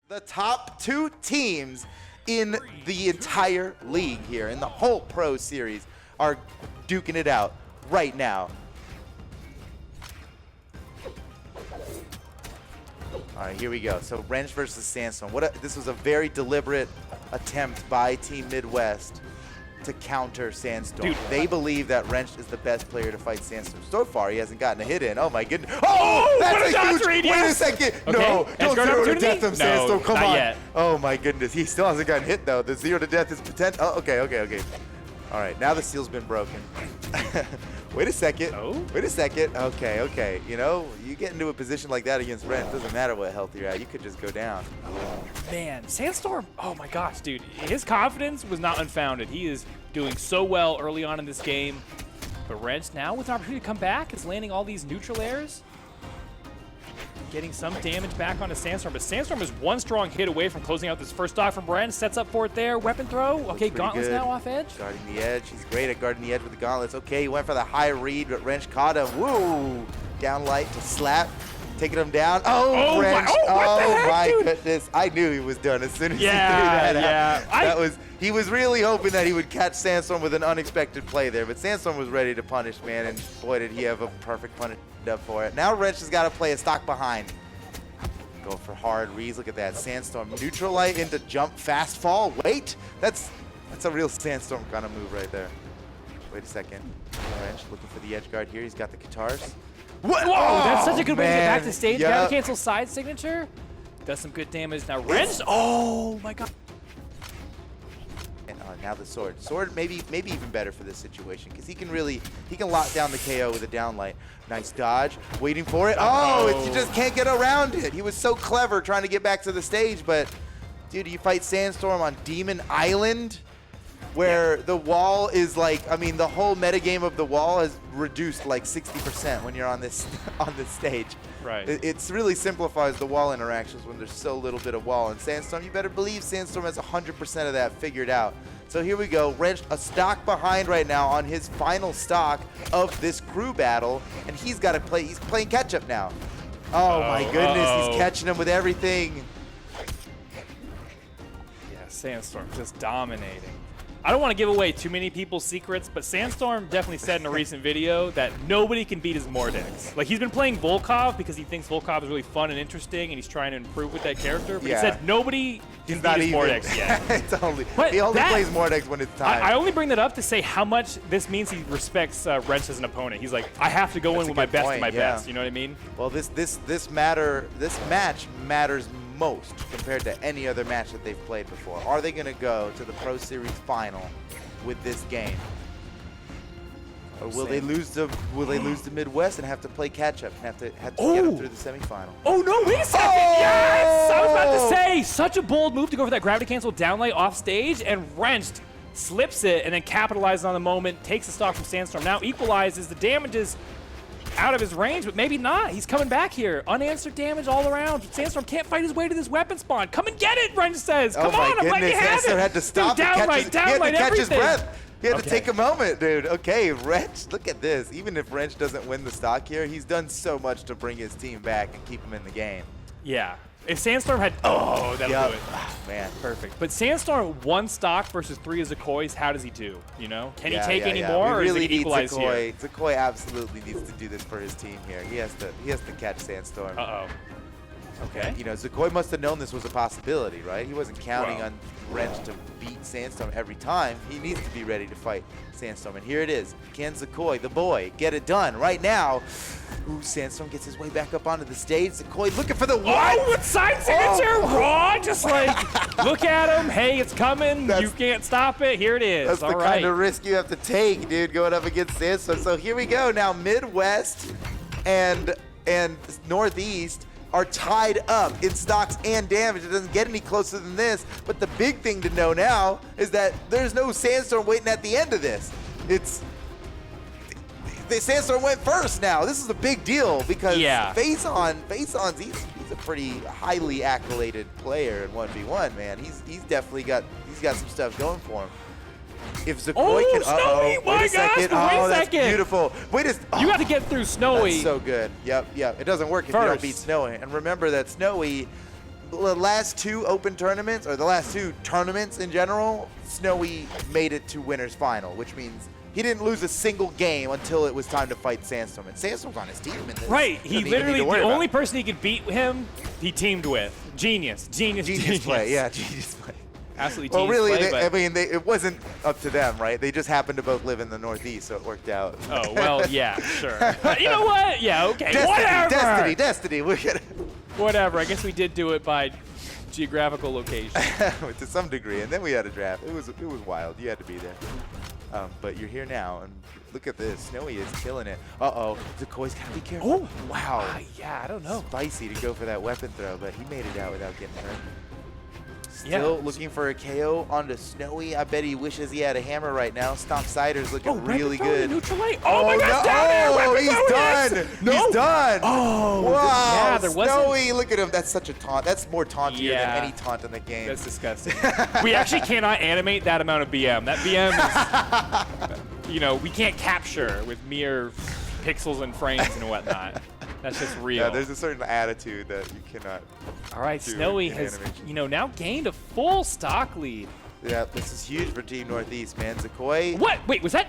The top 2 teams in the entire league here, in the whole Pro Series, are duking it out right now. All right, here we go. So Wrench versus Sandstorm. This was a very deliberate attempt by Team Midwest to counter Sandstorm. Dude, they believe that Wrench is the best player to fight Sandstorm. So far, he hasn't gotten a hit in. Oh my goodness. Oh, that's a huge, wait a second. Okay. No, don't 0 to death him, Sandstorm. Come on. Yet. Oh my goodness. He still hasn't gotten hit though. The 0 to death is potential. Oh, okay. All right, now the seal's been broken. Wait a second. Oh? Wait a second. Okay. You know, you get into a position like that against Wrench, doesn't matter what health you're at. You could just go down. Man, Sandstorm, oh my gosh, dude. His confidence was not unfounded. He is doing so well early on in this game. But Wrench now with an opportunity to come back, is landing all these neutral airs. Getting some damage back onto Sandstorm, but Sandstorm is one strong hit away from closing out this first stock from Wrench. Sets up for it there. Weapon throw. Okay, Gauntlets now off edge. Guarding the edge. He's great at guarding the edge with the Gauntlets. Okay, he went for the high read, but Wrench caught him. Woo! Down light to slap. Taking him down. Oh, Wrench. Oh my goodness. I knew he was done as soon as he threw that out. He was really hoping that he would catch Sandstorm with an unexpected play there, but Sandstorm was ready to punish, man, and boy, did he have a perfect punish up for it. Now Wrench has got to play a stock behind. Go for hard reads. Look at that. Sandstorm neutral light into jump fast fall. Wait, that's a real Sandstorm kind of move right there. Wait a second. Wrench looking for the edge guard here. He's got the guitars. What? Whoa, that's such a good way to get back to stage. Yep. Cancel side signature. Does some good damage. Now Wrench. Oh my god. And now the sword. Sword maybe even better for this situation because he can lock down the KO with a downlight. Nice dodge. Waiting for it. Oh, you just can't get around it. He was so clever trying to get back to the stage, but dude, you fight Sandstorm on Demon Island, where the wall is like, I mean, the whole metagame of the wall has reduced like 60% when you're on this stage. Right. It really simplifies the wall interactions when there's so little bit of wall. And Sandstorm, you better believe Sandstorm has 100% of that figured out. So here we go. Wrench a stock behind right now on his final stock of this crew battle, and he's got to play. He's playing catch up now. Oh my goodness, he's catching him with everything. Yeah, Sandstorm just dominating. I don't want to give away too many people's secrets, but Sandstorm definitely said in a recent video that nobody can beat his Mordex. Like, he's been playing Volkov because he thinks Volkov is really fun and interesting, and he's trying to improve with that character, but he said nobody can beat his Mordex yet. He only plays Mordex when it's time. I only bring that up to say how much this means he respects Wrench as an opponent. He's like, I have to go in with my best of my best, you know what I mean? Well, this match matters most compared to any other match that they've played before. Are they going to go to the Pro Series final with this game, or will they lose to Midwest and have to play catch up and have to get up through the semifinal? Oh no! Wait a second! Yes, I was about to say such a bold move to go for that gravity cancel downlight off stage, and Wrench slips it and then capitalizes on the moment, takes the stock from Sandstorm. Now equalizes the damages out of his range, but maybe not. He's coming back here. Unanswered damage all around. Sandstorm can't fight his way to this weapon spawn. Come and get it, Wrench says. Come on, I'm letting you have it. Sandstorm had to stop dude, downlight, he had to catch his breath. He had to take a moment, dude. Okay, Wrench, look at this. Even if Wrench doesn't win the stock here, he's done so much to bring his team back and keep him in the game. Yeah. If Sandstorm had, that'll do it. Man, perfect. But Sandstorm 1 stock versus 3 of Zacois, how does he do? You know, can he take any more, or really is it equalize here? Zacoi absolutely needs to do this for his team here. He has to catch Sandstorm. Okay. You know, Zacoi must have known this was a possibility, right? He wasn't counting on Wrench to beat Sandstorm every time. He needs to be ready to fight Sandstorm. And here it is. Can Zacoi, the boy, get it done right now? Ooh, Sandstorm gets his way back up onto the stage. Zacoi looking for the what? Oh, with side signature! Raw, just like, look at him. Hey, it's coming. You can't stop it. Here it is. That's the kind of risk you have to take, dude, going up against Sandstorm. So here we go. Now Midwest and Northeast are tied up in stocks and damage. It doesn't get any closer than this, but the big thing to know now is that there's no Sandstorm waiting at the end of this. The Sandstorm went first now. This is a big deal because Phazon's he's a pretty highly accoladed player in 1v1, man. He's definitely got some stuff going for him. If Zacoi can, Snowy! Wait a second. That's beautiful. You got to get through Snowy. That's so good. Yep. It doesn't work if you don't beat Snowy. And remember that Snowy last 2 open tournaments, or the last 2 tournaments in general, Snowy made it to winner's final, which means he didn't lose a single game until it was time to fight Sandstorm. And Sandstorm's on his team in this. Right. He Doesn't even literally, need to worry the about only it. person he could beat him, he teamed with. Genius play. Yeah, genius play. Absolutely Well, genius really, play, I but- mean, it wasn't up to them, right? They just happened to both live in the Northeast, so it worked out. Oh, well, yeah, sure. But you know what? Yeah, okay. Destiny, Whatever. Destiny. We're gonna Whatever. I guess we did do it by geographical location. to some degree, and then we had a draft. It was wild. You had to be there. But you're here now, and look at this. Snowy is killing it. Uh-oh. Zacoy's got to be careful. Oh, wow. Yeah, I don't know. Spicy to go for that weapon throw, but he made it out without getting hurt. Yeah. Still looking for a KO onto Snowy. I bet he wishes he had a hammer right now. Stomp Cider's looking really good. Oh my gosh, down there! Oh, Weapon he's throw done. hits! No. He's done. Oh, wow. yeah, there wasn't. Snowy, look at him. That's such a taunt. That's more tauntier Yeah. than any taunt in the game. That's disgusting. We actually cannot animate that amount of BM. That BM is, you know, we can't capture with mere pixels and frames and whatnot. That's just real. Yeah, there's a certain attitude that you cannot. All right, do Snowy in has, animation. you know, now gained a full stock lead. Yeah, this is huge for Team Northeast, man. Zacoi. What? Wait, was that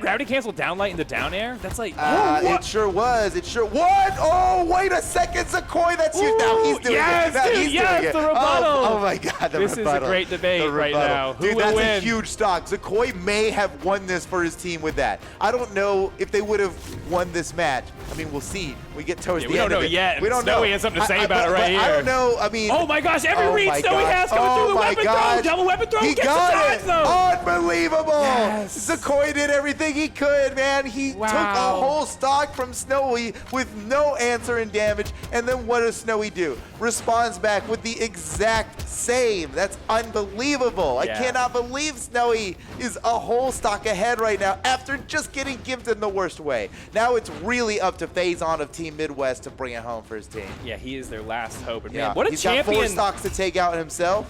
gravity cancel down light in the down air? That's like, oh, what? It sure was. It sure was. Oh, wait a second, Zacoi. That's you. Now he's doing yes, it. Now dude, he's yes, doing it. the rebuttal. Oh my God, the This rebuttal. is a great debate The right rebuttal. now. Who Dude, will that's win? a huge stock. Zacoi may have won this for his team with that. I don't know if they would have won this match. I mean, we'll see. We get towards the we end don't of know it. yet. We don't know. Snowy has something to say about it right I here. don't know. I mean. Oh my gosh, every Oh read my Snowy gosh. has coming through the my weapon gosh. throw. Double weapon throw. He Gets got the time it. zone. Unbelievable. Yes. Zacoi did everything he could, man. He took a Wow. whole stock from Snowy with no answer in damage. And then what does Snowy do? Responds back with the exact same. That's unbelievable. I Yeah. cannot believe Snowy is a whole stock ahead right now after just getting gifted in the worst way. Now it's really up to Faizon of Team Midwest to bring it home for his team. Yeah, he is their last hope. And Yeah, man, what a he's champion. got 4 stocks to take out himself.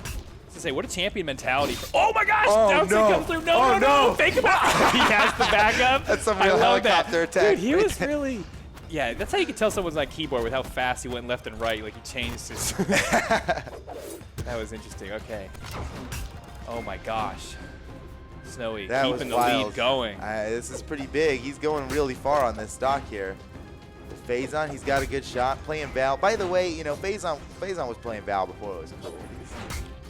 To say, what a champion mentality. Oh my gosh, Oh, down no. comes through. No, Oh, no. no. Think about it. He has the backup. That's some I real love that. helicopter attack. Dude, he right was there. really, yeah, that's how you can tell someone's like keyboard with how fast he went left and right. Like he changed his. That was interesting. Okay. Oh my gosh. Snowy That was keeping the wild. lead going. This is pretty big. He's going really far on this stock here. Faizon, he's got a good shot. Playing Val. By the way, you know, Faizon was playing Val before it was cool.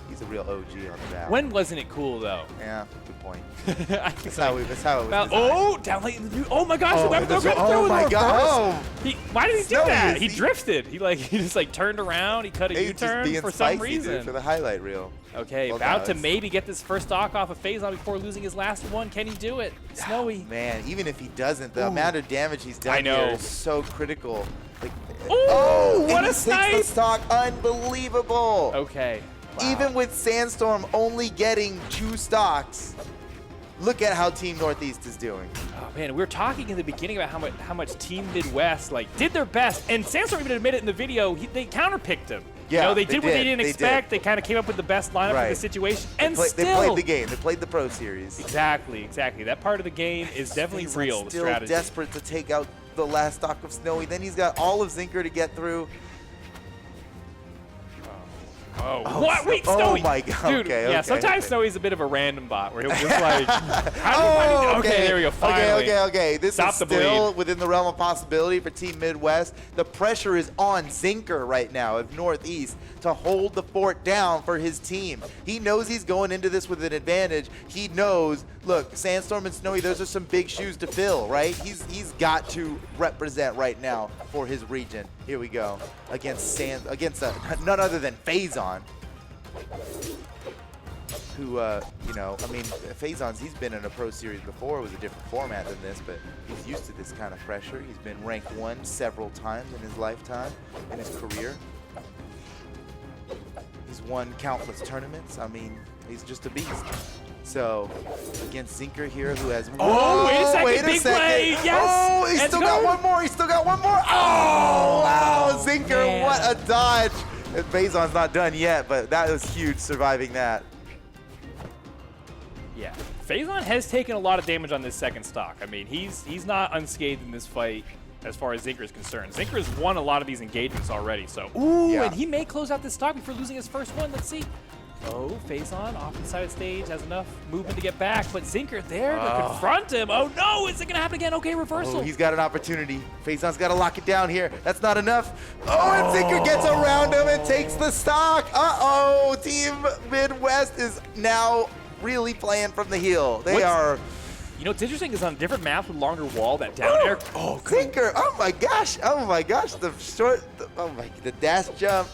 He's a real OG on the Val. When wasn't it cool though? Yeah, good point. That's That's how it was designed. oh, down late in the view. Oh my gosh, the weapon throw got thrown Oh in my reverse. God. Why did he do Snowy that? is- He drifted. He just like turned around. He cut a He's just U-turn being for some spicy, dude, reason. for the highlight reel. Okay, Well, about no, to it's- maybe get this first stock off of Phazon before losing his last one. Can he do it? Snowy. Man, even if he doesn't, the amount of damage he's done I know. here is so critical. Like, Ooh, what and a he snipe! takes the stock. Unbelievable. Okay. Wow. Even with Sandstorm only getting 2 stocks, look at how Team Northeast is doing. Oh man, we were talking in the beginning about how much Team Midwest like did their best, and Sandstorm even admitted in the video they counterpicked him. Yeah, you know, they they did what they did. didn't They expect. did. They kind of came up with the best lineup for Right. the situation, and They still played the game. They played the Pro Series. Exactly. That part of the game is definitely He's real. The still strategy. desperate to take out the last stock of Snowy. Then he's got all of Zinquer to get through. Oh, Oh, what? Wait, Snowy. Oh my God. Dude, Okay, yeah, okay, sometimes okay. Snowy's a bit of a random bot where he'll just like, how do you okay, there we go, finally. Okay. This Stop is the still bleed. within the realm of possibility for Team Midwest. The pressure is on Zinquer right now of Northeast to hold the fort down for his team. He knows he's going into this with an advantage. He knows, look, Sandstorm and Snowy, those are some big shoes to fill, right? He's got to represent right now for his region. Here we go. Against none other than Faizon. Who, you know, I mean, he's been in a Pro Series before. It was a different format than this, but he's used to this kind of pressure. He's been ranked 1 several times in his lifetime, in his career. He's won countless tournaments. I mean, he's just a beast. So, against Zinquer here, who has... Oh, wait a second, wait big play, yes! Oh, he's Let's still go. got one more, he's still got one more! Oh, wow, Zinquer, man. what a dodge! And Phazon's not done yet, but that was huge, surviving that. Yeah, Phazon has taken a lot of damage on this second stock. I mean, he's not unscathed in this fight. as far as Zinker is concerned. Zinker has won a lot of these engagements already, so ooh, Yeah. and he may close out this stock before losing his first one. Let's see. Oh, Phazon off the side of the stage has enough movement to get back, but Zinker there to confront him. Oh no, is it gonna happen again? Okay, reversal. Oh, he's got an opportunity. Phazon's got to lock it down here. That's not enough. Oh, and Zinker gets around him and takes the stock. Uh-oh, Team Midwest is now really playing from the heel. They are... You know what's interesting is on different maps with longer wall, that down air. Oh, Zinker. Oh my gosh. Oh my gosh. The dash jump.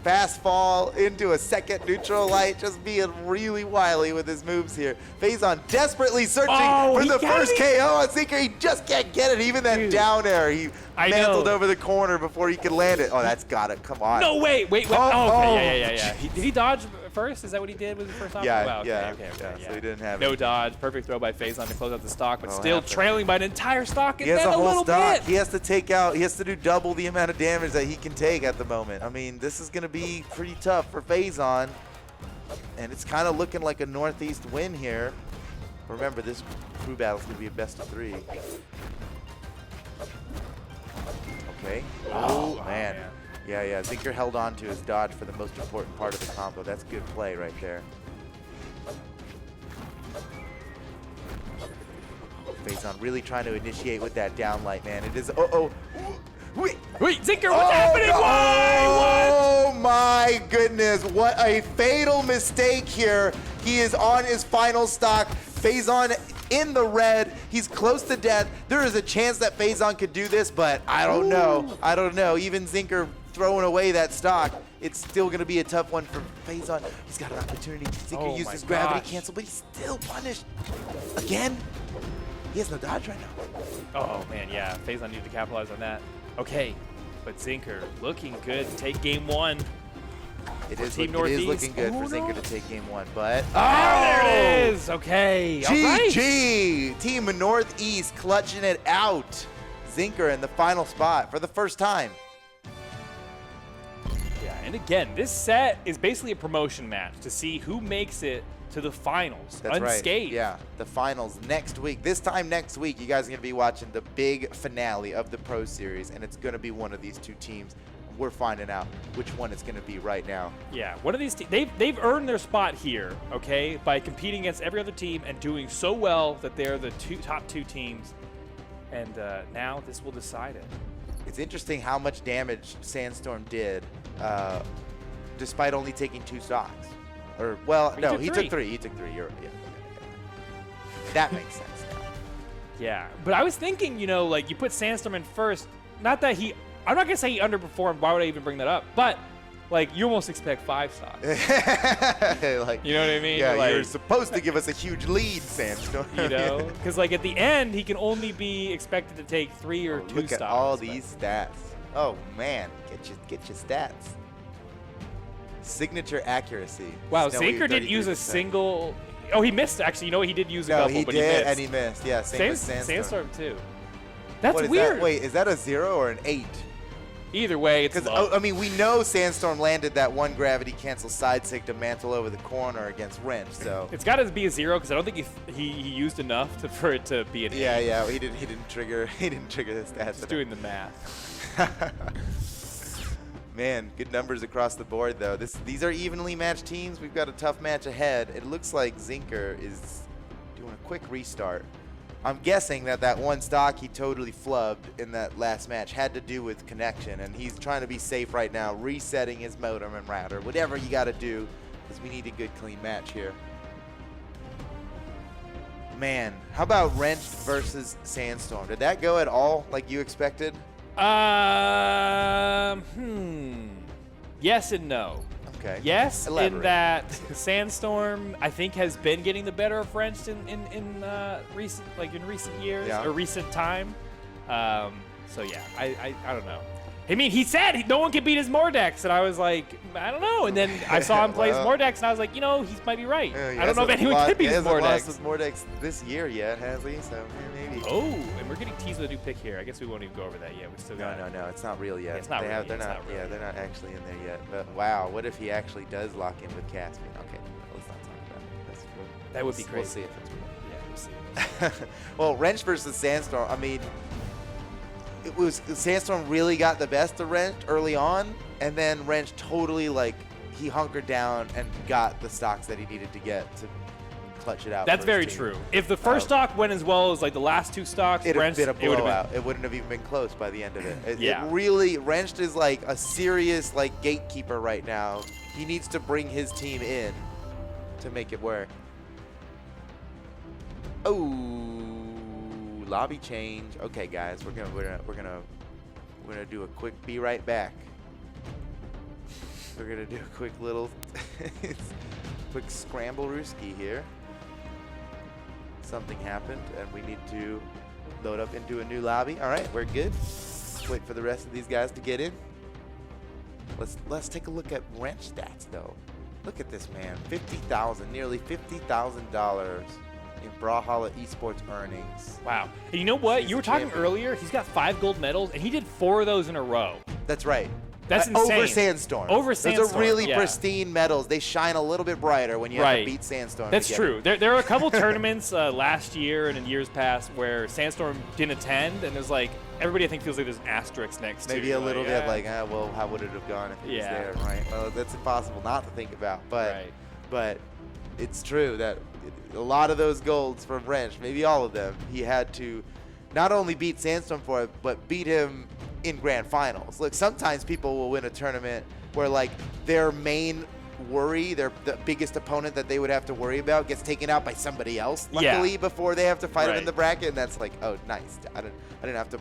Fast fall into a second neutral light, just being really wily with his moves here. Phazon desperately searching for the first KO on Zinker. He just can't get it. Even that down air, he mantled over the corner before he could land it. Oh, that's got it. Come on. No, wait. Oh, okay, yeah. Did he dodge first? Is that what he did with his first option? Yeah, wow, yeah, so he didn't have no it. dodge. Perfect throw by Phazon to close out the stock, but still trailing by an entire stock and He has then a a whole little stock. bit. He has to do double the amount of damage that he can take at the moment. I mean, this is going to be pretty tough for Phazon, and it's kind of looking like a Northeast win here. Remember, this crew battle is going to be a best of 3. Okay. Oh, man. Yeah, Zinker held on to his dodge for the most important part of the combo. That's good play right there. Phazon really trying to initiate with that downlight, man. It is, Wait, Zinker, what's happening? No. Why? Oh my goodness, what a fatal mistake here. He is on his final stock. Phazon in the red. He's close to death. There is a chance that Phazon could do this, but I don't know. I don't know. Even Zinker throwing away that stock, it's still going to be a tough one for Phazon. He's got an opportunity. Zinker used his gravity cancel, but he's still punished. Again, he has no dodge right now. Oh, man, yeah. Phazon needed to capitalize on that. Okay, but Zinker looking good to take game 1. It is Team looking good for no. Zinker to take game 1, but... There it is! Okay, GG! Team Northeast clutching it out. Zinker in the final spot for the first time. Yeah, and again, this set is basically a promotion match to see who makes it to the finals unscathed. Right. Yeah, the finals next week. This time next week, you guys are going to be watching the big finale of the Pro Series, and it's going to be one of these two teams. We're finding out which one it's going to be right now. Yeah, one of these they've earned their spot here, okay, by competing against every other team and doing so well that they're the top two teams. And now this will decide it. It's interesting how much damage Sandstorm did, despite only taking 2 stocks. Or, well, no, he took 3. He took 3. Yeah. That makes sense now. Yeah, but I was thinking, you know, like you put Sandstorm in first. Not that I'm not gonna say he underperformed. Why would I even bring that up? But like you almost expect 5 stocks. Like, you know what I mean? Yeah, like, you're supposed to give us a huge lead, Sandstorm. You know, because like at the end he can only be expected to take 3 or 2 stocks. Look at all these stats. Oh man, get your stats. Signature accuracy. Wow, Zinker didn't use a single. Oh, he missed. Actually, you know what? He did use a couple, he but did, he missed. and he missed. Yeah, same with Sandstorm too. That's what is weird. That? Wait, is that a 0 or an 8? Either way, it's low. I mean, we know Sandstorm landed that one gravity cancel side sig to mantle over the corner against Wrench, so it's got to be a 0 because I don't think he used enough for it to be an 8. Yeah, he didn't trigger the stats. Just doing the math. Man, good numbers across the board though. These are evenly matched teams. We've got a tough match ahead. It looks like Zinker is doing a quick restart. I'm guessing that one stock he totally flubbed in that last match had to do with connection, and he's trying to be safe right now, resetting his modem and router, whatever you got to do, because we need a good, clean match here. Man, how about Wrench versus Sandstorm? Did that go at all like you expected? Yes and no. Okay. Yes, Elaborate. in that Sandstorm, I think, has been getting the better of Wrench in recent years or recent time. So yeah, I don't know. I mean, he said no one can beat his Mordex, and I was like, I don't know. And then I saw him play his Mordex, and I was like, you know, he might be right. I don't know if anyone can beat his Mordex. He hasn't lost his Mordex this year yet, has he? So maybe. Oh, and we're getting teased with a new pick here. I guess we won't even go over that yet. We still got. No, it's not real yet. It's not real. They're not actually in there yet. But wow, what if he actually does lock in with Caspian? Okay, let's not talk about it. That would be crazy. We'll see if it's real. Yeah, we'll see. Well, Wrench versus Sandstorm. I mean, Sandstorm really got the best of Wrench early on, and then Wrench totally like he hunkered down and got the stocks that he needed to get to clutch it out. That's very true. If the first stock went as well as like the last 2 stocks, it'd Wrench, have been a blowout. It wouldn't have even been close by the end of it. It really, Wrench is like a serious like gatekeeper right now. He needs to bring his team in to make it work. Oh, lobby change. Okay, guys, we're gonna do a quick be right back. We're gonna do a quick little quick scramble rooski here. Something happened and we need to load up into a new lobby. All right, we're good. Wait for the rest of these guys to get in. Let's take a look at Wrench stats though. Look at this man, 50,000, nearly $50,000 in Brawlhalla esports earnings. Wow. And you know what? He's you were a talking champion. earlier, he's got 5 gold medals and he did 4 of those in a row. That's right. That's insane. Over Sandstorm. Over Sandstorm. Those are really yeah. pristine medals. They shine a little bit brighter when you have to beat Sandstorm. That's true. There are a couple tournaments last year and in years past where Sandstorm didn't attend, and there's like everybody I think feels like there's an asterisk next to. Maybe a little bit like, well, how would it have gone if he was there, right? Well, that's impossible not to think about, but it's true that a lot of those golds from Wrench, maybe all of them, he had to not only beat Sandstorm for it, but beat him in grand finals. Look, sometimes people will win a tournament where like their main worry, the biggest opponent that they would have to worry about gets taken out by somebody else, luckily, before they have to fight him in the bracket, and that's like, oh, nice. I didn't have to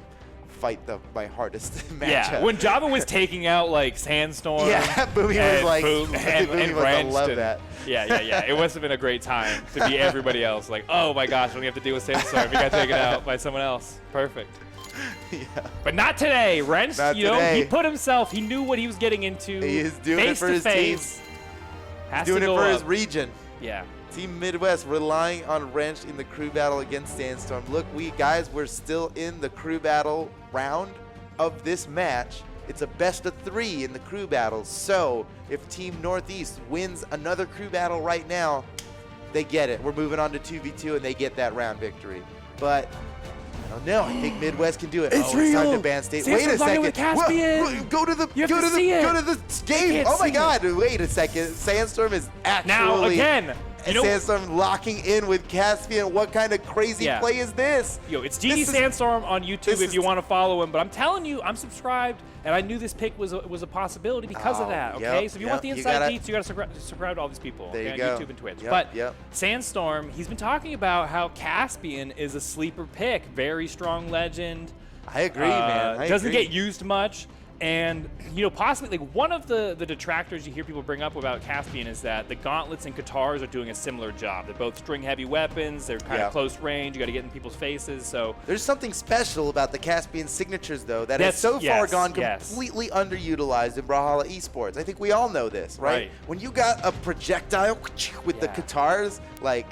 fight my hardest matchup. Yeah, when Java was taking out like Sandstorm, Boomie was like, and Wrench, love that. Yeah. It must have been a great time to be everybody else. Like, oh my gosh, we only have to deal with Sandstorm. We got taken out by someone else. Perfect. Yeah. But not today. Wrench, you know, he put himself, he knew what he was getting into. He is doing it for his team. Has doing to it go for up. his region. Yeah. Team Midwest relying on Wrench in the crew battle against Sandstorm. Look, we're still in the crew battle round of this match. It's a best of 3 in the crew battles. So if Team Northeast wins another crew battle right now, they get it. We're moving on to 2v2 and they get that round victory. But I don't know. I think Midwest can do it. It's real. It's time real. to ban state. Sandstorm's Wait a with second. Caspian. Go to the game. Oh my God. Wait a second. Sandstorm is actually now again. Sandstorm locking in with Caspian. What kind of crazy play is this? Yo, it's GD Sandstorm on YouTube if you want to follow him. But I'm telling you, I'm subscribed, and I knew this pick was a possibility because of that. Okay, so if you want the inside deets, you got to subscribe to all these people on YouTube and Twitch. But Sandstorm, he's been talking about how Caspian is a sleeper pick, very strong legend. I agree, man. Doesn't get used much. And, you know, possibly, like, one of the detractors you hear people bring up about Caspian is that the gauntlets and Katars are doing a similar job. They're both string-heavy weapons. They're kind of close range. You got to get in people's faces. So there's something special about the Caspian signatures, though, that has so far gone completely underutilized in Brawlhalla esports. I think we all know this, right? When you got a projectile with the Katars, like,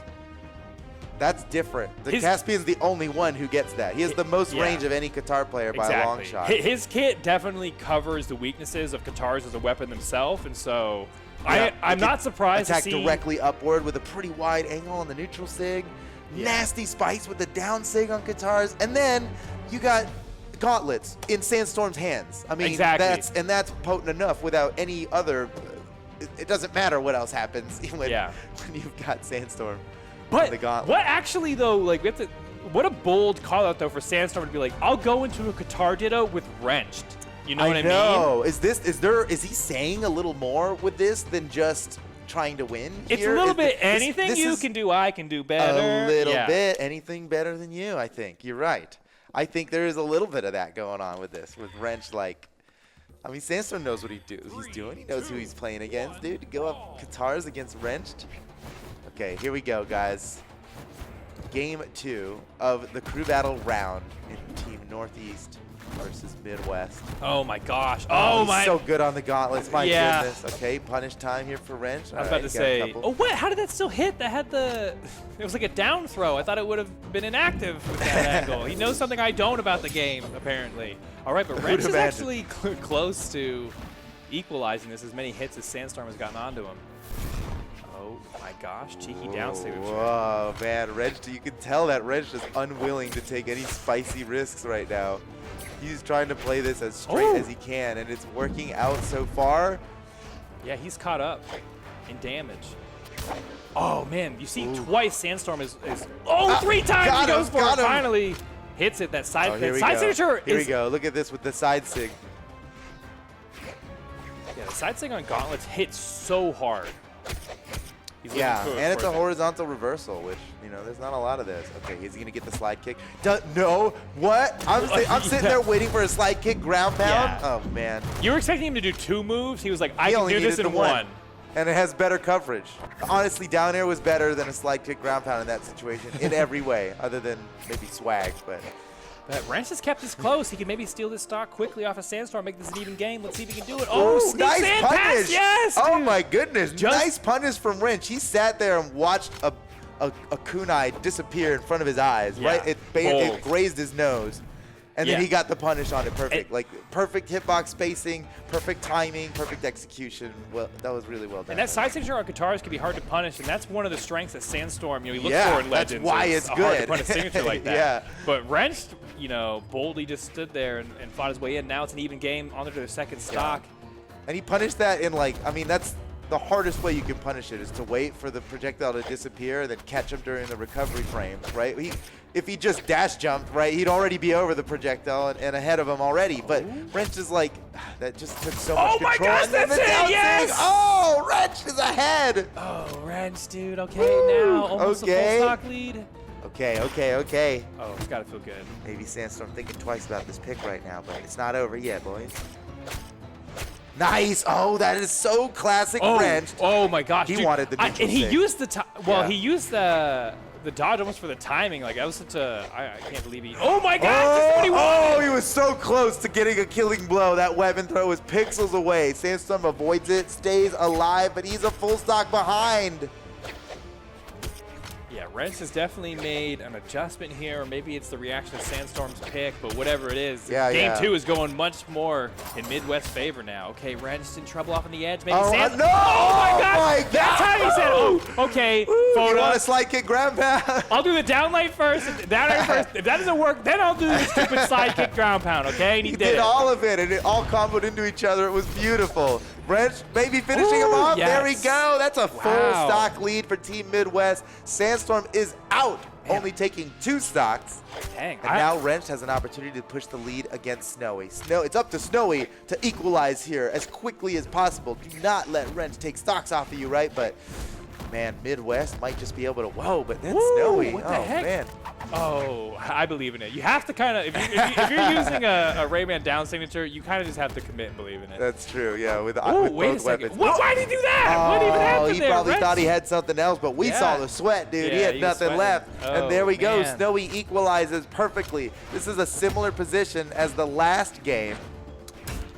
that's different. The Caspian's the only one who gets that. He has the most range of any Katar player by a long shot. His kit definitely covers the weaknesses of Katars as a weapon themselves, and so I'm not surprised to see attack directly upward with a pretty wide angle on the neutral sig. Nasty spikes with the down sig on Katars, and then you got gauntlets in Sandstorm's hands. I mean, that's potent enough without any other. It doesn't matter what else happens when you've got Sandstorm. But what actually though, like what a bold call out though for Sandstorm to be like, I'll go into a Katar Ditto with Wrenched. You know what I mean? No. Is he saying a little more with this than just trying to win here? It's a little bit anything you can do, I can do better. A little bit. Anything better than you, I think. You're right. I think there is a little bit of that going on with this, with Wrench. Like, I mean, Sandstorm knows what he's doing. He knows who he's playing against, dude. To go up Katars against Wrenched. Okay, here we go, guys. Game 2 of the crew battle round in Team Northeast versus Midwest. Oh my gosh. Oh my. So good on the gauntlets. My goodness. Okay, punish time here for Wrench. I was about to say, oh wait, how did that still hit? That had it was like a down throw. I thought it would have been inactive with that angle. He knows something I don't about the game, apparently. All right, but Wrench is actually close to equalizing this, as many hits as Sandstorm has gotten onto him. Oh my gosh, cheeky down signature. Whoa, man, Wrench, you can tell that Wrench is unwilling to take any spicy risks right now. He's trying to play this as straight as he can, and it's working out so far. Yeah, he's caught up in damage. Oh man, you see twice Sandstorm is 3 times he goes for it. Finally hits it. That side signature Here we go. Look at this with the side sig. Yeah, the side sig on Gauntlets hits so hard. Yeah, and it's a horizontal reversal, which, you know, there's not a lot of this. Okay, is he going to get the slide kick? No, what? I'm sitting there waiting for a slide kick, ground pound. Yeah. Oh, man. You were expecting him to do 2 moves. He was like, I can do this in 1. And it has better coverage. Honestly, down air was better than a slide kick ground pound in that situation in every way, other than maybe swag, but Wrench has kept this close. He can maybe steal this stock quickly off of Sandstorm, make this an even game. Let's see if he can do it. Oh, nice punish. Pass. Yes, oh, my goodness. Nice punish from Wrench. He sat there and watched a kunai disappear in front of his eyes, right? It grazed his nose. And then he got the punish on it perfect. Like, perfect hitbox spacing, perfect timing, perfect execution. Well, that was really well done. And that side signature on guitars can be hard to punish, and that's one of the strengths that Sandstorm, you know, he looks for in Legends. That's why it's good. Hard to punish a signature like that. Yeah. But Wrench, you know, boldly just stood there and fought his way in. Now it's an even game, on to their second stock. And he punished that in, like, I mean, that's the hardest way you can punish it, is to wait for the projectile to disappear and then catch him during the recovery frames, right? If he just dash jumped, right, he'd already be over the projectile and ahead of him already. But Wrench is like, that just took so much control. Oh my gosh, that's it, yes! Oh, Wrench is ahead. Oh, Wrench, dude, okay, now almost a full stock lead. Okay. Oh, it's gotta feel good. Maybe Sandstorm thinking twice about this pick right now, but it's not over yet, boys. Nice! Oh, that is so classic Wrench. Oh my gosh, he wanted the neutral and he used the he used the dodge almost for the timing. Like, that was such a I can't believe he. Oh my gosh! That's what he wanted. He was so close to getting a killing blow. That weapon throw was pixels away. Sandstorm avoids it, stays alive, but he's a full stock behind. Yeah, Wrench has definitely made an adjustment here, or maybe it's the reaction to Sandstorm's pick, but whatever it is, game 2 is going much more in Midwest favor now. Okay, Wrench in trouble off on the edge. Maybe no! Oh my God! That's how he said, okay, you want a slide kick ground pound? I'll do the downlight first. If that doesn't work, then I'll do the stupid slide kick ground pound, okay? And he did all of it, and it all comboed into each other. It was beautiful. Wrench maybe finishing him off. Yes. There we go. That's a full stock lead for Team Midwest. Sandstorm is out, only taking 2 stocks. Dang. And now Wrench has an opportunity to push the lead against Snowy. It's up to Snowy to equalize here as quickly as possible. Do not let Wrench take stocks off of you, right? But, man, Midwest might just be able to, but then Snowy. What the heck? Man. Oh, I believe in it. You have to kind of, if you're using a Rayman down signature, you kind of just have to commit and believe in it. That's true, yeah, with wait both weapons. Why did he do that? What even happened he there? Probably thought he had something else, but we saw the sweat, dude. He had nothing left. And there we go. Snowy equalizes perfectly. This is a similar position as the last game.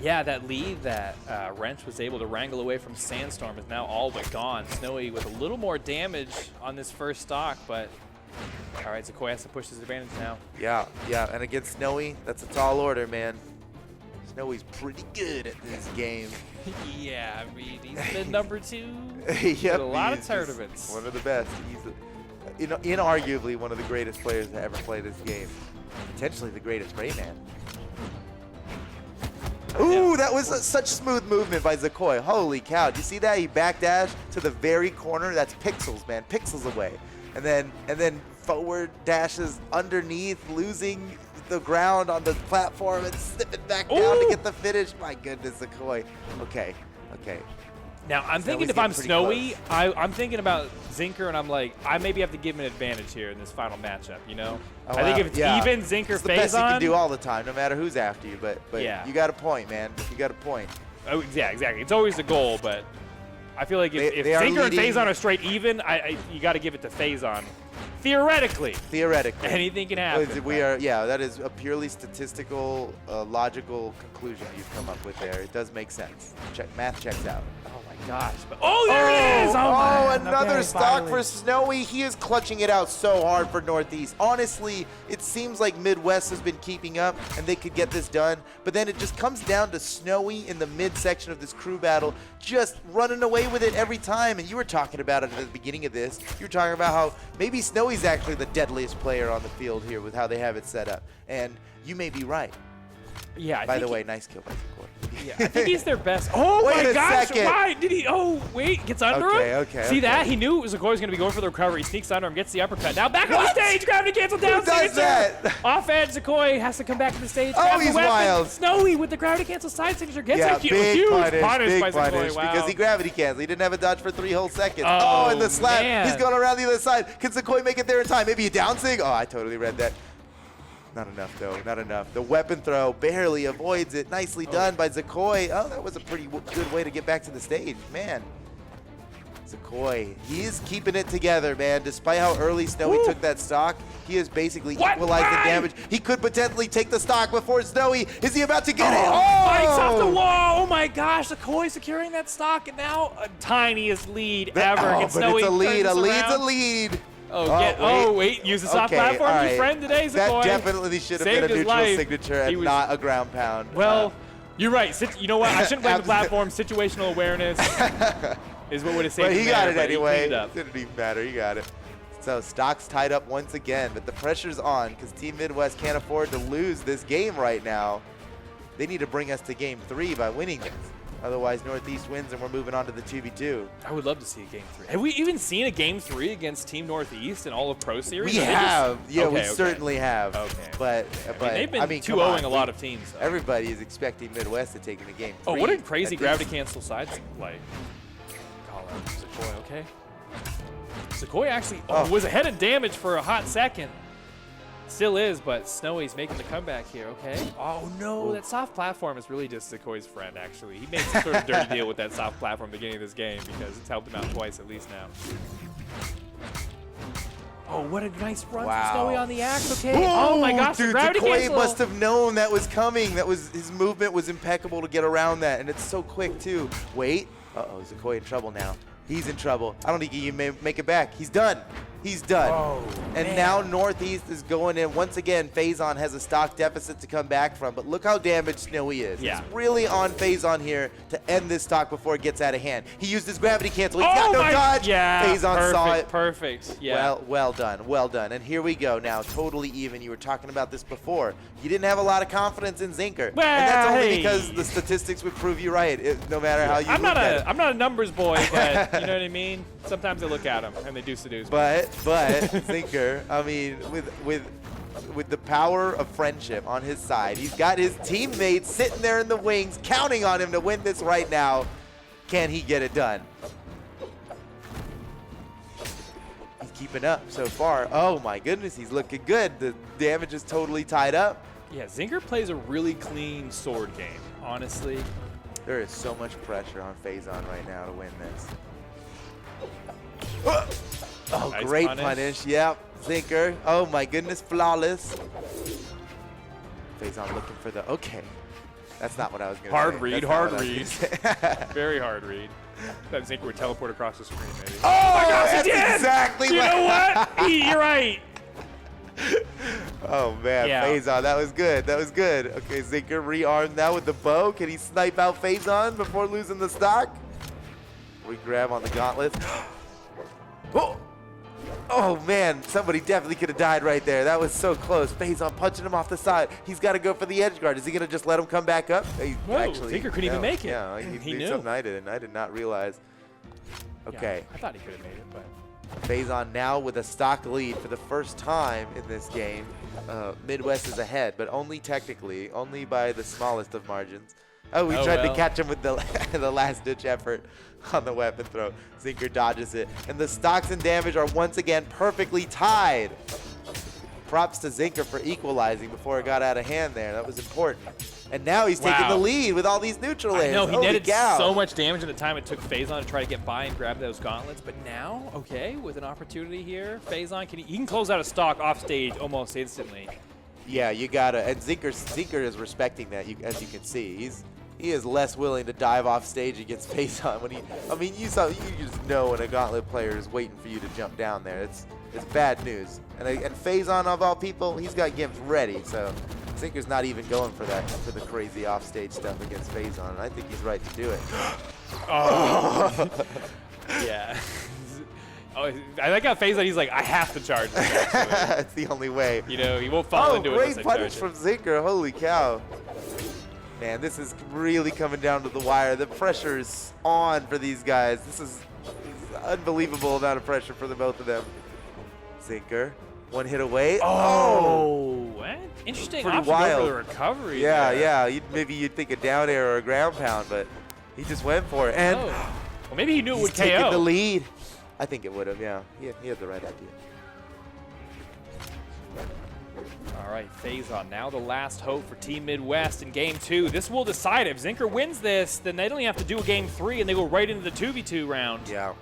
Yeah, that lead that Wrench was able to wrangle away from Sandstorm is now all but gone. Snowy with a little more damage on this first stock, but all right, Zacoi has to push his advantage now. Yeah, and against Snowy, that's a tall order, man. Snowy's pretty good at this game. Yeah, I mean, he's been number 2 in a lot of tournaments. One of the best. He's inarguably one of the greatest players to ever play this game. Potentially the greatest Rayman. Ooh, that was such smooth movement by Zacoi. Holy cow. Did you see that? He backdashed to the very corner. That's pixels, man. Pixels away. And then forward dashes underneath, losing the ground on the platform and slipping back down to get the finish. My goodness, Zacoi. Okay. Now, I'm thinking if I'm Snowy, I'm thinking about Zinquer, and I'm like, I maybe have to give him an advantage here in this final matchup, you know? I think if it's even Zinquer, Faizon. It's the best you can do all the time, no matter who's after you. But you got a point, man. You got a point. Oh, yeah, exactly. It's always the goal, but I feel like if Zinquer and Faizon are straight even, you got to give it to Faizon. Theoretically. Anything can happen. That is a purely statistical, logical conclusion you've come up with there. It does make sense. Math checks out. Oh my gosh. But, oh, there it is! Oh, man. another Okay, stock finally. for Snowy. He is clutching it out so hard for Northeast. Honestly, it seems like Midwest has been keeping up and they could get this done. But then it just comes down to Snowy in the midsection of this crew battle, just running away with it every time. And you were talking about it at the beginning of this. You were talking about how maybe Snowy's actually the deadliest player on the field here with how they have it set up. And you may be right. Yeah, By the way, nice kill by Zacoi. Yeah, I think he's their best. Oh Wait my a gosh, second. why did he? Oh, wait, gets under him? Okay. See that? He knew Zacoi was going to be going for the recovery. Sneaks under him, gets the uppercut. Now back on the stage, gravity cancel down. Who does that? Off edge, Zacoi has to come back to the stage. Oh, grabs the he's weapon. wild. Snowy with the gravity cancel side signature gets a huge big punish by punish, Zacoi. Wow. because he gravity canceled. He didn't have a dodge for 3 whole seconds. Oh, and the slap. man. He's going around the other side. Can Zacoi make it there in time? Maybe a down sig? Oh, I totally read that. Not enough, though. Not enough. The weapon throw barely avoids it. Nicely done by Zacoi. Oh, that was a pretty good way to get back to the stage. Man. Zacoi, he's keeping it together, man. Despite how early Snowy took that stock, he has basically equalized the damage. He could potentially take the stock before Snowy. Is he about to get it? Oh! Spikes off the wall. Oh my gosh, Zacoi securing that stock, and now a tiniest lead ever. Oh, Can but Snowy it's a lead. turn A this lead's around? a lead. Wait, use the soft Okay, platform, all your right. friend today, Zacoi. That definitely should have been Saved a his neutral life. signature He and was- not a ground pound. Well, you're right. You know what? I shouldn't blame the platform. Situational awareness is what would have saved but he him got there, it but he anyway. cleaned it up. Didn't even matter. He got it. So stock's tied up once again, but the pressure's on because Team Midwest can't afford to lose this game right now. They need to bring us to game 3 by winning this. Otherwise, Northeast wins and we're moving on to the 2v2. I would love to see a game 3. Have we even seen a game 3 against Team Northeast in all of Pro Series? We have. Yeah, we Okay. certainly have. Okay. But They've been I mean, 2-0ing come a on. lot of teams. Though. Everybody is expecting Midwest to take in a game 3. Oh, what a crazy at gravity this- cancel side light. Call out Zacoi, okay. Zacoi actually was ahead in damage for a hot second. Still is, but Snowy's making the comeback here, okay? Oh no, that soft platform is really just Zacoi's friend, actually. He made some sort of dirty deal with that soft platform at the beginning of this game because it's helped him out twice at least now. Oh, what a nice run from Snowy on the axe, okay? Oh my gosh, the dude, gravity Zacoi cancel. must have known that was coming. That was his movement was impeccable to get around that, and it's so quick too. Wait, uh-oh, Zacoi in trouble now. He's in trouble. I don't think he can make it back. He's done. He's done. Oh, and man. now Northeast is going in. Once again, Faizon has a stock deficit to come back from, but look how damaged Snowy is. Yeah. It's really on Faizon here to end this stock before it gets out of hand. He used his gravity cancel. He's got no dodge. Yeah, Faizon saw it. Perfect, yeah. Well done, well done. And here we go now, totally even. You were talking about this before. You didn't have a lot of confidence in Zinquer. Well, and that's only hey. because the statistics would prove you right, no matter how you I'm look not at it. I'm not a numbers boy, but you know what I mean? Sometimes I look at them and they do seduce me. But Zinquer, I mean, with the power of friendship on his side, he's got his teammates sitting there in the wings, counting on him to win this right now. Can he get it done? He's keeping up so far. Oh my goodness, he's looking good. The damage is totally tied up. Yeah, Zinquer plays a really clean sword game, honestly. There is so much pressure on Faizon right now to win this. Oh, Nice great punish. punish. Yep, Zinquer. Oh my goodness, flawless. Faizon looking for the, okay. That's not what I was going to say. Hard read, That's not hard what I was read. gonna say. Very hard read. That Zinquer would teleport across the screen, maybe. Oh, my gosh, that's he did! exactly You what. know what? You're right. Oh man, Yeah. Faizon, that was good. That was good. Okay, Zinquer rearmed now with the bow. Can he snipe out Faizon before losing the stock? We grab on the gauntlet. Oh! Oh man, somebody definitely could have died right there. That was so close. Faizon punching him off the side. He's got to go for the edge guard. Is he gonna just let him come back up? He Whoa, Zinquer couldn't even make it. Yeah, He he knew. knew something I didn't. I did not realize. Okay. Yeah, I thought he could have made it, but. Faizon now with a stock lead for the first time in this game. Midwest is ahead, but only technically, only by the smallest of margins. Oh, we tried to catch him with the the last-ditch effort on the weapon throw. Zinquer dodges it, and the stocks and damage are once again perfectly tied. Props to Zinquer for equalizing before it got out of hand there. That was important. And now he's taking the lead with all these neutral layers. I know, he Holy netted cow. so much damage at the time it took Faizon to try to get by and grab those gauntlets, but now, okay, with an opportunity here, Faizon he can close out a stock off stage almost instantly. Yeah, you gotta, and Zinquer is respecting that, as you can see. he is less willing to dive off stage against Phazon when I mean, you just know when a Gauntlet player is waiting for you to jump down there. It's bad news. And Phazon, of all people, he's got gimps ready, so Zinker's not even going for the crazy offstage stuff against Phazon, and I think he's right to do it. Oh. Yeah. Oh, I like how Faizon, he's like, I have to charge this. It's the only way. You know, he won't fall into it. Oh, great punish from Zinquer. Holy cow. Man, this is really coming down to the wire. The pressure is on for these guys. This is unbelievable amount of pressure for the both of them. Zinquer, one hit away. Oh, what? Interesting pretty option wild. for the recovery. Yeah, there. yeah. Maybe you'd think a down air or a ground pound, but he just went for it. And well, maybe he knew it he's would taking KO. the lead. I think it would have, yeah. He had the right idea. All right, Phazon, now the last hope for Team Midwest in Game 2. This will decide. If Zinquer wins this, then they don't even have to do a Game 3, and they go right into the 2v2 round. Yeah.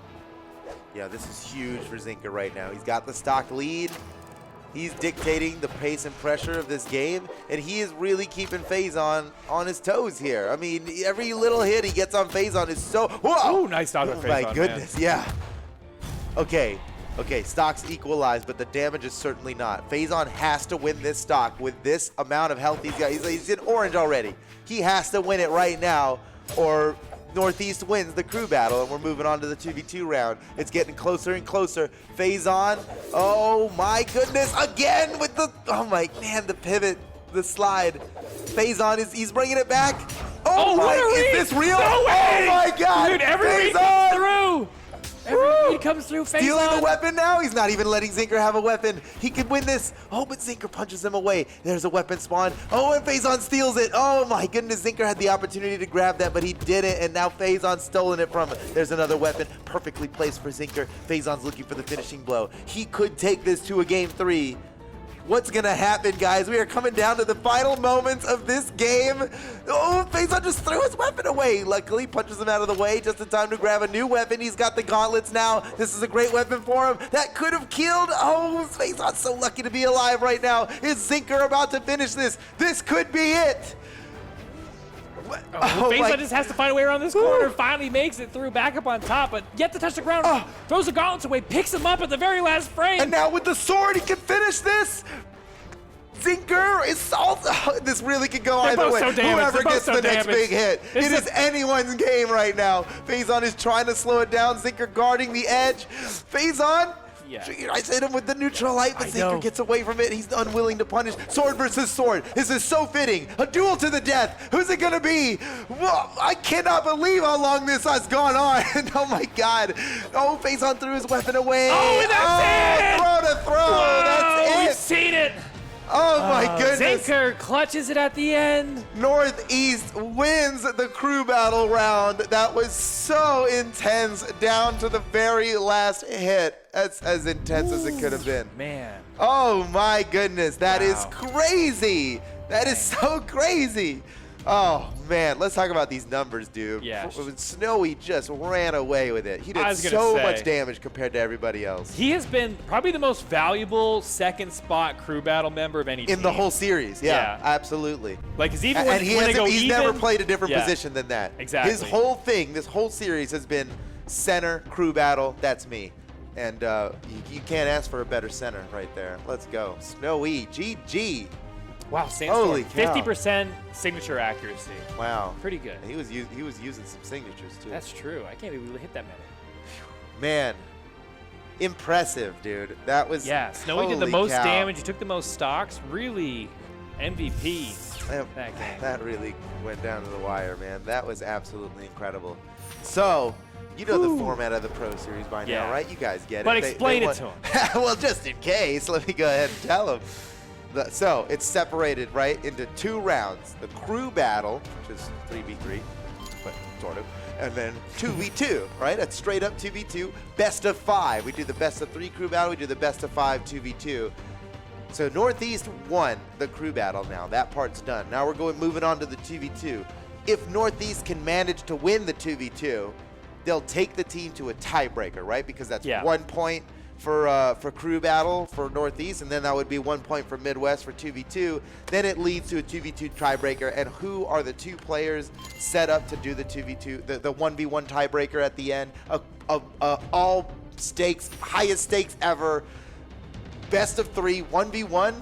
Yeah, this is huge for Zinquer right now. He's got the stock lead. He's dictating the pace and pressure of this game, and he is really keeping Phazon on his toes here. I mean, every little hit he gets on Phazon is so... Whoa! Oh, nice dodge on Phazon, my goodness, man. Yeah. Okay, stocks equalize, but the damage is certainly not. Phazon has to win this stock with this amount of health he's got. He's in orange already. He has to win it right now, or Northeast wins the crew battle, and we're moving on to the 2v2 round. It's getting closer and closer. Phazon, oh my goodness, again with the, oh my, man, the pivot, the slide. Phazon, he's bringing it back. Oh my, is this real? No way! Oh my God, dude, every read Phazon! comes through. Every read comes through, Phazon. Stealing the weapon now? He's not even letting Zinquer have a weapon. He could win this. Oh, but Zinquer punches him away. There's a weapon spawn. Oh, and Phazon steals it. Oh my goodness, Zinquer had the opportunity to grab that, but he didn't, and now Phazon's stolen it from him. There's another weapon, perfectly placed for Zinquer. Phazon's looking for the finishing blow. He could take this to a Game 3. What's gonna happen, guys? We are coming down to the final moments of this game. Oh, Phazon just threw his weapon away. Luckily, punches him out of the way just in time to grab a new weapon. He's got the gauntlets now. This is a great weapon for him. That could have killed. Oh, Phazon's so lucky to be alive right now. Is Zinquer about to finish this? This could be it. Oh, Phazon just has to find a way around this corner, finally makes it through, back up on top, but yet to touch the ground, throws the gauntlets away, picks him up at the very last frame. And now with the sword, he can finish this. Zinquer is also, this really could go either way. Whoever gets the next big hit. It is anyone's game right now. Phazon is trying to slow it down. Zinquer guarding the edge. Phazon, I hit him with the neutral light, but Zinquer gets away from it. He's unwilling to punish. Sword versus sword. This is so fitting. A duel to the death. Who's it gonna be? Whoa, I cannot believe how long this has gone on. Oh my God. Oh, Phazon threw his weapon away. Oh, and that's it! Throw to throw. Whoa, That's it. We've seen it. Oh my goodness. Zinquer clutches it at the end. Northeast wins the crew battle round. That was so intense down to the very last hit. That's as intense as it could have been. Man. Oh my goodness. That is crazy. That is so crazy. Oh man, let's talk about these numbers, dude. Yeah. Snowy just ran away with it. He did so much damage compared to everybody else. He has been probably the most valuable second spot crew battle member of any team. In the whole series, yeah. Absolutely. Like, cause even when, he's never played a different position than that. Exactly. His whole thing, this whole series has been center, crew battle, that's me. And you can't ask for a better center right there. Let's go. Snowy, GG. Wow, Sandstorm, Holy cow. 50% signature accuracy. Wow. Pretty good. And he was using some signatures too. That's true. I can't believe we hit that many. Man, impressive, dude. That was Snowy did the most damage. He took the most stocks. Really, MVP that game. That really went down to the wire, man. That was absolutely incredible. So, you know the format of the Pro Series by now, right? You guys get it. But explain it to him. Well, just in case, let me go ahead and tell him. So it's separated right into 2 rounds. The crew battle, which is 3v3, but sort of, and then 2v2, right? That's straight up 2v2, best of 5. We do the best of 3 crew battle, we do the best of 5 2v2. So Northeast won the crew battle now. That part's done. Now we're moving on to the 2v2. If Northeast can manage to win the 2v2, they'll take the team to a tiebreaker, right? Because that's 1 point for crew battle for Northeast, and then that would be 1 point for Midwest for 2v2. Then it leads to a 2v2 tiebreaker, and who are the 2 players set up to do the 2v2, the 1v1 tiebreaker at the end? All stakes, highest stakes ever, best of 3, 1v1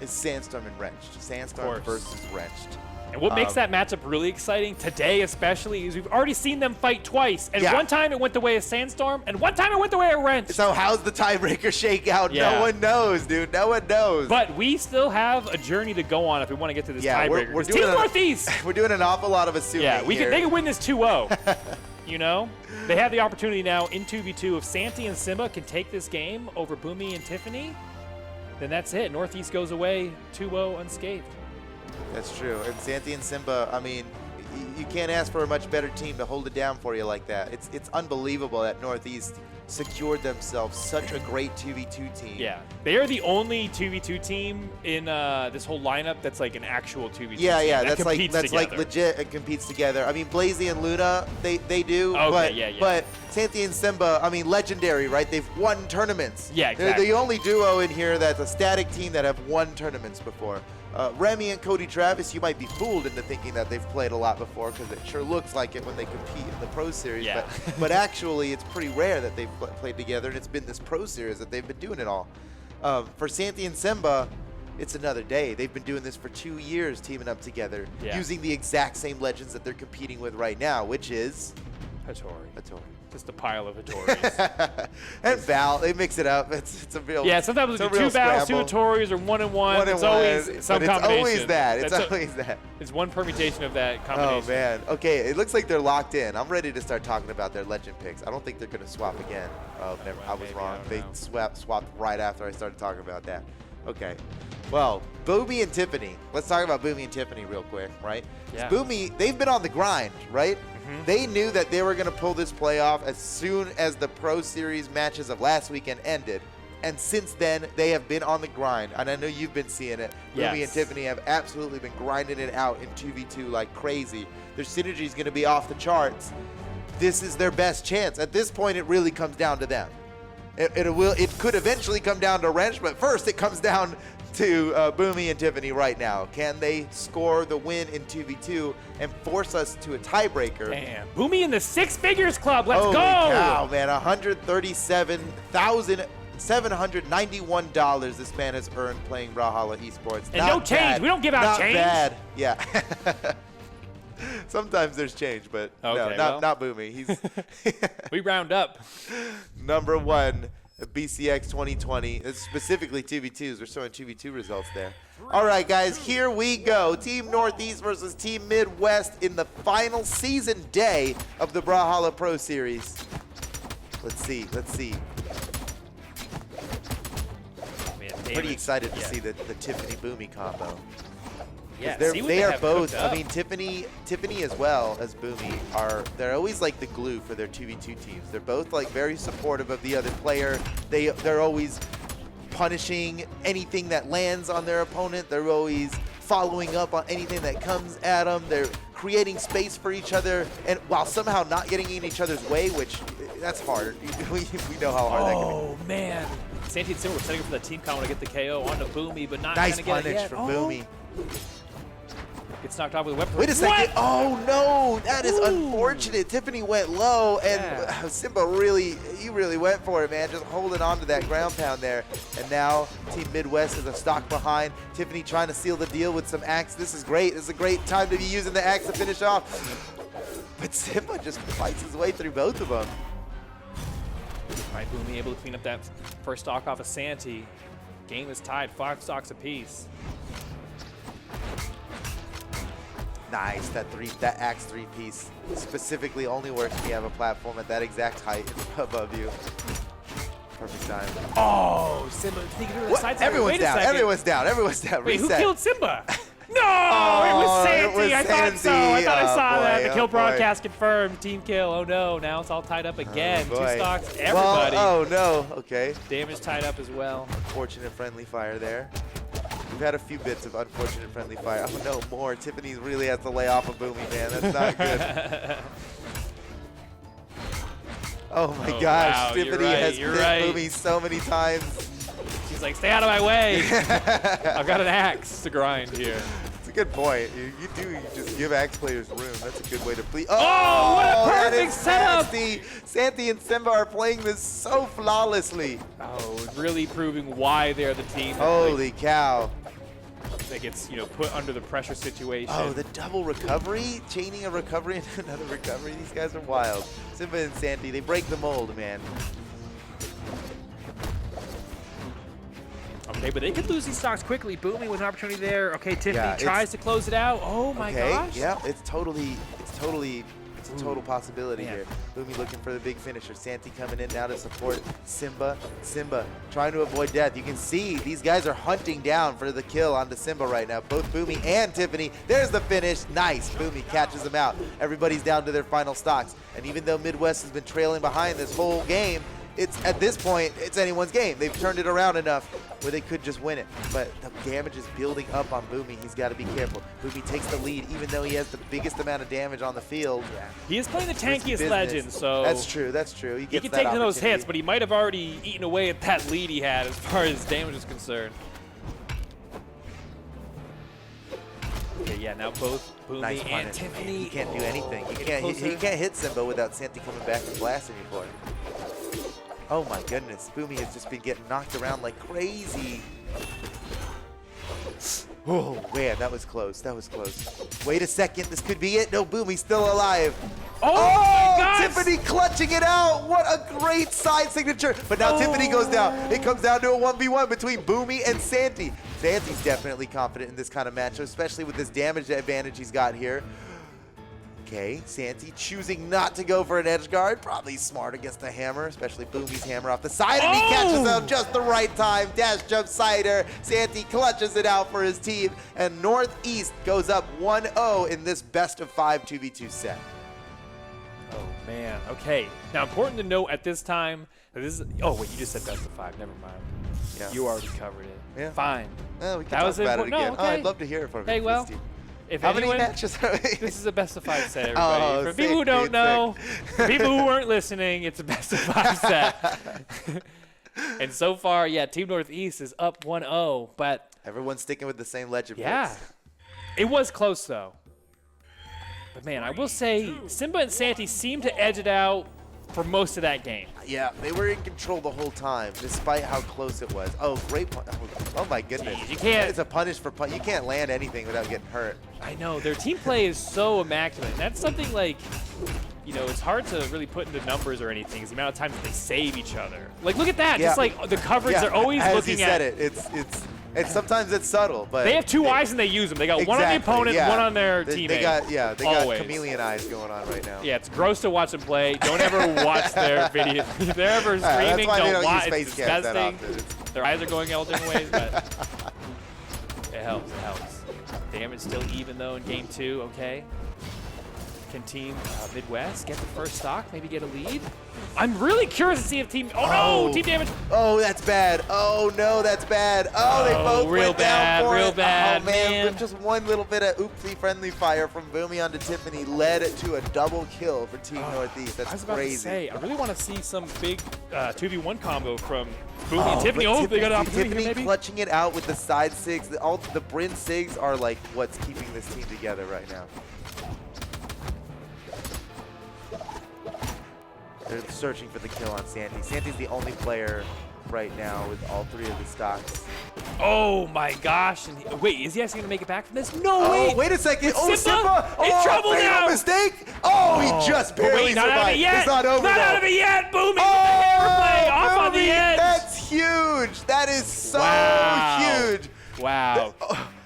is Sandstorm and Wrenched. Sandstorm versus Wrenched. And what makes that matchup really exciting today especially is we've already seen them fight twice. And one time it went the way of Sandstorm, and one time it went the way of Wrenched. So how's the tiebreaker shake out? Yeah. No one knows, dude. No one knows. But we still have a journey to go on if we want to get to this tiebreaker. We're doing Team Northeast. We're doing an awful lot of assuming here. They can win this 2-0. You know? They have the opportunity now in 2v2. If Santy and Simba can take this game over Boomie and Tiffany, then that's it. Northeast goes away 2-0 unscathed. That's true. And Santy and Simba, I mean, you can't ask for a much better team to hold it down for you like that. It's unbelievable that Northeast secured themselves such a great 2v2 team. Yeah, they are the only 2v2 team in this whole lineup that's like an actual 2v2 team. Yeah, that's like legit. It competes together. I mean, Blaizzy and Luna, they do. Okay, but Santy and Simba, I mean, legendary, right? They've won tournaments. Yeah, exactly. They're the only duo in here that's a static team that have won tournaments before. Remmy and Cody Travis, you might be fooled into thinking that they've played a lot before because it sure looks like it when they compete in the Pro Series. Yeah. But actually, it's pretty rare that they've played together, and it's been this Pro Series that they've been doing it all. For Santy and Simba, it's another day. They've been doing this for 2 years, teaming up together, using the exact same legends that they're competing with right now, which is Hattori. Hattori. Just a pile of Hattoris. And Val, they mix it up. It's a real sometimes it's 2 Vals, 2 Hattoris, or 1-1. It's always some combination. It's always that. It's always that. It's one permutation of that combination. Oh, man. Okay, it looks like they're locked in. I'm ready to start talking about their legend picks. I don't think they're going to swap again. Oh, never. I was wrong. They swapped right after I started talking about that. Okay. Well, Boomie and Tiffany. Let's talk about Boomie and Tiffany real quick, right? Yeah. Boomie, they've been on the grind, right? They knew that they were going to pull this playoff as soon as the Pro Series matches of last weekend ended. And since then, they have been on the grind. And I know you've been seeing it. Boomie and Tiffany have absolutely been grinding it out in 2v2 like crazy. Their synergy is going to be off the charts. This is their best chance. At this point, it really comes down to them. It could eventually come down to Wrench, but first it comes down to Boomie and Tiffany right now. Can they score the win in 2v2 and force us to a tiebreaker? Damn. Boomie in the 6 figures club. Let's go. go. Cow, man. $137,791 this man has earned playing Brawlhalla Esports. And no change. We don't give out change. Not bad. Yeah. Sometimes there's change, but not Boomie. He's we round up. Number 1. BCX 2020, it's specifically 2v2s. We're showing 2v2 results there. All right, guys, here we go. Team Northeast versus Team Midwest in the final season day of the Brawlhalla Pro Series. Let's see. Man, pretty excited to see the Tiffany Boomie combo. Yeah, they are both. I mean, Tiffany as well as Boomie they're always like the glue for their 2v2 teams. They're both like very supportive of the other player. They're always punishing anything that lands on their opponent. They're always following up on anything that comes at them. They're creating space for each other, and while somehow not getting in each other's way, which that's hard. We know how hard that can be. Oh man, Santy and Simba were setting up for the team combo to get the KO onto Boomie, but not nice gonna get it yet. punish from Boomie. Gets knocked off with a weapon. Wait a second. Oh, no. That is unfortunate. Tiffany went low, and Simba really went for it, man. Just holding on to that ground pound there. And now Team Midwest is a stock behind. Tiffany trying to seal the deal with some axe. This is great. This is a great time to be using the axe to finish off. But Simba just fights his way through both of them. All right, Boomie able to clean up that first stock off of Santy. Game is tied, 5 stocks apiece. Nice, that axe 3-piece specifically only works when you have a platform at that exact height above you. Perfect time. Oh, Simba thinking of the side. Everyone's down. Everyone's down. Wait, Reset. who killed Simba? No, it was Santy. I thought so. I thought I saw that. The kill broadcast confirmed. Team kill. Oh no, now it's all tied up again. 2 stocks. Everybody. Well, oh no. Okay. Damage tied up as well. Unfortunate friendly fire there. We've had a few bits of unfortunate friendly fire. Oh no, more. Tiffany really has to lay off of Boomie, man. That's not good. Oh my Oh, gosh, wow, you're Tiffany right, has you're hit right. Boomie so many times. She's like, stay out of my way. I've got an axe to grind here. It's a good point. You just give axe players room. That's a good way to play. Oh, what a that perfect is setup. nasty. Santy and Simba are playing this so flawlessly. Oh, really proving why they're the team that, Holy cow. that gets, put under the pressure situation. Oh, the double recovery? Chaining a recovery into another recovery? These guys are wild. Simba and Santy, they break the mold, man. Okay, but they could lose these stocks quickly. Boomie with an opportunity there. Okay, Tiffany Yeah, tries to close it out. Oh my gosh. Yeah, it's a total possibility Man. here. Boomie looking for the big finisher. Santy coming in now to support Simba. Simba trying to avoid death. You can see these guys are hunting down for the kill onto Simba right now. Both Boomie and Tiffany. There's the finish. Nice. Boomie catches them out. Everybody's down to their final stocks. And even though Midwest has been trailing behind this whole game, it's at this point, it's anyone's game. They've turned it around enough where they could just win it. But the damage is building up on Boomie. He's got to be careful. Boomie takes the lead, even though he has the biggest amount of damage on the field. Yeah. He is playing the tankiest Business. legend, so That's true, that's true. he gets can that take those opportunity. hits, but he might have already eaten away at that lead he had as far as damage is concerned. Okay, yeah, now both Boomie Nice and punish. Tiffany. He can't do anything. He closer. can't hit Simba without Santy coming back and blasting you for it. Oh my goodness, Boomie has just been getting knocked around like crazy. Oh man, that was close, that was close. Wait a second, this could be it. No, Boomie's still alive. Oh my gosh! Tiffany clutching it out. What a great side signature. But now Tiffany goes down. It comes down to a 1v1 between Boomie and Santy. Santy's definitely confident in this kind of matchup, especially with this damage advantage he's got here. Okay, Santy choosing not to go for an edge guard. Probably smart against the hammer, especially Boomie's hammer off the side. And he catches him just the right time. Dash jump cider. Santy clutches it out for his team. And Northeast goes up 1-0 in this best of 5 2v2 set. Oh man. Okay. Now important to note at this time that this is. Oh wait, you just said best of 5. Never mind. Yeah. You already covered it. Yeah. Fine. Oh, we can That talk was about it important. again. No, Oh, okay. I'd love to hear it from Hey, you. well, Steve. if How anyone, many matches are we? this is a best of 5 set, everybody. Oh, For sick, people who don't dude, know, sick. for people who weren't listening, it's a best of 5 set. And so far, yeah, Team Northeast is up 1-0, but Everyone's sticking with the same legend yeah, picks. it was close though. But man, I will say Simba and Santy seem to edge it out for most of that game. Yeah, they were in control the whole time, despite how close it was. Oh, great pun. Oh my goodness. Jeez, you can't- It's a punish for pun. You can't land anything without getting hurt. I know, their team play is so immaculate. And that's something like, it's hard to really put into numbers or anything, is the amount of times that they save each other. Like, look at that. Yeah. Just like the coverage, Yeah, they're always as looking you at. said it. It's sometimes it's subtle, but They have two eyes and they use them. They got one on the Exactly, opponent, yeah. one on their They teammate. got Always. chameleon eyes going on right now. Yeah, it's gross to watch them play. Don't ever watch their videos. If they're ever That's streaming, why they don't watch. use It's face cams that disgusting. often. It's- Their eyes are going all different ways, but it helps. It helps. Damage still even though in game 2. Okay. Can Team Midwest get the first stock? Maybe get a lead? I'm really curious to see if Team. Oh no! Team damage. Oh, that's bad. Oh no, that's bad. Oh, they both real went bad, down for real it. bad, Oh man, man. but just one little bit of oopsie friendly fire from Boomie onto Tiffany led to a double kill for Team Northeast. I That's was about crazy. to say, I really want to see some big 2v1 combo from Boomie and Tiffany. Oh, they got an opportunity Tiffany here, maybe? clutching it out with the side sigs. All the Bryn sigs are like what's keeping this team together right now. They're searching for the kill on Santy. Santy's the only player right now with all 3 of the stocks. Oh my gosh. And wait, is he actually going to make it back from this? No, Oh, wait a second. Oh, Simba Simba! in Oh, trouble fatal now. mistake! Oh, he just But barely wait, not out of it survived. yet. It's not over, Not though. out of it yet. Boomie with the hammer play off on the Boomie, edge. That's huge. That is so Wow. huge. Wow.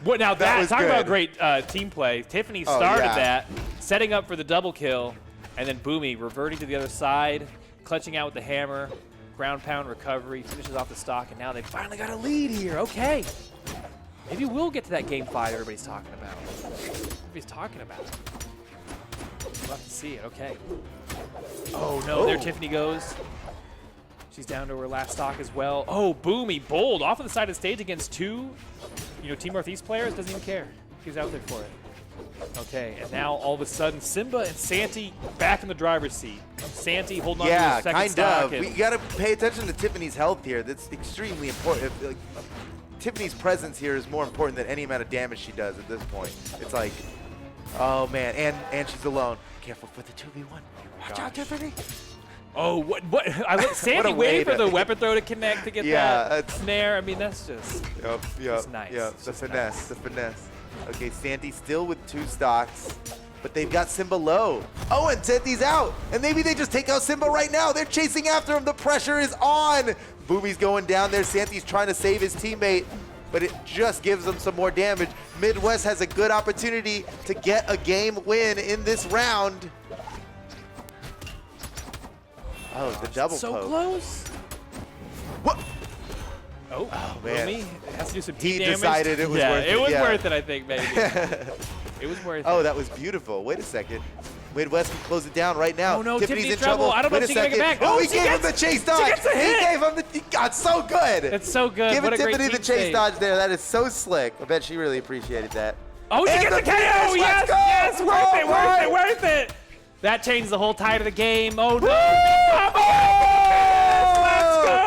What now? That was Talk good. about great team play. Tiffany Oh, started yeah. that, setting up for the double kill, and then Boomie reverting to the other side, clutching out with the hammer, ground pound recovery, finishes off the stock, and now they finally got a lead here. Okay. Maybe we'll get to that game 5 everybody's talking about. Everybody's talking about. We'll have to see it. Okay. Oh no, there Oh. Tiffany goes. She's down to her last stock as well. Oh, Boomie, bold, off of the side of the stage against 2, Team Northeast players. Doesn't even care. He's out there for it. Okay, and now all of a sudden, Simba and Santy back in the driver's seat. Santy holding on to Yeah, his second kind stock. of. and- We got to pay attention to Tiffany's health here. That's extremely important. Like, Tiffany's presence here is more important than any amount of damage she does at this point. It's like, oh man, and she's alone. Careful for the 2v1. Watch out, Tiffany. Oh, what? I look, Santy a way waiting for to- the weapon throw to connect to get Yeah, that it's- snare. I mean, that's just. Yep, It's nice. Yep, It's the just finesse, nice. the finesse. Okay, Santy still with 2 stocks, but they've got Simba low. Oh, and Santy's out. And maybe they just take out Simba right now. They're chasing after him. The pressure is on. Boomie's going down there. Santy's trying to save his teammate, but it just gives them some more damage. Midwest has a good opportunity to get a game win in this round. Oh, the double So poke. close. What? Oh, man. Boomie has to do some He team damage. decided it was yeah, worth it, it was yeah. worth it, I think, maybe. It was worth Oh, it. that was beautiful. Wait a second. Midwest can close it down right now. Oh, no, Tiffany's Tiffany's in trouble. I don't know Wait if a she can make it second. back. Oh, Oh, he she gave him gets- the chase she dodge. gets a He hit. gave him the. He got so good. It's so good. Giving What a great Tiffany the team chase state. dodge there. That is so slick. I bet she really appreciated that. Oh, she And gets the KO. finish. Yes, Let's go. yes, worth Oh, it, my. worth it. That changed the whole tide of the game. Oh, no. Let's go.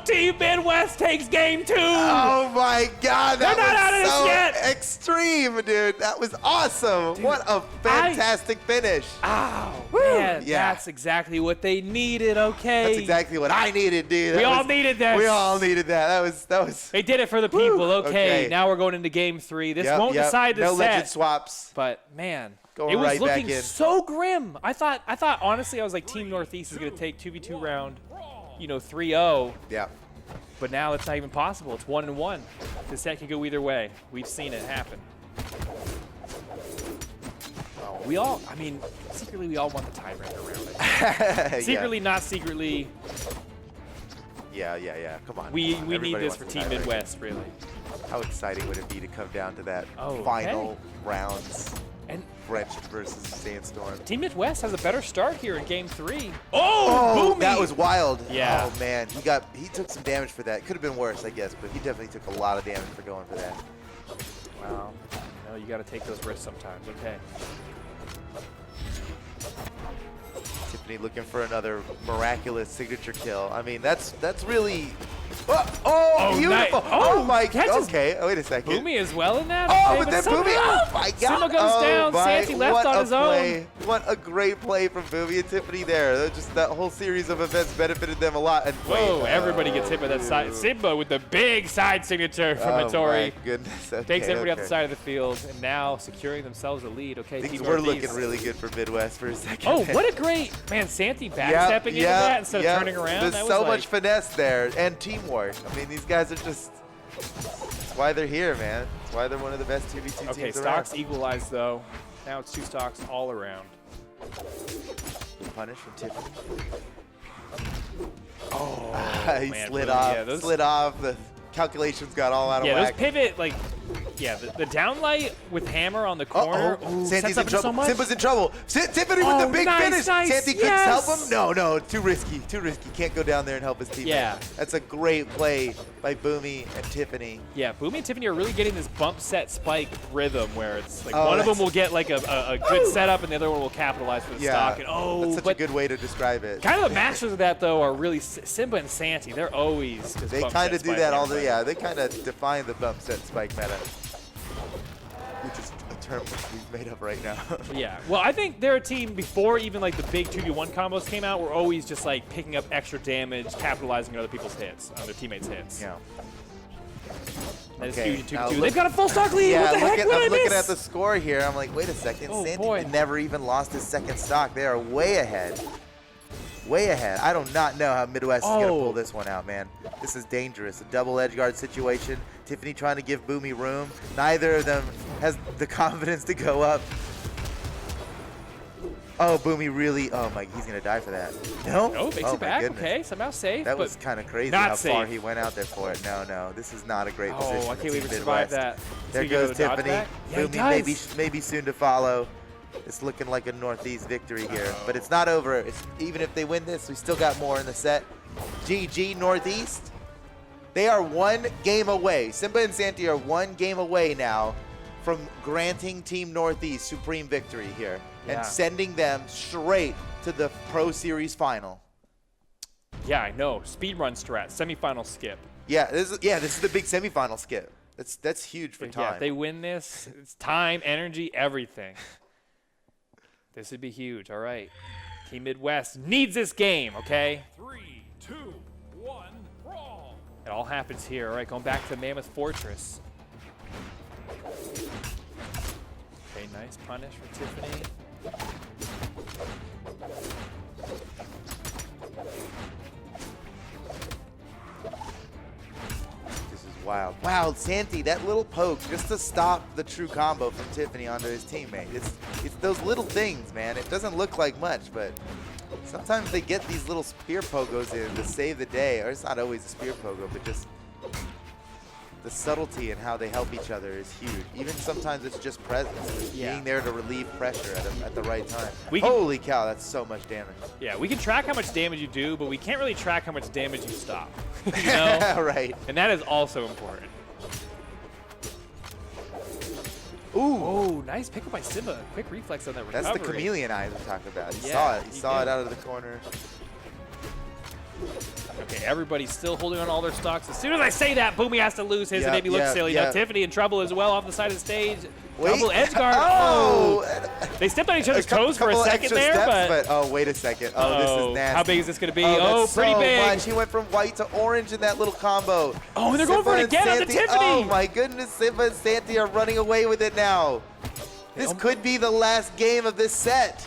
Team Midwest takes game 2. Oh my God, that They're not out of was this so yet. extreme, dude. That was awesome. What a fantastic finish. Ow, man, Yeah. that's exactly what they needed, okay? That's exactly what I needed, dude. We That all was- needed this. We all needed that. That was. They did it for the people, Woo, okay. okay. Now we're going into game 3. This Yep, won't yep. decide the No set. legend swaps. But man, Going it was right back looking in. so grim. I thought honestly I was like Team Northeast is going to take 2v2 round, 3-0. Yeah. But now it's not even possible. It's 1-1. The set can go either way. We've seen it happen. We all, I mean, secretly we all want the tiebreaker around it. Secretly, not secretly, Yeah. Come on. we come on. need Everybody this wants for the Team tiebreaker. Midwest, really. How exciting would it be to come down to that Oh, final rounds? And Wretch versus Sandstorm. Team Midwest has a better start here in game 3. Oh, Boomie! that was wild. Yeah. Oh man, he took some damage for that. Could have been worse, I guess, but he definitely took a lot of damage for going for that. Wow. No, you got to take those risks sometimes. Okay. Tiffany looking for another miraculous signature kill. I mean, that's really. Oh, beautiful! nice. Oh, my. catches Okay, wait a second. Boomie as well in that. Oh, okay, but then somehow Boomie, oh my God. Simba goes Oh down. my, Santy left what on a his play. own. What a great play from Boomie and Tiffany there. Just that whole series of events benefited them a lot. And Whoa, wait, everybody gets hit by that side. Simba with the big side signature from oh Hattori. my goodness. Okay, Takes everybody off the okay. side of the field, and now securing themselves a lead. Okay, Things Team were Northeast. looking really good for Midwest for a second. Oh, what a great, man, Santy backstepping into that instead of turning around. There's That was so like, much finesse there and teamwork. I mean, these guys are just, that's why they're here, man. That's why they're one of the best 2v2 okay, teams stocks around. equalized, though. Now it's 2 stocks all around. Punish from Tiffany. Oh, he man, slid Boomie, off. yeah, those- Slid off. The calculations got all out of Yeah, those whack. pivot, like, yeah, the downlight with hammer on the corner. Ooh, Santy's sets in up trouble. so much. Simba's in trouble. Tiffany with Oh, the big nice, finish. nice, Santy couldn't yes. help him. No, too risky. Too risky. Can't go down there and help his teammate. Yeah. That's a great play by Boomie and Tiffany. Yeah, Boomie and Tiffany are really getting this bump set spike rhythm where it's like Oh, one of them that's- will get like a good setup and the other one will capitalize for the stock. And that's such a but good way to describe it. kind of the masters of that though are really Simba and Santy. They're always just They bump kind set of do spike that all the, everybody. yeah, they kind of define the bump set spike meta, which is a term we've made up right now. Yeah, well, I think they're a team before even like the big 2v1 combos came out. We're always just like picking up extra damage, capitalizing on other people's hits, on their teammates' hits. Yeah. That is Okay, huge in now 2v2. look- They've got a full stock lead. Yeah, what the heck? What I'm did I looking miss? at the score here. I'm like, wait a second. Oh, Santy boy. never even lost his second stock. They are way ahead. Way ahead. I do not know how Midwest is going to pull this one out, man. This is dangerous. A double edge guard situation. Tiffany trying to give Boomie room. Neither of them has the confidence to go up. Oh, Boomie really, oh my, he's going to die for that. No? Oh, makes oh, it my back. goodness. Okay, somehow safe. That but was kind of crazy not how far safe. he went out there for it. No, this is not a great position. Oh, I for can't believe Team he survived Midwest. that. There So you go goes to the dodge Tiffany. back? Yeah, he Boomie maybe soon to follow. It's looking like a Northeast victory here, but it's not over. Even if they win this, we still got more in the set. GG Northeast. They are 1 game away. Simba and Santy are 1 game away now from granting Team Northeast supreme victory here Yeah. and sending them straight to the Pro Series final. Yeah, I know. Speedrun strat, semifinal skip. Yeah, this is the big semifinal skip. That's huge for time. Yeah, if they win this, it's time, energy, everything. This would be huge. All right. Team Midwest needs this game, okay? 3, 2, 1, brawl. It all happens here. All right, going back to Mammoth Fortress. Okay, nice punish for Tiffany. This is wild. Wow, Santy, that little poke just to stop the true combo from Tiffany onto his teammate. It's those little things, man. It doesn't look like much, but sometimes they get these little spear pogos in to save the day. Or it's not always a spear pogo, but just the subtlety and how they help each other is huge. Even sometimes it's just presence, being there to relieve pressure at the right time. Holy cow, that's so much damage. Yeah, we can track how much damage you do, but we can't really track how much damage you stop. You know? Right. And that is also important. Ooh. Oh, nice pickup by Simba. Quick reflex on that recovery. That's the chameleon eye we're talking about. He Yeah, saw it. He he saw did. it out of the corner. Okay, everybody's still holding on all their stocks. As soon as I say that, Boomie has to lose his, and Yep, maybe looks yep, silly. yep. Now Tiffany in trouble as well off the side of the stage. Wait. Double edge guard. Oh! They stepped on each other's toes for a Couple second extra there, steps, but oh, wait a second. Oh, this is nasty. how big is this going to be? Oh, Oh, that's pretty so big. much. He went from white to orange in that little combo. Oh, and they're going for it Simba again on and the Santy. Tiffany. Oh, my goodness. Simba and Santy are running away with it now. This could be the last game of this set.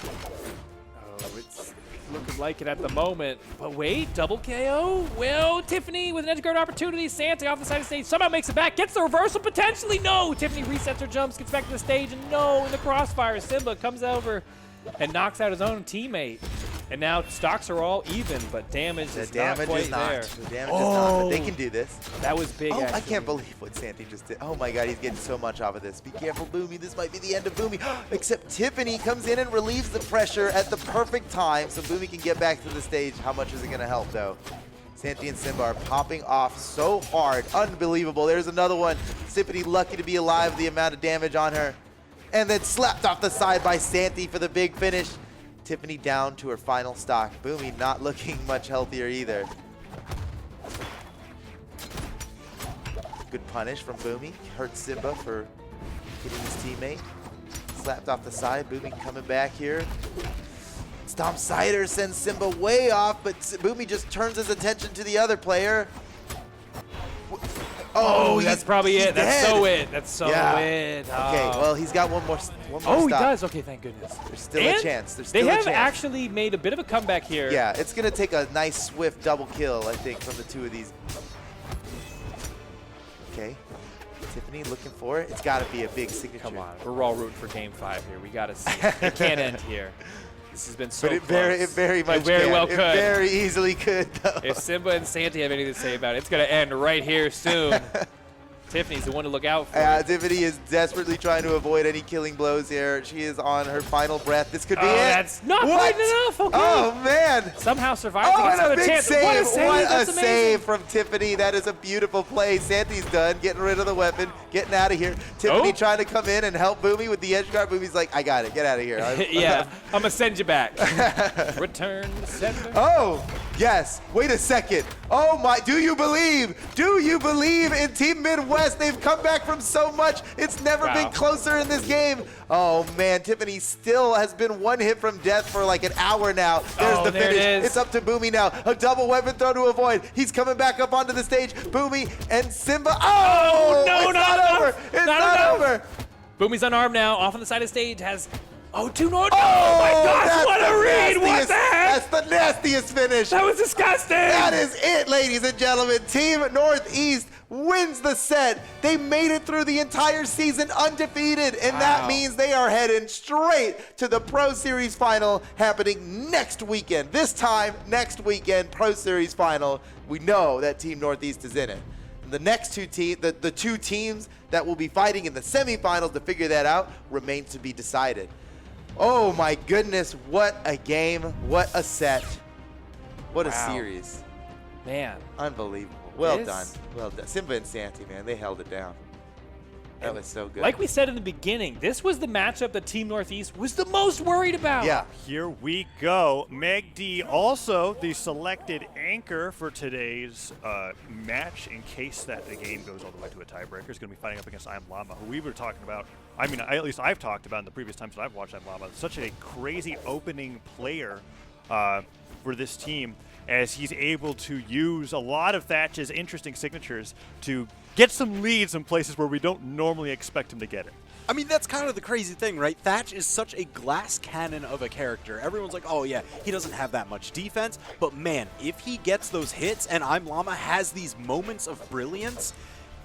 Oh, it's looking like it at the moment. But wait, double KO? Well, Tiffany with an edge guard opportunity. Santy off the side of the stage somehow makes it back. Gets the reversal potentially. No, Tiffany resets her jumps, gets back to the stage, and no, in the crossfire, Simba comes over and knocks out his own teammate. And now stocks are all even, but damage is not quite there. The damage is not, but they can do this. That was big, Oh, actually. I can't believe what Santy just did. Oh my god, he's getting so much off of this. Be careful, Boomie. This might be the end of Boomie. Except Tiffany comes in and relieves the pressure at the perfect time so Boomie can get back to the stage. How much is it going to help, though? Santy and Simba are popping off so hard. Unbelievable. There's another one. Tiffany lucky to be alive, the amount of damage on her. And then slapped off the side by Santy for the big finish. Tiffany down to her final stock. Boomie not looking much healthier either. Good punish from Boomie. Hurt Simba for hitting his teammate. Slapped off the side. Boomie coming back here. Stomp Cider sends Simba way off, but Boomie just turns his attention to the other player. Oh, that's probably it. That's so it. That's so Yeah. it. Okay, Oh. well, he's got one more Oh, he stop. does? Okay, thank goodness. There's still a chance. There's still they a have chance. actually made a bit of a comeback here. Yeah, it's going to take a nice, swift double kill, I think, from the two of these. Okay. Tiffany looking for it. It's got to be a big signature. Come on. We're all rooting for Game 5 here. We got to see it. It can't end here. This has been so But it close. very much very can. well It could. very easily could, though. If Simba and Santy have anything to say about it, it's going to end right here soon. Tiffany's the one to look out for. Tiffany is desperately trying to avoid any killing blows here. She is on her final breath. This could be it. That's not quite enough. Okay. Oh, man. Somehow survived Oh, to get and a another big chance. save. What a save. What That's a amazing. save from Tiffany. That is a beautiful play. Santy's done, getting rid of the weapon, getting out of here. Tiffany trying to come in and help Boomie with the edge guard. Boomie's like, I got it. Get out of here. Yeah, I'm going to send you back. Return to sender. Oh, yes. Wait a second. Oh, my. Do you believe? Do you believe in Team Midwest? They've come back from so much. It's never been closer in this game. Oh, man. Tiffany still has been one hit from death for like an hour now. There's the there finish. it is. It's up to Boomie now. A double weapon throw to avoid. He's coming back up onto the stage. Boomie and Simba. Oh, no, it's not over. It's not over. Boomie's unarmed now, off on the side of the stage, has... Oh, two no! Oh, Oh, my gosh, that's what the a read! What nastiest- the heck? That's the nastiest finish. That was disgusting! That is it, ladies and gentlemen. Team Northeast wins the set. They made it through the entire season undefeated, and that means they are heading straight to the Pro Series Final happening next weekend. This time, next weekend, Pro Series Final. We know that Team Northeast is in it. The next two teams, the two teams that will be fighting in the semifinals to figure that out remains to be decided. Oh my goodness, what a game, what a set, what a series. Man. Unbelievable. Well This- done, well done. Simba and Santy, man, they held it down. That was so good. Like we said in the beginning, this was the matchup that Team Northeast was the most worried about. Yeah. Here we go. megD also the selected anchor for today's match in case that the game goes all the way to a tiebreaker. Is going to be fighting up against ImLlama, who we were talking about. I mean, at least I've talked about in the previous times that I've watched ImLlama. Such a crazy opening player for this team, as he's able to use a lot of Thatch's interesting signatures to get some leads in places where we don't normally expect him to get it. I mean, that's kind of the crazy thing, right? Thatch is such a glass cannon of a character. Everyone's like, oh yeah, he doesn't have that much defense, but man, if he gets those hits and ImLlama has these moments of brilliance,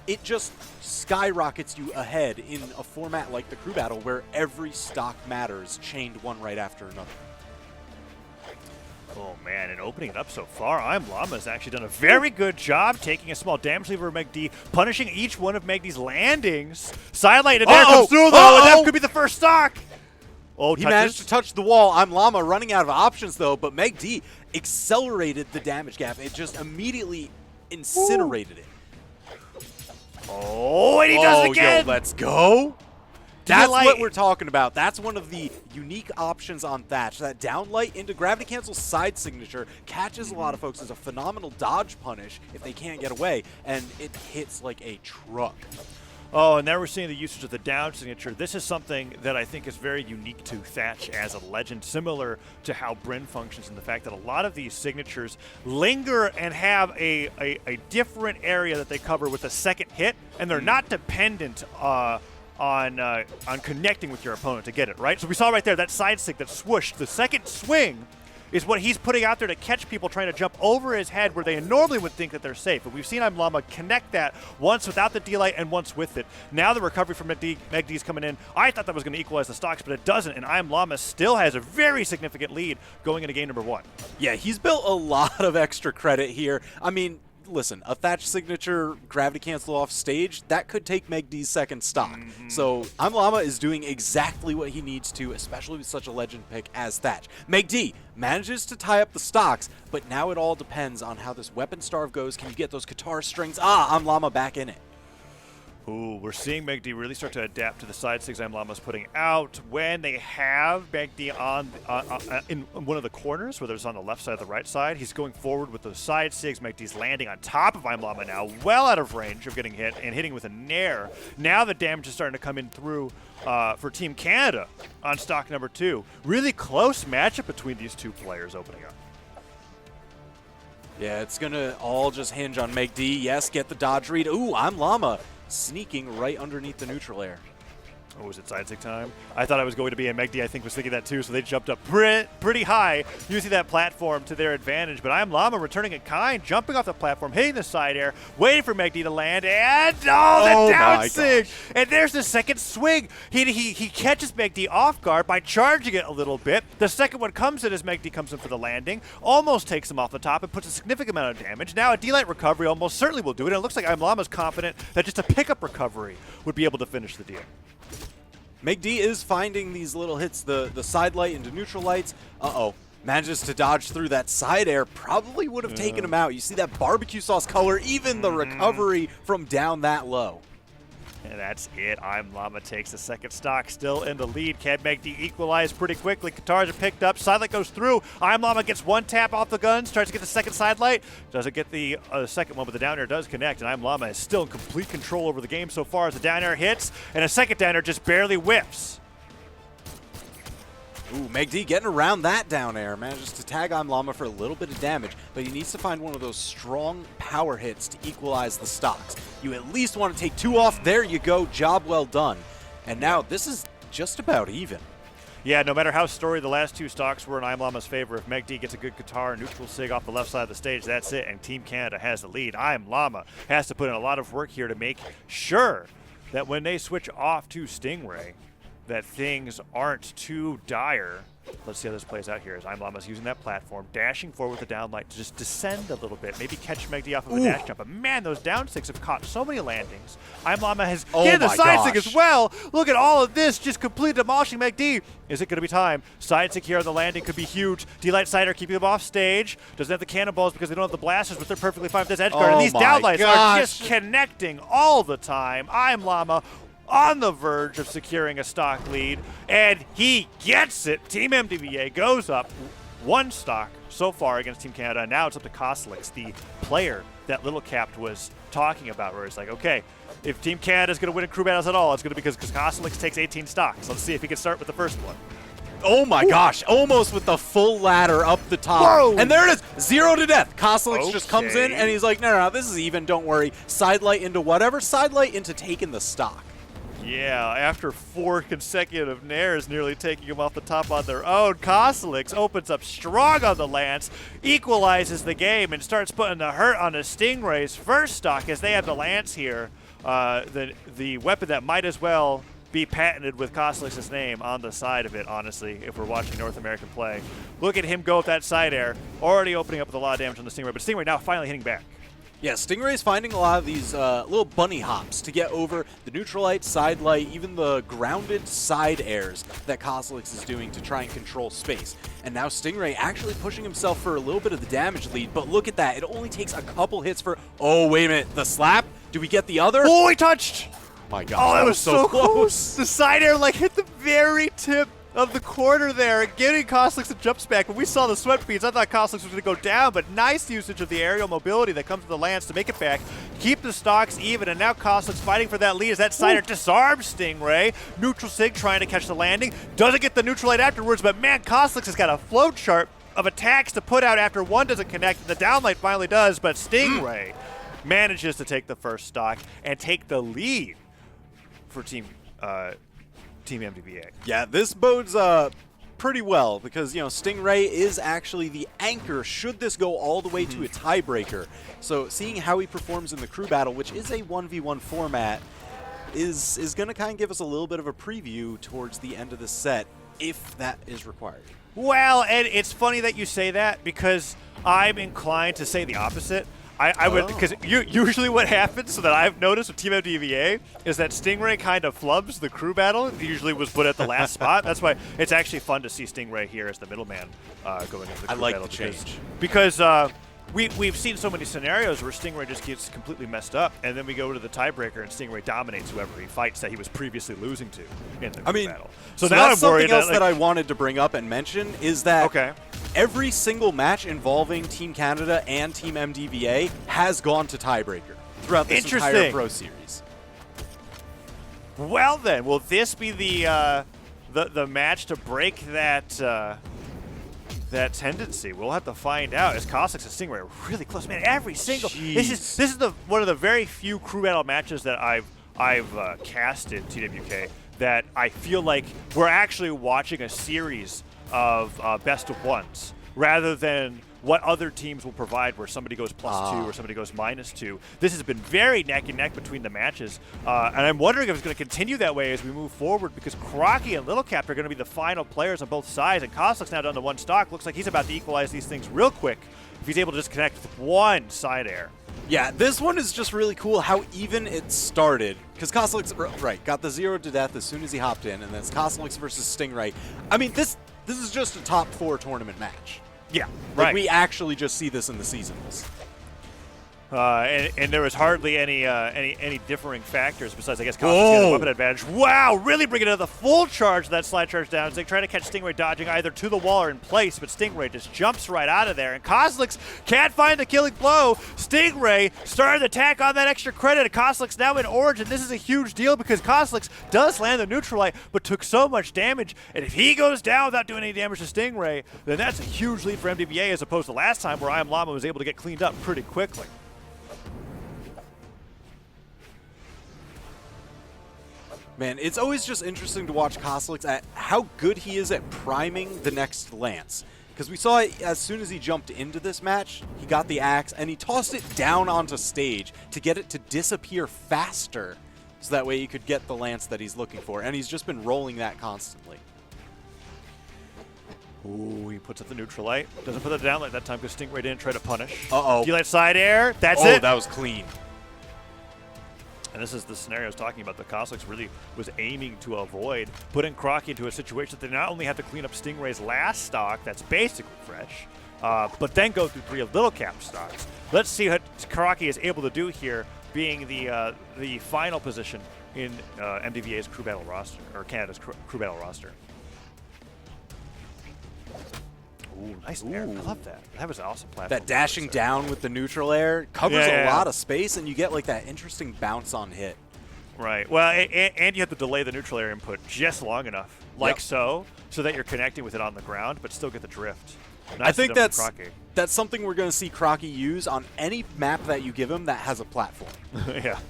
it just skyrockets you ahead in a format like the crew battle where every stock matters, chained one right after another. Oh man, and opening it up so far, ImLlama has actually done a very good job taking a small damage lead over megD, punishing each one of megD's landings. Sidelight, and there comes through though, and that could be the first stock. Oh, he managed to touch the wall. ImLlama running out of options though, but megD accelerated the damage gap. It just immediately incinerated it. Oh, and he does it again. Yo, let's go. That's Downlight. what we're talking about. That's one of the unique options on Thatch. That downlight into gravity cancel side signature catches a lot of folks as a phenomenal dodge punish if they can't get away, and it hits like a truck. Oh, and now we're seeing the usage of the down signature. This is something that I think is very unique to Thatch as a legend, similar to how Bryn functions in the fact that a lot of these signatures linger and have a different area that they cover with a second hit, and they're not dependent on connecting with your opponent to get it, right? So we saw right there that side stick that swooshed. The second swing is what he's putting out there to catch people trying to jump over his head where they normally would think that they're safe. But we've seen ImLlama connect that once without the D-Light and once with it. Now the recovery from megD's coming in. I thought that was going to equalize the stocks, but it doesn't, and ImLlama still has a very significant lead going into game number 1. Yeah, he's built a lot of extra credit here. I mean, listen, a Thatch signature gravity cancel off stage, that could take megD's second stock. So ImLlama is doing exactly what he needs to, especially with such a legend pick as Thatch. megD manages to tie up the stocks, but now it all depends on how this weapon starve goes. Can you get those guitar strings? ImLlama back in it. Ooh, we're seeing megD really start to adapt to the side sticks ImLlama's putting out when they have megD on in one of the corners, whether it's on the left side or the right side. He's going forward with those side sticks. megD's landing on top of ImLlama now, well out of range of getting hit and hitting with a nair. Now the damage is starting to come in through for Team Canada on stock number 2. Really close matchup between these two players opening up. Yeah, it's going to all just hinge on megD. Yes, get the dodge read. Ooh, ImLlama sneaking right underneath the neutral air. Oh, was it side stick time? I thought I was going to be, and megD I think was thinking that too, so they jumped up pretty high using that platform to their advantage. But ImLlama returning in kind, jumping off the platform, hitting the side air, waiting for megD to land, and the down sig! And there's the second swing. He catches megD off guard by charging it a little bit. The second one comes in as megD comes in for the landing, almost takes him off the top and puts a significant amount of damage. Now a D-Light recovery almost certainly will do it, and it looks like ImLlama's confident that just a pickup recovery would be able to finish the deal. megD is finding these little hits, the side light into neutral lights. Manages to dodge through that side air. Probably would have taken him out. You see that barbecue sauce color, even the recovery from down that low. And that's it. ImLlama takes the second stock, still in the lead. Can megD equalize pretty quickly? Guitars are picked up. Sidelight goes through. ImLlama gets one tap off the guns, tries to get the second sidelight. Doesn't get the second one, but the down air does connect, and ImLlama is still in complete control over the game so far as the down air hits, and a second down air just barely whiffs. Ooh, megD getting around that down air. Manages to tag ImLlama for a little bit of damage, but he needs to find one of those strong power hits to equalize the stocks. You at least want to take 2 off. There you go. Job well done. And now this is just about even. Yeah, no matter how storied the last 2 stocks were in ImLlama's favor, if megD gets a good guitar neutral sig off the left side of the stage, that's it, and Team Canada has the lead. ImLlama has to put in a lot of work here to make sure that when they switch off to Stingray, that things aren't too dire. Let's see how this plays out here as ImLlama's using that platform, dashing forward with the downlight to just descend a little bit, maybe catch megD off of a dash jump. But man, those down sticks have caught so many landings. ImLlama has hit the side stick as well. Look at all of this, just completely demolishing megD. Is it going to be time? Side stick here on the landing could be huge. D-Light Sider keeping them off stage. Doesn't have the cannonballs because they don't have the blasters, but they're perfectly fine with this edge guard. And these downlights are just connecting all the time. ImLlama on the verge of securing a stock lead, and he gets it. Team MDVA goes up 1 stock so far against Team Canada, and now it's up to Cosolix, the player that Lil Capped was talking about, where it's like, okay, if Team Canada is going to win in crew battles at all, it's going to be because Cosolix takes 18 stocks. Let's see if he can start with the first one. Oh my gosh, almost with the full ladder up the top. Whoa. And there it is, 0 to death. Cosolix just comes in Okay. and he's like, no, this is even, don't worry. Sidelight into whatever, sidelight into taking the stock. Yeah, after 4 consecutive nairs nearly taking him off the top on their own, Cosolix opens up strong on the Lance, equalizes the game, and starts putting the hurt on the Stingray's first stock as they have the Lance here. The weapon that might as well be patented with Cosolix's name on the side of it, honestly, if we're watching North American play. Look at him go with that side air, already opening up with a lot of damage on the Stingray, but Stingray now finally hitting back. Yeah, Stingray's finding a lot of these little bunny hops to get over the neutralite, side light, even the grounded side airs that Cosolix is doing to try and control space. And now Stingray actually pushing himself for a little bit of the damage lead, but look at that. It only takes a couple hits for... Oh, wait a minute. The slap? Do we get the other? Oh, he touched! My gosh, Oh, that was so so close. The side air like hit the very tip of the corner there, getting Cosolix the jumps back. When we saw the sweat beads, I thought Cosolix was going to go down, but nice usage of the aerial mobility that comes with the Lance to make it back, keep the stocks even, and now Cosolix fighting for that lead as that side air disarms Stingray. Neutral Sig trying to catch the landing, doesn't get the neutral light afterwards, but man, Cosolix has got a flow chart of attacks to put out after one doesn't connect. The downlight finally does, but Stingray manages to take the first stock and take the lead for Team MDVA. Yeah, this bodes pretty well because, you know, Stingray is actually the anchor should this go all the way to a tiebreaker. So seeing how he performs in the crew battle, which is a 1v1 format, is going to kind of give us a little bit of a preview towards the end of the set, if that is required. Well, and it's funny that you say that because I'm inclined to say the opposite. I would, because usually what happens, so that I've noticed with Team MDVA, is that Stingray kind of flubs the crew battle. It usually was put at the last spot. That's why it's actually fun to see Stingray here as the middleman going into the crew battle. The change. Because we've seen so many scenarios where Stingray just gets completely messed up, and then we go to the tiebreaker and Stingray dominates whoever he fights that he was previously losing to in the crew battle. So now that's I'm worried something else that I wanted to bring up and mention is that every single match involving Team Canada and Team MDVA has gone to tiebreaker throughout this entire Pro Series. Well then, will this be the match to break that that tendency? We'll have to find out. As Cosolix and Stingray are really close, man. Every single this is one of the very few crew battle matches that I've casted TWK that I feel like we're actually watching a series of best of ones rather than what other teams will provide where somebody goes +2 or somebody goes -2. This has been very neck and neck between the matches, and I'm wondering if it's going to continue that way as we move forward because Crockie and Lil Capped are going to be the final players on both sides, and Cosolix now down to 1 stock. Looks like he's about to equalize these things real quick if he's able to just connect with 1 side air. Yeah, this one is just really cool how even it started. Because Cosolix, got the 0 to death as soon as he hopped in, and then it's Cosolix versus Stingray. I mean, this is just a top 4 tournament match. Yeah, like we actually just see this in the seasons. And there was hardly any differing factors besides, I guess, Cosolix getting a weapon advantage. Wow, really bringing it to the full charge of that slide charge down. Zig trying to catch Stingray dodging either to the wall or in place, but Stingray just jumps right out of there. And Cosolix can't find the killing blow. Stingray started the attack on that extra credit. And Cosolix now in Origin. This is a huge deal because Cosolix does land the neutralite, but took so much damage. And if he goes down without doing any damage to Stingray, then that's a huge lead for MDVA as opposed to last time where ImLlama was able to get cleaned up pretty quickly. Man, it's always just interesting to watch Cosolix at how good he is at priming the next Lance. Because we saw it as soon as he jumped into this match, he got the axe, and he tossed it down onto stage to get it to disappear faster, so that way he could get the Lance that he's looking for. And he's just been rolling that constantly. Ooh, he puts up the neutralite. Doesn't put the downlight that time because Stingray didn't try to punish. Uh-oh. D-light side air. That's it. Oh, that was clean. And this is the scenario I was talking about that Cosolix really was aiming to avoid, putting Crockie into a situation that they not only have to clean up Stingray's last stock, that's basically fresh, but then go through 3 of Lil Capped stocks. Let's see what Crockie is able to do here, being the final position in MDVA's crew battle roster, or Canada's crew battle roster. Ooh, nice air. I love that. That was an awesome platform. That dashing down with the neutral air covers a lot of space, and you get like that interesting bounce on hit. Right. Well, and you have to delay the neutral air input just long enough, like so that you're connecting with it on the ground, but still get the drift. Nice. I think that's something we're going to see Crockie use on any map that you give him that has a platform. Yeah.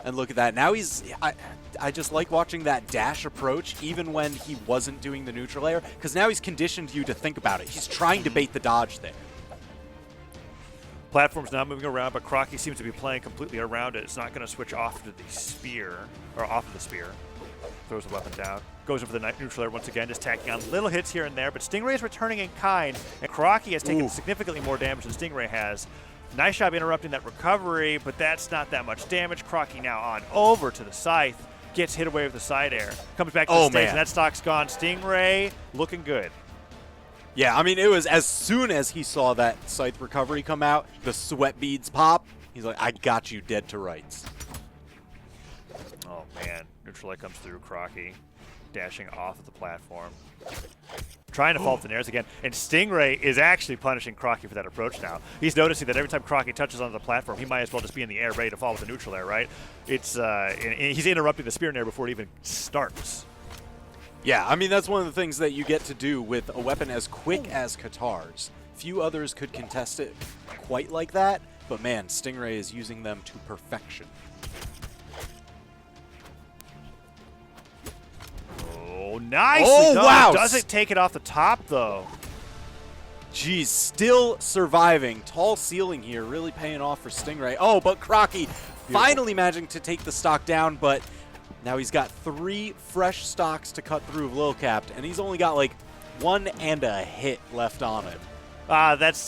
And look at that. Now he's... I just like watching that dash approach even when he wasn't doing the neutral air, because now he's conditioned you to think about it. He's trying to bait the dodge there. Platform's now moving around, but Crockie seems to be playing completely around it. It's not going to switch off to the spear, or off of the spear. Throws the weapon down. Goes over the neutral air once again, just tacking on little hits here and there, but Stingray is returning in kind, and Crockie has taken significantly more damage than Stingray has. Nice job interrupting that recovery, but that's not that much damage. Crockie now on over to the scythe. Gets hit away with the side air. Comes back to the stage, and that stock's gone. Stingray looking good. Yeah, I mean, it was as soon as he saw that scythe recovery come out, the sweat beads pop. He's like, I got you dead to rights. Oh, man. Neutral light comes through. Crockie dashing off of the platform. Trying to fault the nairs again. And Stingray is actually punishing Crockie for that approach now. He's noticing that every time Crockie touches onto the platform, he might as well just be in the air ready to fall with the neutral air, right? It's and he's interrupting the spear nair before it even starts. Yeah, I mean, that's one of the things that you get to do with a weapon as quick as Qatar's. Few others could contest it quite like that, but man, Stingray is using them to perfection. Oh, nicely done. Wow! Doesn't take it off the top, though. Geez, still surviving. Tall ceiling here, really paying off for Stingray. Oh, but Crockie finally managing to take the stock down, but now he's got 3 fresh stocks to cut through of Lil Capped, and he's only got like 1 and a hit left on him. I was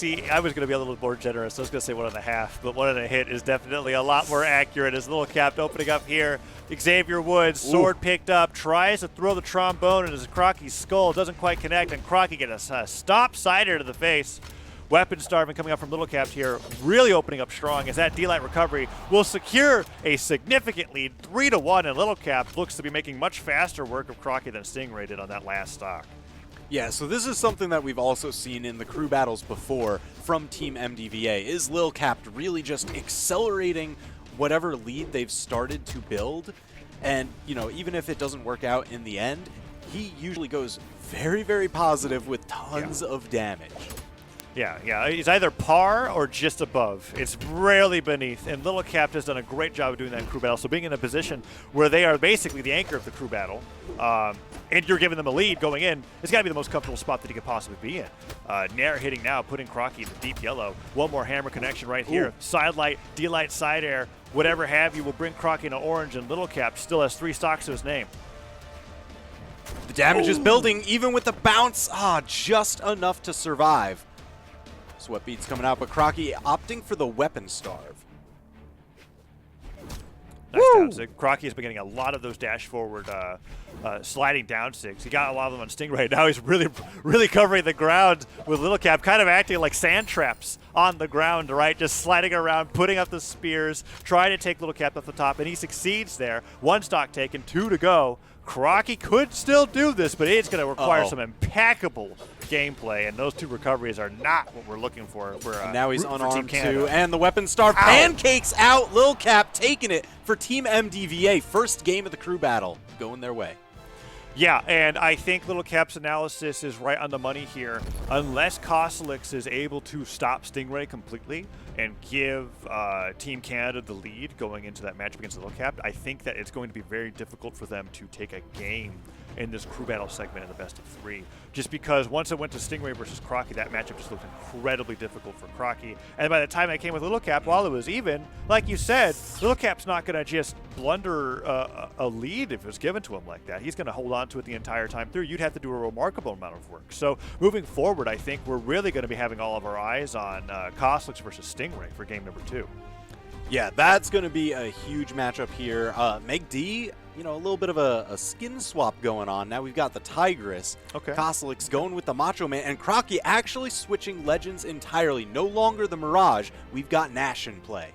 going to be a little more generous. I was going to say 1.5, but 1 and a hit is definitely a lot more accurate. As Lil Capped opening up here, Xavier Woods, sword picked up, tries to throw the trombone into Crockie's skull, doesn't quite connect, and Crockie gets a stop sider to the face. Weapon starving coming up from Lil Capped here, really opening up strong as that D-Light recovery will secure a significant lead, 3-1, and Lil Capped looks to be making much faster work of Crockie than Stingray did on that last stock. Yeah, so this is something that we've also seen in the crew battles before from Team MDVA, is Lil Capped really just accelerating whatever lead they've started to build. And, you know, even if it doesn't work out in the end, he usually goes very, very positive with tons of damage. Yeah, he's either par or just above. It's rarely beneath, and Lil Capped has done a great job of doing that in crew battle. So being in a position where they are basically the anchor of the crew battle, and you're giving them a lead going in, it's got to be the most comfortable spot that he could possibly be in. Nair hitting now, putting Crockie in the deep yellow. One more hammer connection right here. Side light, D-Light, side air, whatever have you will bring Crockie into orange, and Lil Capped still has 3 stocks to his name. The damage is building, even with the bounce. Just enough to survive. Sweat beats coming out, but Crockie opting for the weapon starve. Nice down sig. Crockie has been getting a lot of those dash forward sliding down sigs. He got a lot of them on Stingray. Now he's really covering the ground with Lil Capped, kind of acting like sand traps on the ground, right? Just sliding around, putting up the spears, trying to take Lil Capped off the top, and he succeeds there. 1 stock taken, 2 to go. Crockie could still do this, but it's going to require some impeccable gameplay, and those 2 recoveries are not what we're looking for. Now he's unarmed too, and the weapon star pancakes out. Lil Capped taking it for Team MDVA. First game of the crew battle going their way. Yeah, and I think Lil Capped's analysis is right on the money here. Unless Cosolix is able to stop Stingray completely and give Team Canada the lead going into that matchup against Lil Capped, I think that it's going to be very difficult for them to take a game in this crew battle segment in the best of 3. Just because once it went to Stingray versus Crockie, that matchup just looked incredibly difficult for Crockie. And by the time I came with Lil Capped, while it was even, like you said, Lil Capped's not going to just blunder a lead if it was given to him like that. He's going to hold on to it the entire time through. You'd have to do a remarkable amount of work. So moving forward, I think we're really going to be having all of our eyes on Cosolix versus Stingray for game number 2. Yeah, that's going to be a huge matchup here. megD, you know, a little bit of a skin swap going on. Now we've got the Tigress. Okay. Cosolix going with the Macho Man, and Crockie actually switching legends entirely. No longer the Mirage. We've got Nash in play.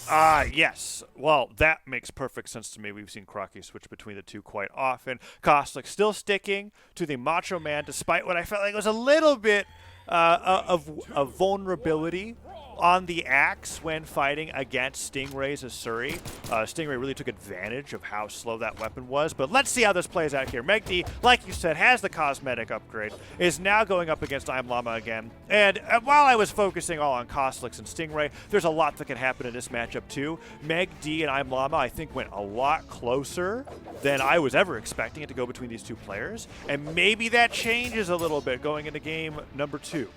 Yes. Well, that makes perfect sense to me. We've seen Crockie switch between the two quite often. Cosolix still sticking to the Macho Man, despite what I felt like was a little bit of vulnerability on the axe when fighting against Stingray's Asuri. Stingray really took advantage of how slow that weapon was, but let's see how this plays out here. megD, like you said, has the cosmetic upgrade, is now going up against ImLlama again, and while I was focusing all on Cosolix and Stingray, there's a lot that can happen in this matchup too. megD and ImLlama, I think, went a lot closer than I was ever expecting it to go between these two players, and maybe that changes a little bit going into game number 2.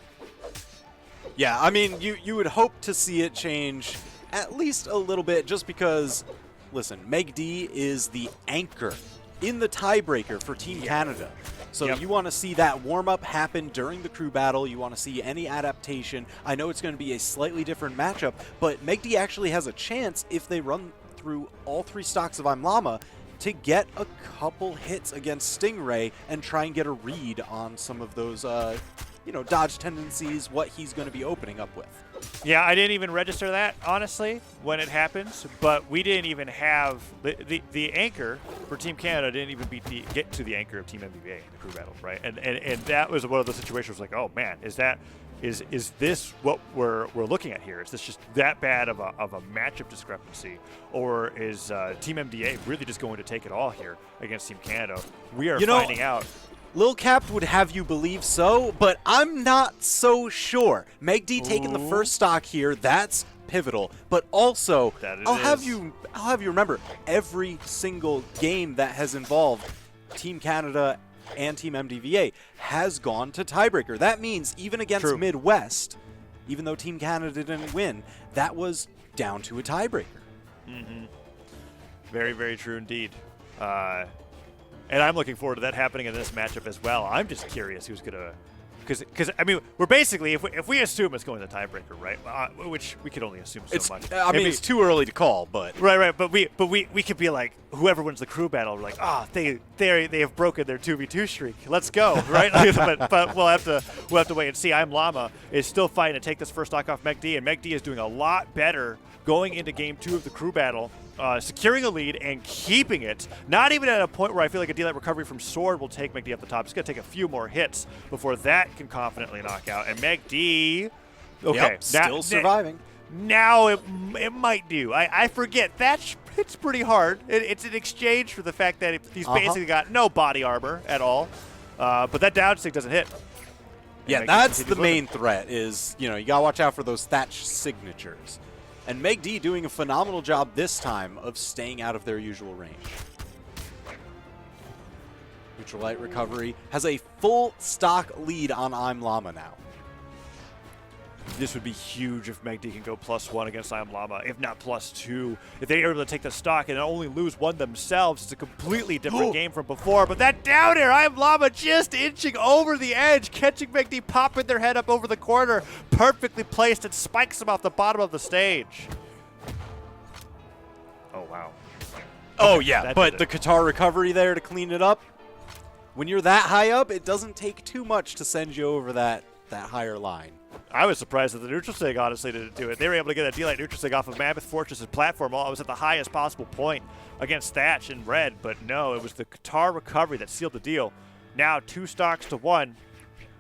Yeah, I mean, you would hope to see it change at least a little bit just because, listen, megD is the anchor in the tiebreaker for Team Canada. So you want to see that warm-up happen during the crew battle. You want to see any adaptation. I know it's going to be a slightly different matchup, but megD actually has a chance if they run through all 3 stocks of ImLlama to get a couple hits against Stingray and try and get a read on some of those dodge tendencies, what he's going to be opening up with. Yeah, I didn't even register that, honestly, when it happens, but we didn't even have the anchor for Team Canada didn't even get to the anchor of Team MDVA in the crew battle, right? And that was one of those situations like, oh man, is this what we're looking at here? Is this just that bad of a matchup discrepancy, or is Team MDA really just going to take it all here against Team Canada? We are finding out. Lil Capped would have you believe so, but I'm not so sure. megD taking the first stock here, that's pivotal. But also, I'll have you remember every single game that has involved Team Canada and Team MDVA has gone to tiebreaker. That means even against Midwest, even though Team Canada didn't win, that was down to a tiebreaker. Mm-hmm. Very, very true indeed. And I'm looking forward to that happening in this matchup as well. I'm just curious who's going to... Because I mean, we're basically, if we assume it's going to the tiebreaker, right? Which we could only assume so much. I mean, it's too early to call, but... Right. But we could be like, whoever wins the crew battle, we're like, they have broken their 2v2 streak. Let's go, right? but we'll have to wait and see. ImLlama is still fighting to take this first stock off megD, and megD is doing a lot better going into game 2 of the crew battle. Securing a lead and keeping it, not even at a point where I feel like a D-Light recovery from Sword will take megD up the top. It's going to take a few more hits before that can confidently knock out. And megD, okay, still surviving. Now it might do. I forget. That hits pretty hard. It's an exchange for the fact that he's basically got no body armor at all. But that down stick doesn't hit. Yeah, that's the main threat is, you got to watch out for those Thatch signatures. And megD doing a phenomenal job this time of staying out of their usual range. Neutral light recovery has a full stock lead on ImLlama now. This would be huge if megD can go +1 against ImLlama, if not +2. If they are able to take the stock and only lose one themselves, it's a completely different game from before. But that down air, ImLlama just inching over the edge, catching megD popping their head up over the corner, perfectly placed, and spikes them off the bottom of the stage. Oh, wow. Oh, yeah, but the Qatar recovery there to clean it up. When you're that high up, it doesn't take too much to send you over that higher line. I was surprised that the neutral sig honestly didn't do it. They were able to get a D-Light neutral sig off of Mammoth Fortress's platform while it was at the highest possible point against Thatch in red, but no, it was the Qatar recovery that sealed the deal. Now 2 stocks to 1.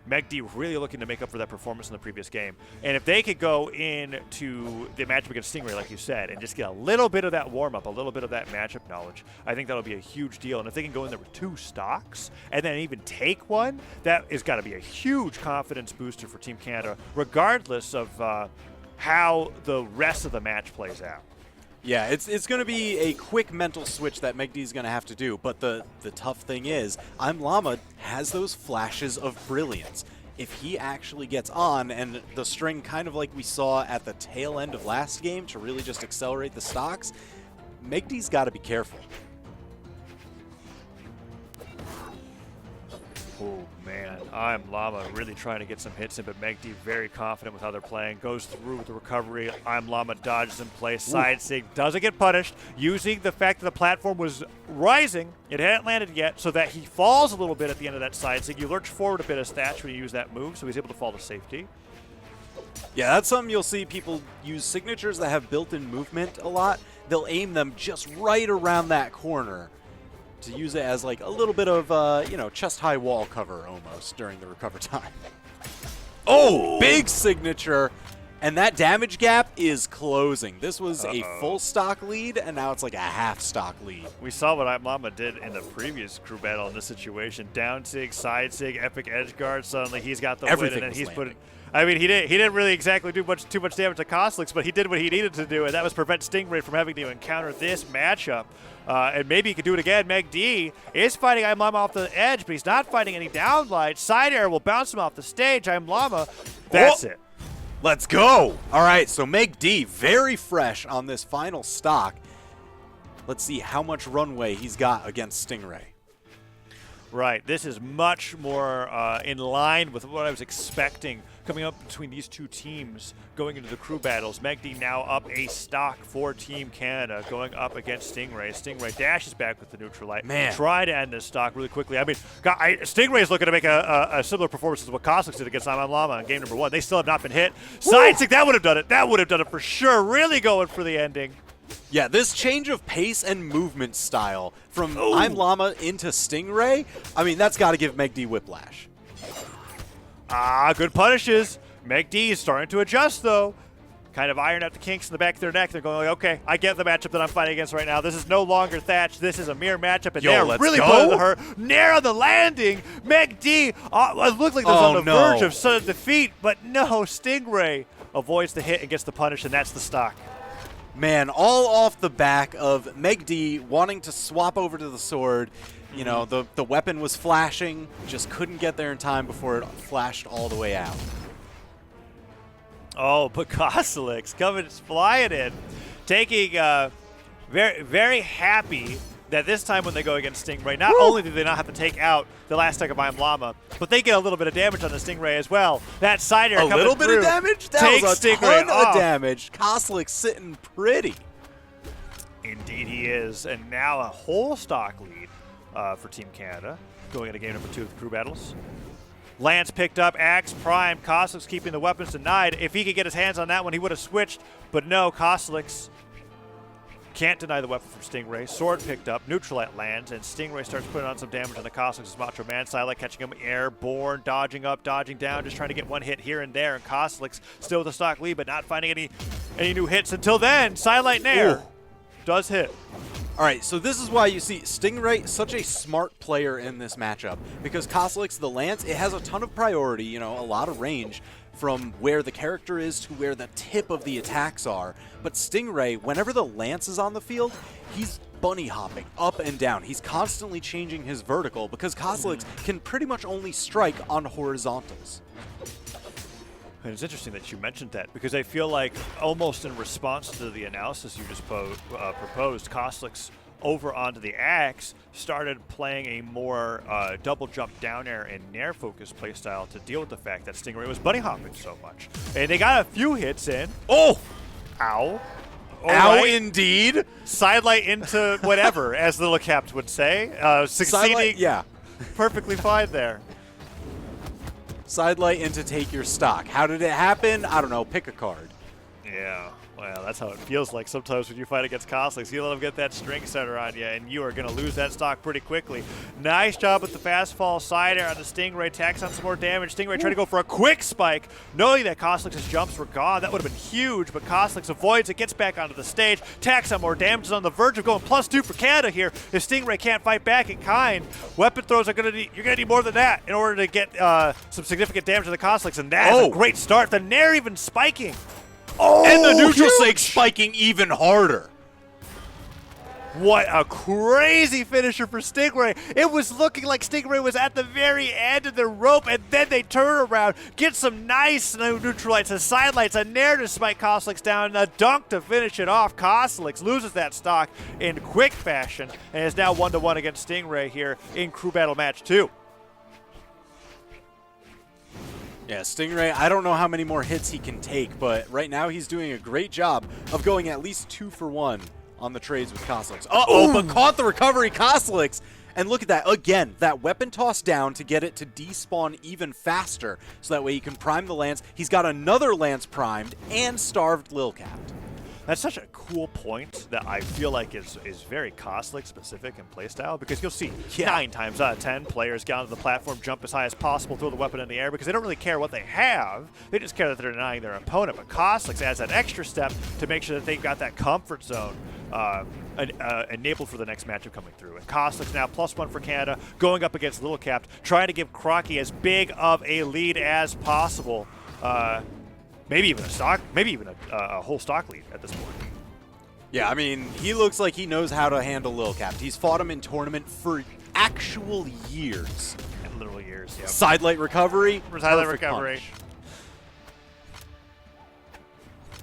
megD really looking to make up for that performance in the previous game. And if they could go into the matchup against Stingray, like you said, and just get a little bit of that warm-up, a little bit of that matchup knowledge, I think that'll be a huge deal. And if they can go in there with 2 stocks and then even take one, that has got to be a huge confidence booster for Team Canada, regardless of how the rest of the match plays out. Yeah, it's going to be a quick mental switch that megD is going to have to do, but the tough thing is, ImLlama has those flashes of brilliance. If he actually gets on, and the string kind of like we saw at the tail end of last game to really just accelerate the stocks, megD's got to be careful. Oh, man. ImLlama really trying to get some hits in, but megD very confident with how they're playing. Goes through with the recovery. ImLlama dodges in place. Side sig doesn't get punished, using the fact that the platform was rising. It hadn't landed yet, so that he falls a little bit at the end of that side sig. You lurch forward a bit as Thatch when you use that move, so he's able to fall to safety. Yeah, that's something you'll see people use signatures that have built-in movement a lot. They'll aim them just right around that corner to use it as like a little bit of, you know, chest-high wall cover almost during the recover time. Oh, big signature. And that damage gap is closing. This was a full stock lead, and now it's like a half stock lead. We saw what ImLlama did in the previous crew battle in this situation. Down sig, side sig, epic edge guard. Suddenly he's got the win, and then he's put it. I mean, he didn't really exactly do too much damage to Cosolix, but he did what he needed to do, and that was prevent Stingray from having to encounter this matchup. And maybe he could do it again. megD is fighting ImLlama off the edge, but he's not fighting any downlight. Side air will bounce him off the stage. ImLlama, that's it. Let's go. All right, so megD very fresh on this final stock. Let's see how much runway he's got against Stingray. Right. This is much more in line with what I was expecting coming up between these two teams going into the crew battles. megD now up a stock for Team Canada going up against Stingray. Stingray dashes back with the neutral light. Man. Try to end this stock really quickly. I mean, Stingray is looking to make a similar performance as what Cosolix did against ImLlama in game number 1. They still have not been hit. Side stick, that would have done it. That would have done it for sure. Really going for the ending. Yeah, this change of pace and movement style from ImLlama into Stingray, I mean, that's got to give megD whiplash. Good punishes. megD is starting to adjust, though. Kind of iron out the kinks in the back of their neck. They're going, like, okay, I get the matchup that I'm fighting against right now. This is no longer Thatch. This is a mere matchup, and they're really putting her near the landing. megD, it looked like they was on the verge of sudden defeat, but no, Stingray avoids the hit and gets the punish, and that's the stock. Man, all off the back of megD wanting to swap over to the sword. You know, the weapon was flashing, just couldn't get there in time before it flashed all the way out. Oh, but Cosolix coming, flying in, taking very, very happy that this time when they go against Stingray, not only do they not have to take out the last stack of ImLlama, but they get a little bit of damage on the Stingray as well. That side air coming A little bit through of damage? That was a ton off. of damage. Cosolix sitting pretty. Indeed he is, and now a whole stock lead for Team Canada going into game number 2 of the crew battles. Lance picked up, Axe, Prime, Cosolix keeping the weapons denied. If he could get his hands on that one, he would have switched, but no, Cosolix can't deny the weapon from Stingray. Sword picked up, neutral light lands, and Stingray starts putting on some damage on the Cosolix's Macho Man. Starlight catching him airborne, dodging up, dodging down, just trying to get one hit here and there, and Cosolix still with a stock lead, but not finding any new hits until then. Starlight Nair does hit. All right, so this is why you see Stingray such a smart player in this matchup, because Cosolix, the lance, it has a ton of priority, you know, a lot of range from where the character is to where the tip of the attacks are. But Stingray, whenever the lance is on the field, he's bunny hopping up and down. He's constantly changing his vertical because Cosolix can pretty much only strike on horizontals. And it's interesting that you mentioned that because I feel like almost in response to the analysis you just proposed, Cosolix over onto the Axe started playing a more double jump down air and nair focused playstyle to deal with the fact that Stingray was bunny hopping so much. And they got a few hits in. Oh! Ow. Ow, right. Indeed. Sidelight into whatever, as Lil Capped would say. Succeeding perfectly fine there. Sidelight into take your stock. How did it happen? I don't know. Pick a card. Yeah. Well, that's how it feels like sometimes when you fight against Cosolix. You let them get that string center on you, and you are going to lose that stock pretty quickly. Nice job with the fast fall side air on the Stingray. Tacks on some more damage. Stingray trying to go for a quick spike, knowing that Cosolix's jumps were gone. That would have been huge, but Cosolix avoids it, gets back onto the stage. Tacks on more damage, is on the verge of going +2 for Canada here. If Stingray can't fight back in kind, weapon throws are going to need, you're going to need more than that in order to get some significant damage to the Cosolix, and that is a great start. The nair even spiking. Oh, and the neutral sig spiking even harder. What a crazy finisher for Stingray. It was looking like Stingray was at the very end of the rope, and then they turn around, get some nice neutral lights, a side lights, a nair to spike Cosolix down, and a dunk to finish it off. Cosolix loses that stock in quick fashion, and is now 1-1 against Stingray here in Crew Battle Match 2. Yeah, Stingray, I don't know how many more hits he can take, but right now he's doing a great job of going at least 2 for 1 on the trades with Cosolix. Uh-oh, but caught the recovery Cosolix, And look at that. Again, that weapon toss down to get it to despawn even faster, so that way he can prime the lance. He's got another lance primed and starved Lil Capped. That's such a cool point that I feel like is very Cosolix specific in playstyle, because you'll see 9 times out of 10 players get onto the platform, jump as high as possible, throw the weapon in the air, because they don't really care what they have. They just care that they're denying their opponent. But Cosolix adds that extra step to make sure that they've got that comfort zone enabled for the next matchup coming through. And Cosolix now +1 for Canada, going up against Lil Capped, trying to give Crockie as big of a lead as possible. Maybe even a whole stock lead at this point. Yeah, I mean, he looks like he knows how to handle Lil Capped. He's fought him in tournament for actual years. And literal years, yeah. Sidelight recovery. Sidelight recovery. Punch.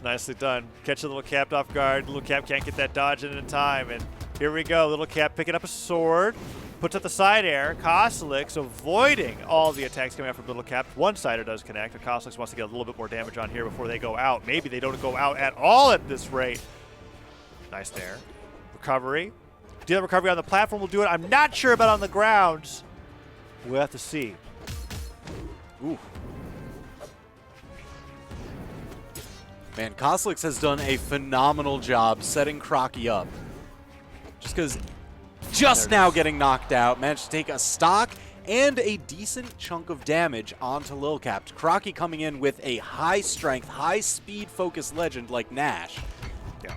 Nicely done. Catch the Lil Capped off guard. Lil Capped can't get that dodge in time. And here we go. Lil Capped picking up a sword. Puts up the side air. Cosolix avoiding all the attacks coming out from Lil Capped. One-sider does connect. Cosolix wants to get a little bit more damage on here before they go out. Maybe they don't go out at all at this rate. Nice there. Recovery. The other recovery on the platform will do it. I'm not sure about on the ground. We'll have to see. Ooh. Man, Cosolix has done a phenomenal job setting Crockie up. Just now getting knocked out, managed to take a stock and a decent chunk of damage onto Lil Capped. Crockie coming in with a high-strength, high-speed focused legend like Nash. Yeah.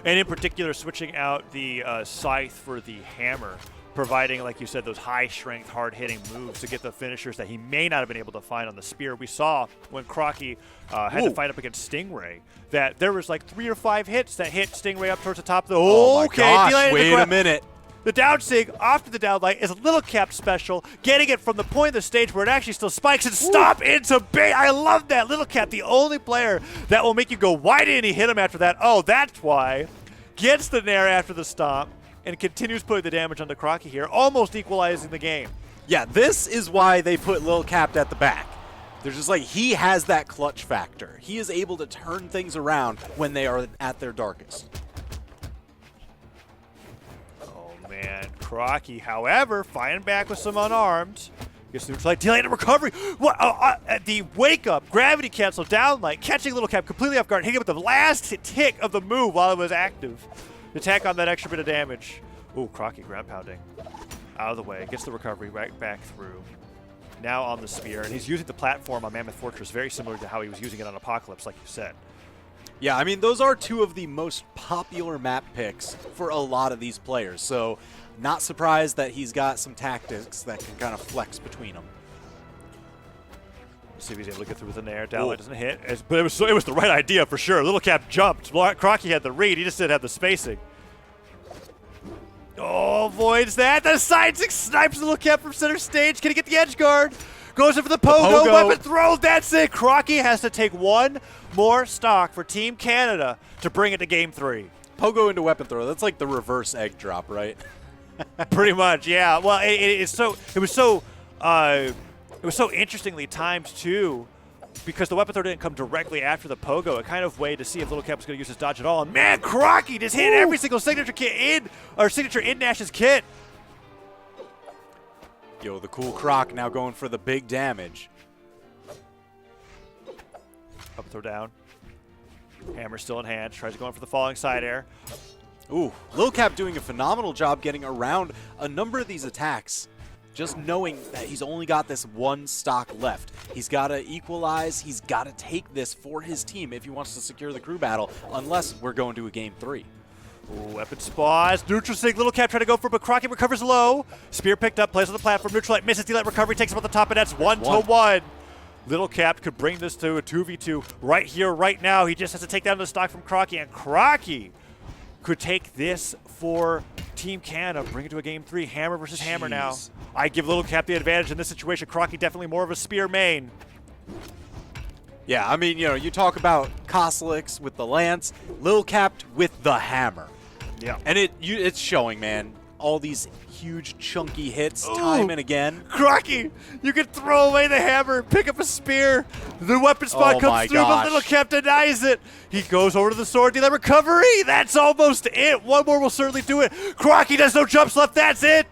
And in particular, switching out the Scythe for the Hammer, providing, like you said, those high-strength, hard-hitting moves to get the finishers that he may not have been able to find on the Spear. We saw when Crockie had to fight up against Stingray that there was like 3 or 5 hits that hit Stingray up towards the top of the... Oh my gosh, wait a minute. The down sig off to the downlight is a Lil Capped special, getting it from the point of the stage where it actually still spikes and stop into bait. I love that. Lil Capped, the only player that will make you go, why didn't he hit him after that? Oh, that's why. Gets the nair after the stomp and continues putting the damage on the Crockie here, almost equalizing the game. Yeah, this is why they put Lil Capped at the back. They're just like, he has that clutch factor. He is able to turn things around when they are at their darkest. Oh, man. Crockie, however, fighting back with some unarmed. Gets neutralized, delayed a recovery. What? At the wake-up, gravity cancel, downlight, catching Lil Capped completely off guard, hitting him with the last tick of the move while it was active. Attack on that extra bit of damage. Ooh, Crockie ground pounding. Out of the way, gets the recovery right back through. Now on the Spear, and he's using the platform on Mammoth Fortress very similar to how he was using it on Apocalypse, like you said. Yeah, I mean, those are 2 of the most popular map picks for a lot of these players, so not surprised that he's got some tactics that can kind of flex between them. Let's see if he's able to get through with an air. Downlight doesn't hit, but it was the right idea for sure. Lil Capped jumped. Crockie had the read, he just didn't have the spacing. Oh, avoids that. The side 6 snipes Lil Capped from center stage. Can he get the edge guard? Goes in for the pogo. Weapon throw. That's it. Crockie has to take 1 more stock for Team Canada to bring it to game 3. Pogo into weapon throw. That's like the reverse egg drop, right? Pretty much, yeah. Well, it was so interestingly timed too, because the weapon throw didn't come directly after the pogo. It kind of waited to see if Lil Capped was going to use his dodge at all. And man, Crockie just hit every single signature in Nash's kit. Yo, the cool Croc now going for the big damage. Up throw down. Hammer still in hand. Tries to go in for the falling side air. Ooh, Lil Capped doing a phenomenal job getting around a number of these attacks. Just knowing that he's only got this 1 stock left. He's got to equalize. He's got to take this for his team if he wants to secure the crew battle, unless we're going to a game 3. Ooh, weapon spawns. Neutral sig. Lil Capped trying to go for it, but Crockie recovers low. Spear picked up, plays on the platform. Neutral light misses. Delay recovery takes him on the top, and that's 1-1. Lil Capped could bring this to a 2v2 right here, right now. He just has to take down the stock from Crockie, and Crockie could take this for Team Canada, bring it to a game 3. Hammer versus Hammer now. I give Lil Capped the advantage in this situation. Crockie definitely more of a Spear main. Yeah, I mean, you know, you talk about Cosolix with the lance, Lil Capped with the hammer. Yeah. And it's showing, man. All these huge, chunky hits time and again. Crockie, you can throw away the hammer, pick up a spear. The weapon spot comes through, but Lil Capped denies it. He goes over to the sword, delay recovery. That's almost it. 1 more will certainly do it. Crockie does no jumps left. That's it.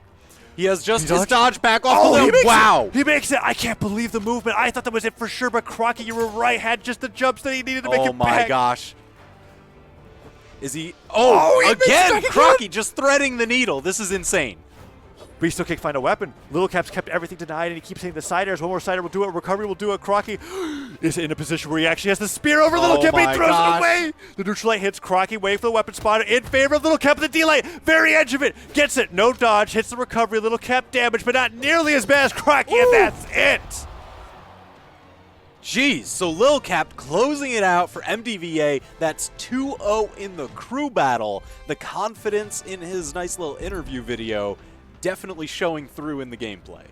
He has just He his dodge back off the he limb. makes Wow. it! He makes it! I can't believe the movement. I thought that was it for sure, but Crockie, you were right. Had just the jumps that he needed to make Oh it my back. gosh. Is he? Oh, he makes it again! back again! Crockie just threading the needle. This is insane. But he still can't find a weapon. Lil Capped's kept everything denied, and he keeps hitting the side airs. One more side air will do it. Recovery will do it. Crockie is in a position where he actually has the spear over Lil Capped. He my throws gosh. it away. The neutral light hits Crockie. Wait for the weapon spotter in favor of Lil Capped. The D-light, very edge of it. Gets it. No dodge. Hits the recovery. Lil Capped damage, but not nearly as bad as Crockie, and that's it. Jeez, so Lil Capped closing it out for MDVA. That's 2-0 in the crew battle. The confidence in his nice little interview video definitely showing through in the gameplay.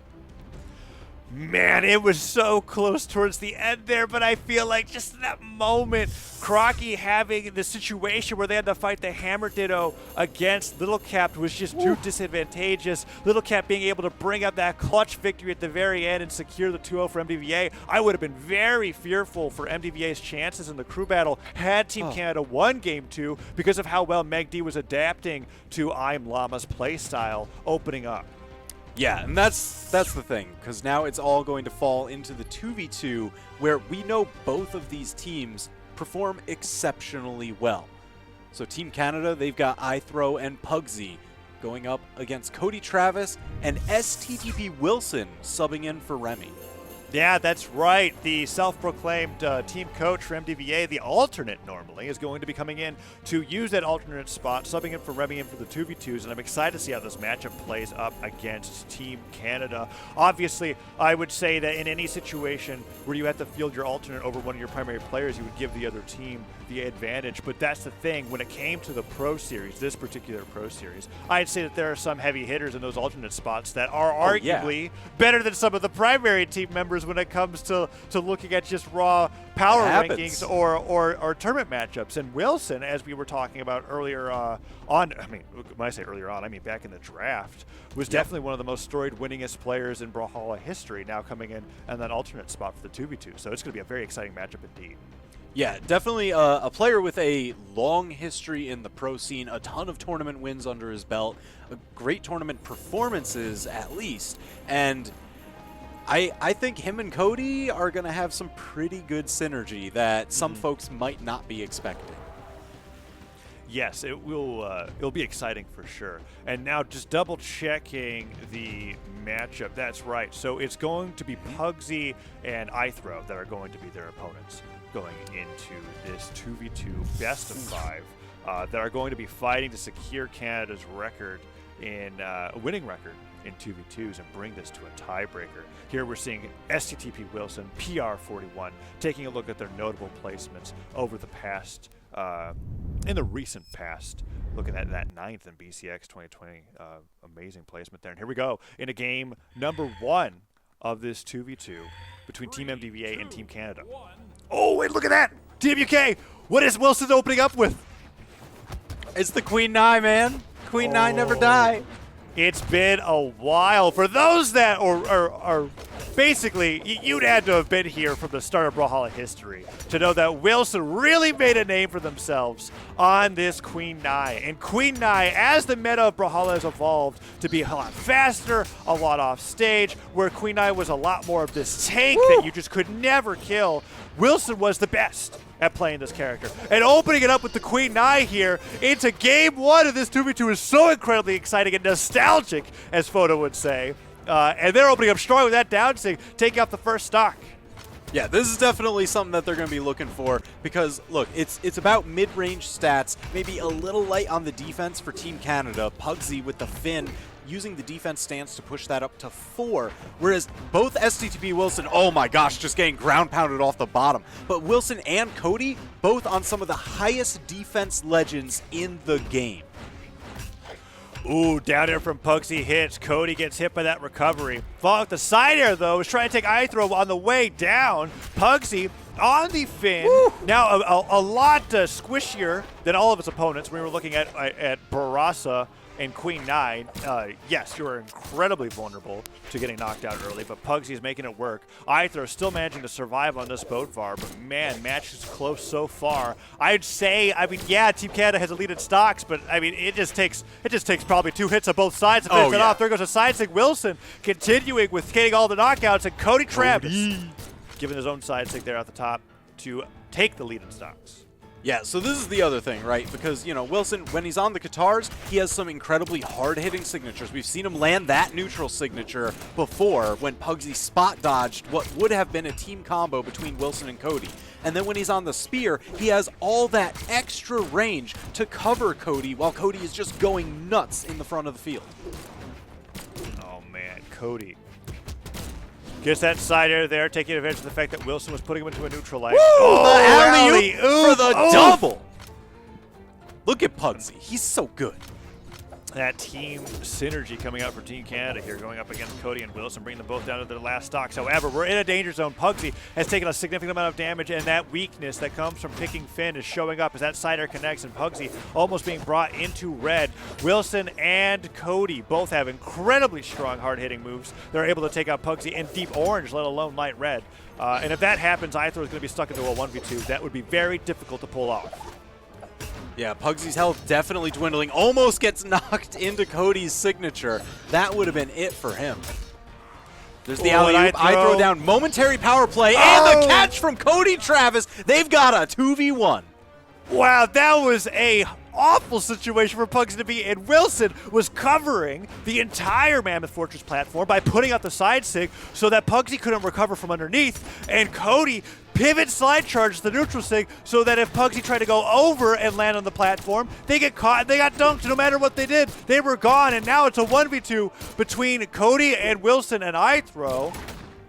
Man, it was so close towards the end there, but I feel like just that moment, Crockie having the situation where they had to fight the Hammer Ditto against Lil Capped was just too disadvantageous. Lil Capped being able to bring up that clutch victory at the very end and secure the 2-0 for MDVA. I would have been very fearful for MDVA's chances in the crew battle had Team Canada won Game 2 because of how well megD was adapting to ImLlama's playstyle opening up. Yeah, and that's the thing, because now it's all going to fall into the 2v2 where we know both of these teams perform exceptionally well. So Team Canada, they've got iThrowow and Pugsyxd going up against Cody Travis and STTP Wilson subbing in for Remmy. Yeah, that's right. The self-proclaimed team coach for MDVA, the alternate normally, is going to be coming in to use that alternate spot, subbing in for Remmy and for the 2v2s, and I'm excited to see how this matchup plays up against Team Canada. Obviously, I would say that in any situation where you have to field your alternate over one of your primary players, you would give the other team the advantage, but that's the thing. When it came to the Pro Series, this particular Pro Series, I'd say that there are some heavy hitters in those alternate spots that are arguably better than some of the primary team members when it comes to looking at just raw power rankings or tournament matchups. And Wilson, as we were talking about earlier on, I mean, when I say earlier on, I mean back in the draft, was definitely one of the most storied, winningest players in Brawlhalla history, now coming in and that alternate spot for the 2v2. So it's going to be a very exciting matchup indeed. Yeah, definitely a player with a long history in the pro scene, a ton of tournament wins under his belt, great tournament performances at least, and I think him and Cody are going to have some pretty good synergy that some folks might not be expecting. Yes, it'll be exciting for sure. And now just double checking the matchup. That's right. So it's going to be Pugsyxd and iThrowow that are going to be their opponents going into this 2v2 best of 5 that are going to be fighting to secure Canada's record in a winning record in 2v2s and bring this to a tiebreaker. Here we're seeing STTP Wilson, PR41, taking a look at their notable placements over the past, in the recent past, looking at that 9th in BCX 2020. Amazing placement there. And here we go in a game number 1 of this 2v2 between Team MDVA and Team Canada. Oh, wait, look at that! TWK, what is Wilson opening up with? It's the Queen Nine, man. Queen Nine never die. It's been a while. For those that are basically, you'd had to have been here from the start of Brawlhalla history to know that Wilson really made a name for themselves on this Queen Nine. And Queen Nine, as the meta of Brawlhalla has evolved to be a lot faster, a lot off stage, where Queen Nine was a lot more of this tank that you just could never kill, Wilson was the best at playing this character. And opening it up with the Queen Nine here into game 1 of this 2v2 is so incredibly exciting and nostalgic, as Photo would say. And they're opening up strong with that down sig, taking out the first stock. Yeah, this is definitely something that they're going to be looking for because, look, it's about mid-range stats, maybe a little light on the defense for Team Canada. Pugsyxd with the Finn using the defense stance to push that up to 4, whereas both STTP Wilson, oh my gosh, just getting ground pounded off the bottom. But Wilson and Cody, both on some of the highest defense legends in the game. Ooh, down air from Pugsyxd hits. Cody gets hit by that recovery. Falling with the side air, though, is trying to take iThrowow on the way down. Pugsyxd on the Finn. Now a lot squishier than all of its opponents. We were looking at Barasa and Queen 9. Yes, you are incredibly vulnerable to getting knocked out early, but Pugsyxd is making it work. iThrow still managing to survive on this boat VAR, but man, match is close so far. I'd say, I mean, yeah, Team Canada has a lead in stocks, but I mean, it just takes probably 2 hits on both sides to finish it off. There goes a sidestick. Wilson continuing with getting all the knockouts, and Cody Travis giving his own sidestick there at the top to take the lead in stocks. Yeah, so this is the other thing, right? Because, you know, Wilson, when he's on the guitars, he has some incredibly hard-hitting signatures. We've seen him land that neutral signature before when Pugsyxd spot dodged what would have been a team combo between Wilson and Cody. And then when he's on the spear, he has all that extra range to cover Cody while Cody is just going nuts in the front of the field. Oh, man, Cody. Gets that side air there, taking advantage of the fact that Wilson was putting him into a neutral light. The alley-oop for the double. Look at Pugsyxd. He's so good. That team synergy coming out for Team Canada here, going up against Cody and Wilson, bringing them both down to their last stocks. However, we're in a danger zone. Pugsyxd has taken a significant amount of damage, and that weakness that comes from picking Finn is showing up as that side air connects, and Pugsyxd almost being brought into red. Wilson and Cody both have incredibly strong, hard-hitting moves. They're able to take out Pugsyxd in deep orange, let alone light red. And if that happens, iThrow is going to be stuck into a 1v2. That would be very difficult to pull off. Yeah, Pugsyxd's health definitely dwindling. Almost gets knocked into Cody's signature. That would have been it for him. There's the alley-oop. iThrow down. Momentary power play. And the catch from Cody Travis. They've got a 2v1. Wow, that was a awful situation for Pugsyxd to be in. Wilson was covering the entire Mammoth Fortress platform by putting out the side sig so that Pugsyxd couldn't recover from underneath, and Cody pivot slide charges the neutral sig so that if Pugsyxd tried to go over and land on the platform, they get caught and they got dunked no matter what they did. They were gone, and now it's a 1v2 between Cody and Wilson and iThrow.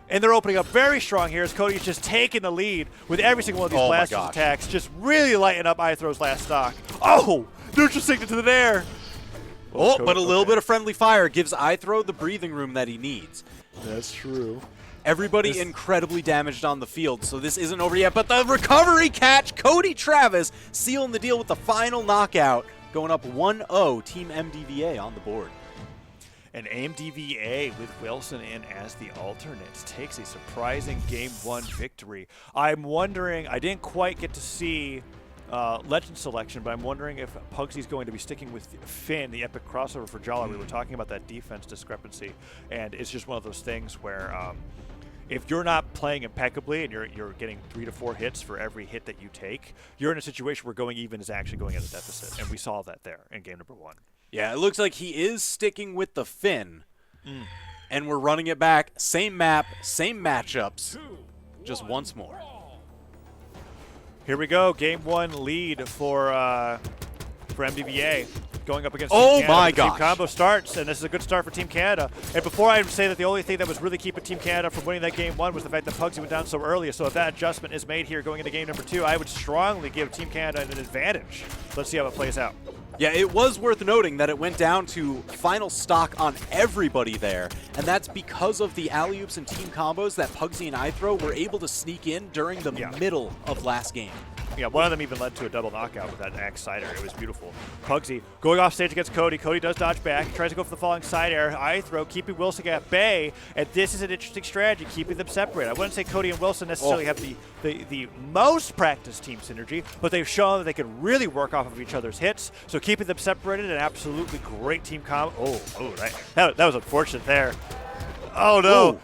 And they're opening up very strong here as Cody's just taking the lead with every single one of these blasters attacks, just really lighting up iThrow's last stock. Oh, neutral signet to the air. Oh, but a little bit of friendly fire gives iThrow the breathing room that he needs. That's true. Everybody incredibly damaged on the field, so this isn't over yet. But the recovery catch, Cody Travis sealing the deal with the final knockout, going up 1-0, Team MDVA on the board. And MDVA with Wilson in as the alternates takes a surprising Game 1 victory. I'm wondering, I didn't quite get to see Legend selection, but I'm wondering if Pugsyxd's going to be sticking with Finn, the epic crossover for Brawlhalla. We were talking about that defense discrepancy, and it's just one of those things where if you're not playing impeccably and you're getting 3 to 4 hits for every hit that you take, you're in a situation where going even is actually going at a deficit, and we saw that there in game number 1. Yeah, it looks like he is sticking with the Finn, and we're running it back. Same map, same matchups, just once more. Here we go, Game 1 lead for MDVA. Going up against Team Canada. My Team gosh. combo starts, and this is a good start for Team Canada. And before I say that the only thing that was really keeping Team Canada from winning that Game 1 was the fact that Pugsyxd went down so early. So if that adjustment is made here going into Game number 2, I would strongly give Team Canada an advantage. Let's see how it plays out. Yeah, it was worth noting that it went down to final stock on everybody there, and that's because of the alley-oops and team combos that Pugsyxd and iThrow were able to sneak in during the middle of last game. Yeah, one of them even led to a double knockout with that axe side air. It was beautiful. Pugsyxd going off stage against Cody. Cody does dodge back. Tries to go for the falling side air. iThrow keeping Wilson at bay. And this is an interesting strategy, keeping them separate. I wouldn't say Cody and Wilson necessarily have the most practiced team synergy, but they've shown that they can really work off of each other's hits. So keeping them separated, an absolutely great team combo. That was unfortunate there. Oh, no. Ooh.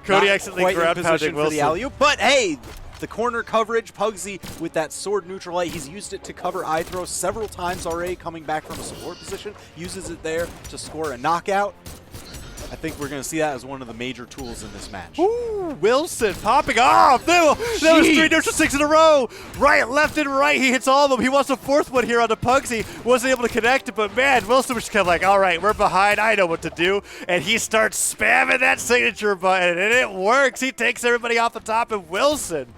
Cody Not accidentally quite in ground pounding position for Wilson. the alley-oop, but hey, the corner coverage, Pugsyxd with that sword neutral light, he's used it to cover iThrow several times already, coming back from a support position, uses it there to score a knockout. I think we're going to see that as one of the major tools in this match. Ooh, Wilson popping off. That was 3 neutral 6 in a row. Right, left, and right. He hits all of them. He wants a 4th one here on the Pugsyxd. Wasn't able to connect it, but man, Wilson was just kind of like, all right, we're behind. I know what to do. And he starts spamming that signature button, and it works. He takes everybody off the top, and Wilson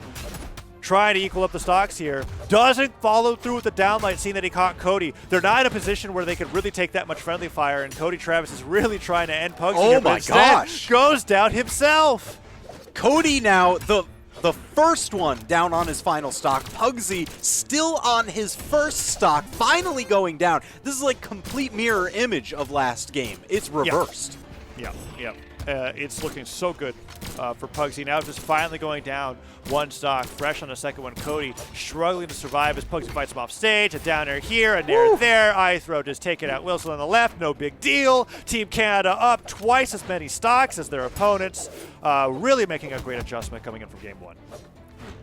trying to equal up the stocks here. Doesn't follow through with the downlight, seeing that he caught Cody. They're not in a position where they could really take that much friendly fire, and Cody Travis is really trying to end Pugsyxd. Oh my gosh. Goes down himself. Cody now, the The first one down on his final stock. Pugsyxd still on his first stock, finally going down. This is like complete mirror image of last game. It's reversed. Yeah. It's looking so good for Pugsyxd. Now just finally going down one stock, fresh on the second one. Cody struggling to survive as Pugsyxd fights him off stage. A down air here, a nair there. iThrowow just taking out Wilson on the left. No big deal. Team Canada up twice as many stocks as their opponents. Really making a great adjustment coming in from game one.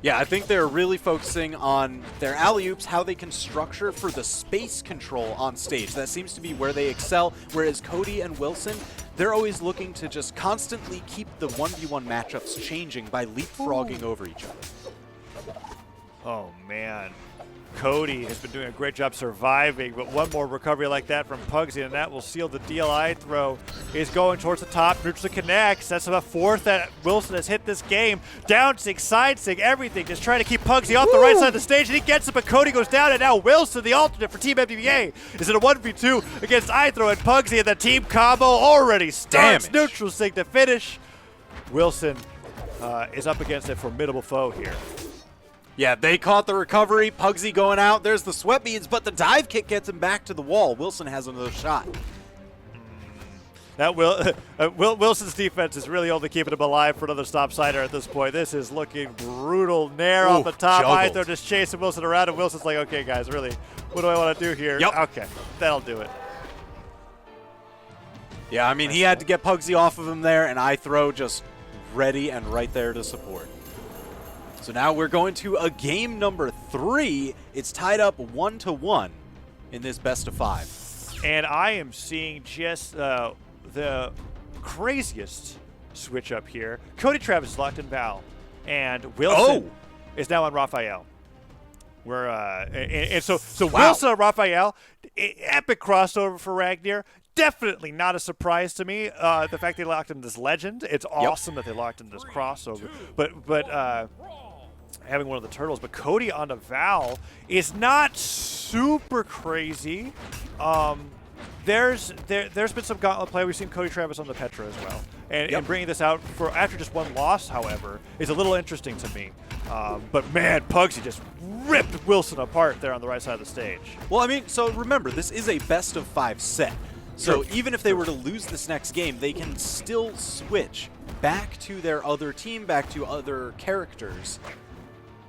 Yeah, I think they're really focusing on their alley-oops, how they can structure for the space control on stage. That seems to be where they excel, whereas Cody and Wilson, they're always looking to just constantly keep the 1v1 matchups changing by leapfrogging over each other. Oh, man. Cody has been doing a great job surviving, but one more recovery like that from Pugsyxd, and that will seal the deal. iThrowow is going towards the top. Neutral connects. That's the fourth that Wilson has hit this game. Down sig, side sig, everything. Just trying to keep Pugsyxd off the right side of the stage, and he gets it, but Cody goes down, and now Wilson, the alternate for Team MDVA, is in a 1v2 against iThrowow and Pugsyxd, and the team combo already starts. Damage. Neutral sig to finish. Wilson is up against a formidable foe here. Yeah, they caught the recovery. Pugsyxd going out. There's the sweat beads, but the dive kick gets him back to the wall. Wilson has another shot. That Wilson's defense is really only keeping him alive for another stop sider at this point. This is looking brutal. Nair off the top. iThrowow just chasing Wilson around, and Wilson's like, okay, guys, really, what do I want to do here? Yep. Okay, that'll do it. Yeah, I mean, he had to get Pugsyxd off of him there, and iThrowow just ready and right there to support. So now we're going to a game number 3. It's tied up 1-1 in this best of 5. And I am seeing just the craziest switch up here. Cody Travis locked in Val, and Wilson is now on Raphael. We're so Wow. Wilson on Raphael, epic crossover for Ragnar. Definitely not a surprise to me. The fact they locked in this legend, it's awesome that they locked in this crossover. But having one of the turtles, but Cody on the Val is not super crazy. There's been some gauntlet play. We've seen Cody Travis on the Petra as well, and bringing this out for after just one loss, however, is a little interesting to me. But man, Pugsyxd just ripped Wilson apart there on the right side of the stage. Well, I mean, so remember, this is a best of 5 set. So even if they were to lose this next game, they can still switch back to their other team, back to other characters.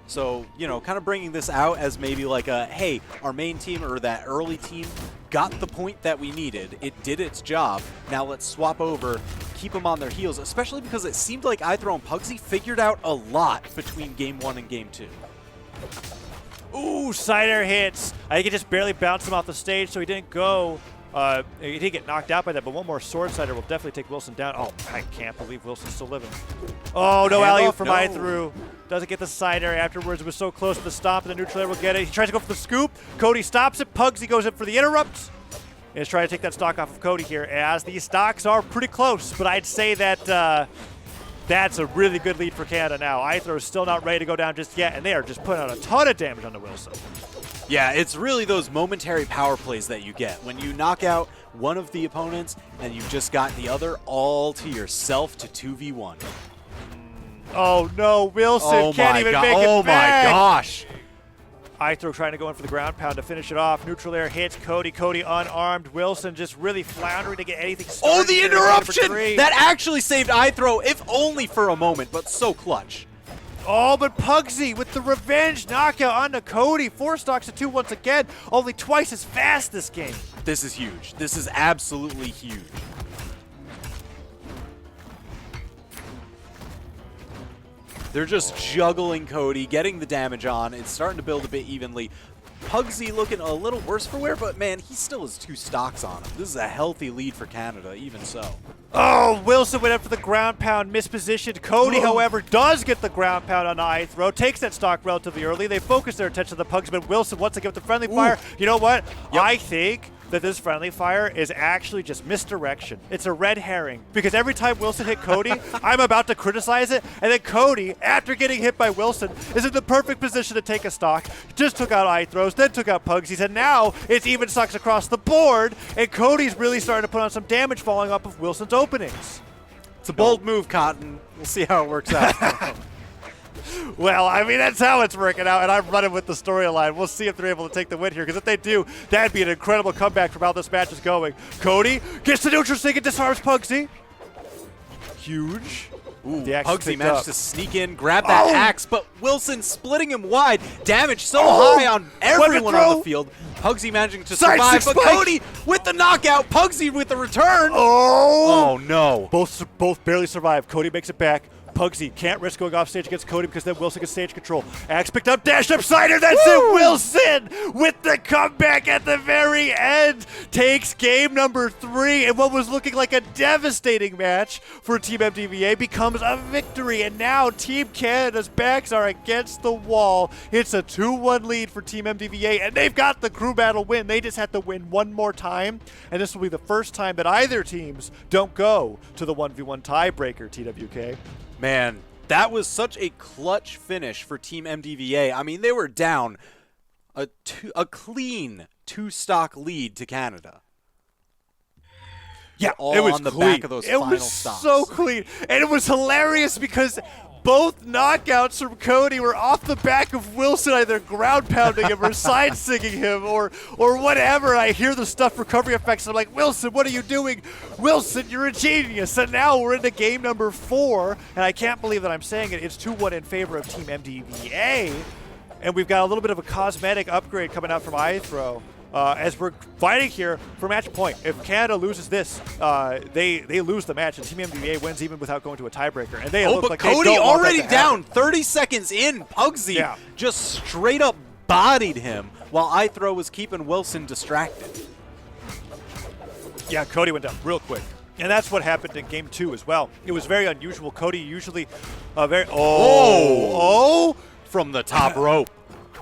So, you know, kind of bringing this out as maybe like a, hey, our main team or that early team got the point that we needed. It did its job. Now let's swap over, keep them on their heels, especially because it seemed like iThrowow and Pugsyxd figured out a lot between game 1 and game 2. Ooh, side air hits. I think it just barely bounced him off the stage, so he didn't go. He did get knocked out by that, but one more sword sider will definitely take Wilson down. Oh, I can't believe Wilson's still living. Oh, no alley-oop from iThrowow. Doesn't get the side air afterwards. It was so close to the stomp, and the neutral air will get it. He tries to go for the scoop. Cody stops it. Pugsyxd goes in for the interrupt. And is trying to take that stock off of Cody here, as these stocks are pretty close. But I'd say that that's a really good lead for Canada now. iThrowow is still not ready to go down just yet, and they are just putting out a ton of damage on the Wilson. Yeah, it's really those momentary power plays that you get when you knock out one of the opponents and you've just got the other all to yourself to 2v1. Oh no, Wilson can't even make it Oh back. my gosh. iThrowow trying to go in for the ground pound to finish it off. Neutral air hits Cody. Cody unarmed. Wilson just really floundering to get anything started. Oh, the here. interruption! Number 3. That actually saved iThrowow, if only for a moment, but so clutch. Oh, but Pugsyxd with the revenge knockout onto Cody. 4 stocks to 2 once again. Only twice as fast this game. This is huge. This is absolutely huge. They're just juggling Cody, getting the damage on. It's starting to build a bit evenly. Pugsyxd looking a little worse for wear, but man, he still has 2 stocks on him. This is a healthy lead for Canada, even so. Oh, Wilson went up for the ground pound, mispositioned. Cody, however, does get the ground pound on iThrowow, takes that stock relatively early. They focus their attention to the Pugsyxd, but Wilson wants to give the friendly fire. You know what? Yep. I think that this friendly fire is actually just misdirection. It's a red herring, because every time Wilson hit Cody, I'm about to criticize it, and then Cody, after getting hit by Wilson, is in the perfect position to take a stock. Just took out iThrow's, then took out Pugsyxd, and now it's even stocks across the board, and Cody's really starting to put on some damage falling off of Wilson's openings. It's a bold move, Cotton. We'll see how it works out. Well, I mean, that's how it's working out, and I'm running with the storyline. We'll see if they're able to take the win here, because if they do, that'd be an incredible comeback from how this match is going. Cody gets the neutral stick and disarms Pugsyxd. Huge. Ooh, The axe Pugsyxd picked managed up. to sneak in, grab that Oh! axe, but Wilson splitting him wide. Damage so Oh! high on everyone on throw. the field. Pugsyxd managing to Side survive, six but spike. Cody with the knockout. Pugsyxd with the return. Oh! Oh, no. Both barely survive. Cody makes it back. Pugsyxd can't risk going off stage against Cody because then Wilson gets stage control. Axe picked up, dashed up, Cider, that's it! Wilson with the comeback at the very end takes game number 3, and what was looking like a devastating match for Team MDVA becomes a victory, and now Team Canada's backs are against the wall. It's a 2-1 lead for Team MDVA, and they've got the crew battle win. They just have to win one more time, and this will be the first time that either teams don't go to the 1v1 tiebreaker, TWK. Man, that was such a clutch finish for Team MDVA. I mean, they were down a clean 2-stock lead to Canada. Yeah, All it was on the clean. back of those it final was stocks. so clean, and it was hilarious because both knockouts from Cody were off the back of Wilson, either ground pounding him or side singing him or whatever. I hear the stuff recovery effects, and I'm like, Wilson, what are you doing? Wilson, you're a genius. And now we're into game number 4, and I can't believe that I'm saying it. It's 2-1 in favor of Team MDVA, and we've got a little bit of a cosmetic upgrade coming out from iThrowow. As we're fighting here for match point. If Canada loses this, they lose the match, and Team MDVA wins even without going to a tiebreaker. And they look but like Cody they don't want that already to down. happen. 30 seconds in, Pugsyxd Yeah. just straight up bodied him while iThrowow was keeping Wilson distracted. Yeah, Cody went down real quick. And that's what happened in game 2 as well. It was very unusual. Cody usually very... Oh! From the top rope.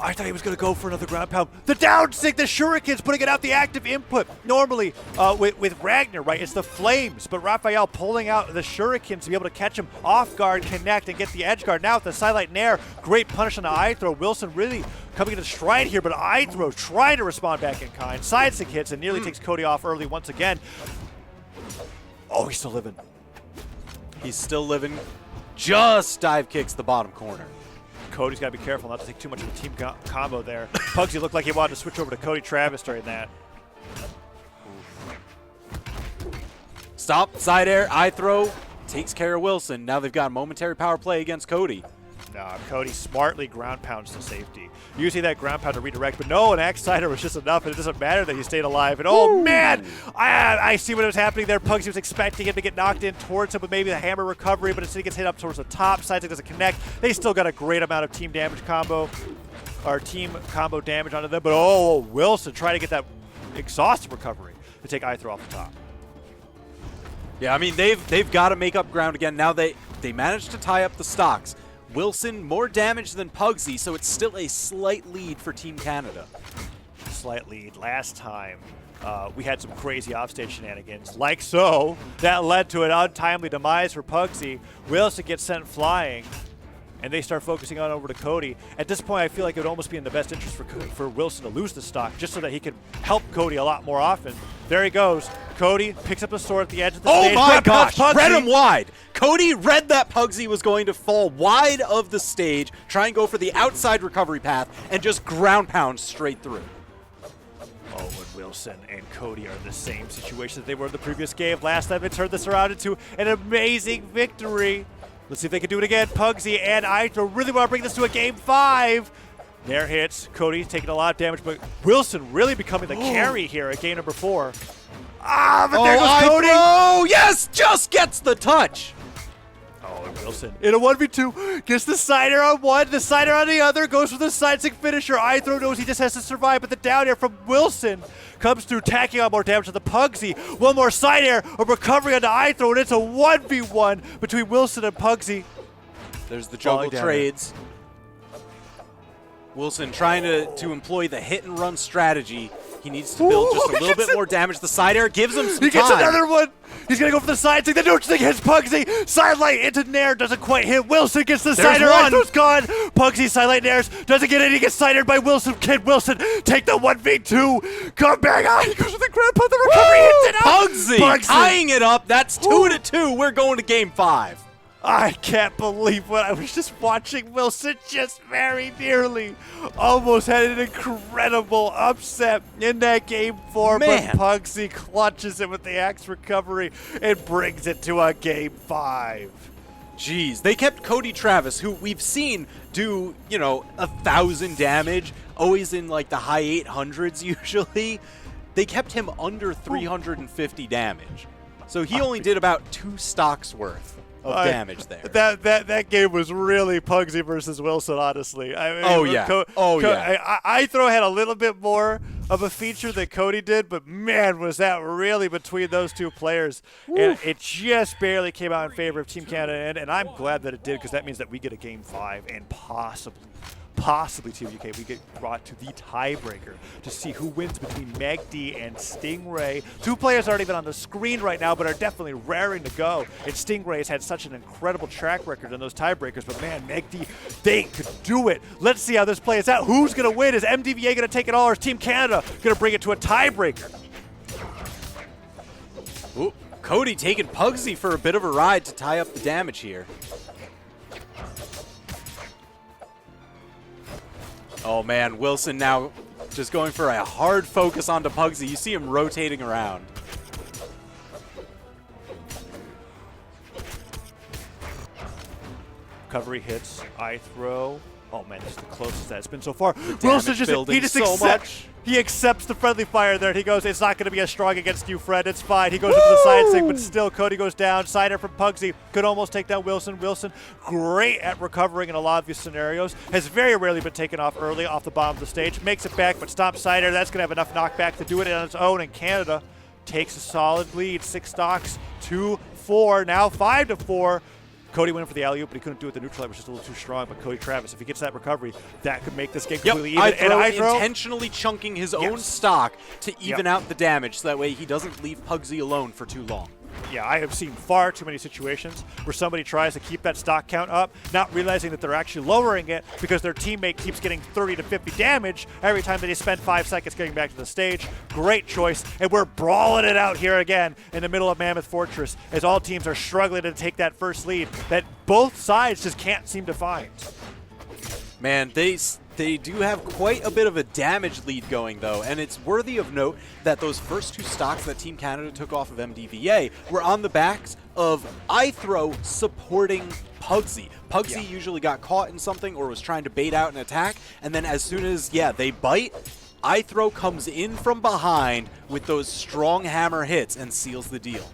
I thought he was going to go for another ground pound. The down stick, the shurikens, putting it out the active input. Normally, with Ragnar, right, it's the flames, but Raphael pulling out the shurikens to be able to catch him off guard, connect, and get the edge guard. Now with the Starlight Nair, great punish on the iThrow. Wilson really coming into stride here, but iThrow trying to respond back in kind. Side stick hits and nearly takes Cody off early once again. Oh, he's still living. He's still living. Just dive kicks the bottom corner. Cody's got to be careful not to take too much of a team combo there. Pugsyxd looked like he wanted to switch over to Cody Travis during that. Stop, side air, iThrow takes care of Wilson. Now they've got a momentary power play against Cody. Nah, Cody smartly ground pounds to safety. Usually that ground pound to redirect, but no, an axe cider was just enough, and it doesn't matter that he stayed alive. And oh man, I see what was happening there. Pugsyxd was expecting him to get knocked in towards him with maybe the hammer recovery, but instead he gets hit up towards the top. Side doesn't connect. They still got a great amount of team damage combo, or team combo damage onto them. But oh, Wilson trying to get that exhaustive recovery to take iThrow off the top. Yeah, I mean, they've got to make up ground again. Now they managed to tie up the stocks. Wilson more damage than Pugsyxd, so it's still a slight lead for Team Canada. Slight lead. Last time, we had some crazy offstage shenanigans, like so. That led to an untimely demise for Pugsyxd. Wilson gets sent flying, and they start focusing on over to Cody. At this point, I feel like it would almost be in the best interest for Wilson to lose the stock, just so that he can help Cody a lot more often. There he goes. Cody picks up the sword at the edge of the stage. Oh my Grab gosh, read him Pugsyxd. wide. Cody read that Pugsyxd was going to fall wide of the stage, try and go for the outside recovery path, and just ground pound straight through. Oh, and Wilson and Cody are in the same situation that they were in the previous game. Last time they turned this around into an amazing victory. Let's see if they can do it again. Pugsyxd and iThrow really want to bring this to a game 5. Nair hits. Cody taking a lot of damage, but Wilson really becoming the carry here at game number 4. Ah, but there goes Cody. Oh, yes, just gets the touch. Oh, and Wilson in a 1v2 gets the cider on one, the cider on the other, goes for the side stick finisher. iThrow knows he just has to survive, but the down air from Wilson comes through, tacking on more damage to the Pugsyxd. One more side air, a recovery onto iThrow, and it's a 1v1 between Wilson and Pugsyxd. There's the Falling juggle down trades. Wilson trying to employ the hit and run strategy. He needs to build just a little bit more damage. The side air gives him some time. He gets another one. He's going to go for the side stick. The neutral stick hits Pugsyxd. Sidelight into Nair. Doesn't quite hit. Wilson gets the cider. one. iThrow's gone. Pugsyxd sidelight Nairs. Doesn't get it. He gets cidered by Wilson. Can Wilson take the 1v2? Come back. Ah, he goes for the grab punt. The recovery hits it up. Pugsyxd tying it up. That's 2-2. We're going to game 5. I can't believe what I was just watching. Wilson just very nearly almost had an incredible upset in that game 4, Man. but Pugsyxd clutches it with the axe recovery and brings it to a game 5. Jeez, they kept Cody Travis, who we've seen do, 1,000 damage, always in like the high 800s usually. They kept him under 350 damage. So he only did about 2 stocks worth of damage there. That game was really Pugsyxd versus Wilson, honestly. I mean, iThrowow had a little bit more of a feature that Cody did, but man, was that really between those two players. And it just barely came out in favor of Team Canada, and I'm glad that it did, because that means that we get a game 5 and possibly Team UK, we get brought to the tiebreaker to see who wins between megD and Stingray. 2 players aren't even on the screen right now, but are definitely raring to go. And Stingray has had such an incredible track record in those tiebreakers, but man, megD, they could do it. Let's see how this plays out. Who's going to win? Is MDVA going to take it all, or is Team Canada going to bring it to a tiebreaker? Ooh, Cody taking Pugsyxd for a bit of a ride to tie up the damage here. Oh man, Wilson now just going for a hard focus onto Pugsyxd. You see him rotating around. Recovery hits, iThrowow. Oh man, this is the closest that's been so far. Damage Wilson just building so accepts. much. He accepts the friendly fire there. He goes, it's not going to be as strong against you, Fred. It's fine. He goes into the side stick, but still, Cody goes down. Sider from Pugsyxd could almost take down Wilson. Wilson, great at recovering in a lot of these scenarios. Has very rarely been taken off early off the bottom of the stage. Makes it back, but stops Sider. That's going to have enough knockback to do it on its own. And Canada takes a solid lead. 6 stocks, 2-4, now 5-4. Cody went for the alley-oop, but he couldn't do it. The neutral light was just a little too strong. But Cody Travis, if he gets that recovery, that could make this game completely even. iThrowow intentionally chunking his own stock to even out the damage, so that way he doesn't leave Pugsyxd alone for too long. Yeah, I have seen far too many situations where somebody tries to keep that stock count up, not realizing that they're actually lowering it because their teammate keeps getting 30 to 50 damage every time that they spend 5 seconds getting back to the stage. Great choice, and we're brawling it out here again in the middle of Mammoth Fortress as all teams are struggling to take that first lead that both sides just can't seem to find. Man, they do have quite a bit of a damage lead going, though, and it's worthy of note that those first 2 stocks that Team Canada took off of MDVA were on the backs of iThrowow supporting Pugsyxd. Pugsyxd usually got caught in something or was trying to bait out an attack, and then as soon as, they bite, iThrowow comes in from behind with those strong hammer hits and seals the deal.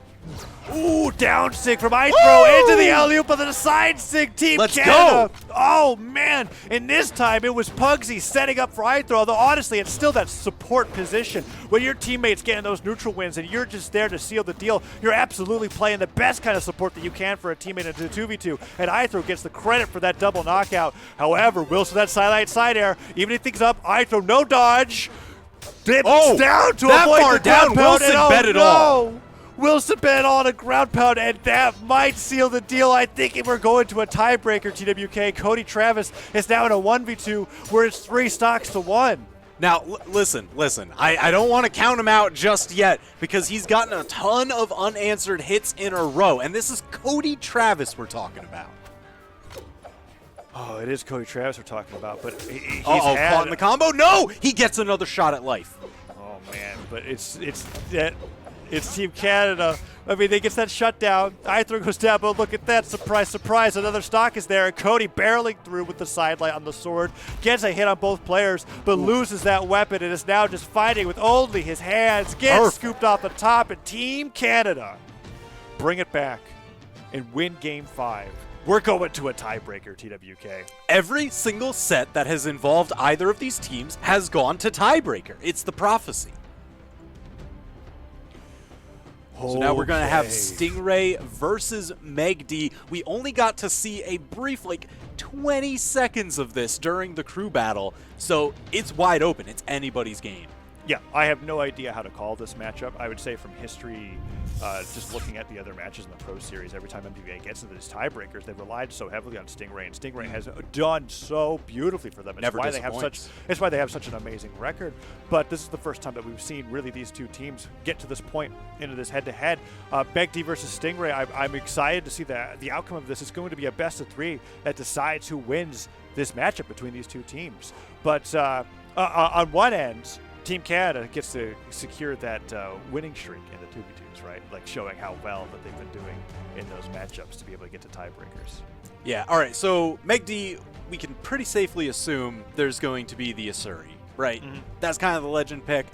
Ooh, down sig from iThrowow into the alley-oop of the side sig Team Canada. Go. Oh, man. And this time it was Pugsyxd setting up for iThrowow, though honestly, it's still that support position. When your teammate's getting those neutral wins and you're just there to seal the deal, you're absolutely playing the best kind of support that you can for a teammate in a 2v2. And iThrowow gets the credit for that double knockout. However, Wilson, that Starlight side air, even if things up, iThrowow, no dodge. Dips down to avoid far the down. ground pound, Wilson and bet it all. Wilson bet on a ground pound, and that might seal the deal. I think we're going to a tiebreaker, TWK. Cody Travis is now in a 1v2 where it's 3 stocks to 1. Now, listen. I don't want to count him out just yet because he's gotten a ton of unanswered hits in a row, and this is Cody Travis we're talking about. Oh, it is Cody Travis we're talking about, but he's caught in the combo. No, he gets another shot at life. Oh man, but it's Team Canada. I mean, they get that shutdown. iThrowow goes down, but look at that. Surprise, surprise. Another stock is there. Cody barreling through with the sidelight on the sword. Gets a hit on both players, but loses that weapon and is now just fighting with only his hands. Gets scooped off the top, and Team Canada bring it back and win Game 5. We're going to a tiebreaker, TWK. Every single set that has involved either of these teams has gone to tiebreaker. It's the prophecy. So now we're going to have Stingray versus megD. We only got to see a brief, 20 seconds of this during the crew battle, so it's wide open. It's anybody's game. Yeah, I have no idea how to call this matchup. I would say from history, just looking at the other matches in the Pro Series, every time MDVA gets into these tiebreakers, they've relied so heavily on Stingray, and Stingray has done so beautifully for them. It's Never why they have disappoints. it's why they have such an amazing record. But this is the first time that we've seen really these two teams get to this point into this head-to-head. megD versus Stingray, I'm excited to see the outcome of this. It's going to be a best-of-3 that decides who wins this matchup between these two teams. But on one end, Team Canada gets to secure that winning streak in the 2v2s, right? Like showing how well that they've been doing in those matchups to be able to get to tiebreakers. Yeah, all right, so megD, we can pretty safely assume there's going to be the Asuri, right? That's kind of the legend pick.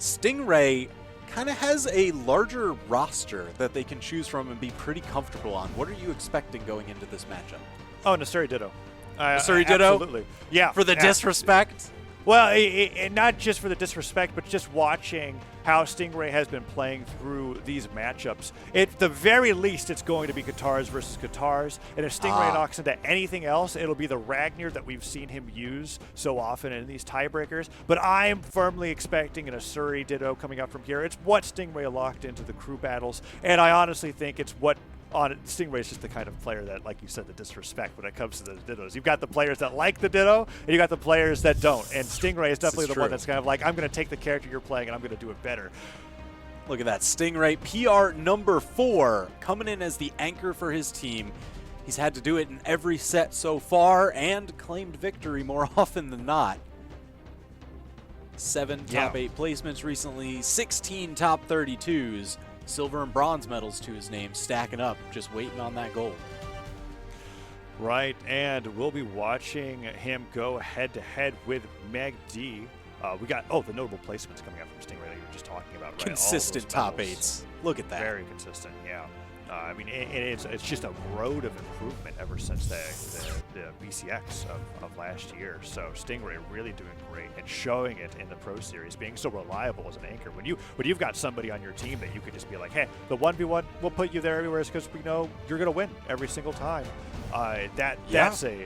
Stingray kind of has a larger roster that they can choose from and be pretty comfortable on. What are you expecting going into this matchup? Oh, Asuri Ditto. Asuri Ditto? Absolutely. Yeah. For the disrespect? Well, and not just for the disrespect, but just watching how Stingray has been playing through these matchups. At the very least, it's going to be Guitars versus Guitars. And if Stingray knocks into anything else, it'll be the Ragnar that we've seen him use so often in these tiebreakers. But I'm firmly expecting an Asuri Ditto coming out from here. It's what Stingray locked into the crew battles. And I honestly think it's what Stingray is just the kind of player that, like you said, the disrespect when it comes to the Dittos. You've got the players that like the Ditto, and you got the players that don't. And Stingray is definitely the one that's kind of like, I'm going to take the character you're playing and I'm going to do it better. Look at that. Stingray, PR number 4, coming in as the anchor for his team. He's had to do it in every set so far and claimed victory more often than not. 7 top 8 placements recently, 16 top 32s. Silver and bronze medals to his name, stacking up, just waiting on that gold. Right, and we'll be watching him go head-to-head with megD. We got, the notable placements coming out from Stingray that you were just talking about, right? Consistent top medals. 8s. Look at that. Very consistent, yeah. I mean, it's just a road of improvement ever since the BCX of last year. So Stingray really doing great and showing it in the Pro Series, being so reliable as an anchor. When you've got somebody on your team that you could just be like, hey, the 1v1, we'll put you there everywhere because we know you're going to win every single time. That's an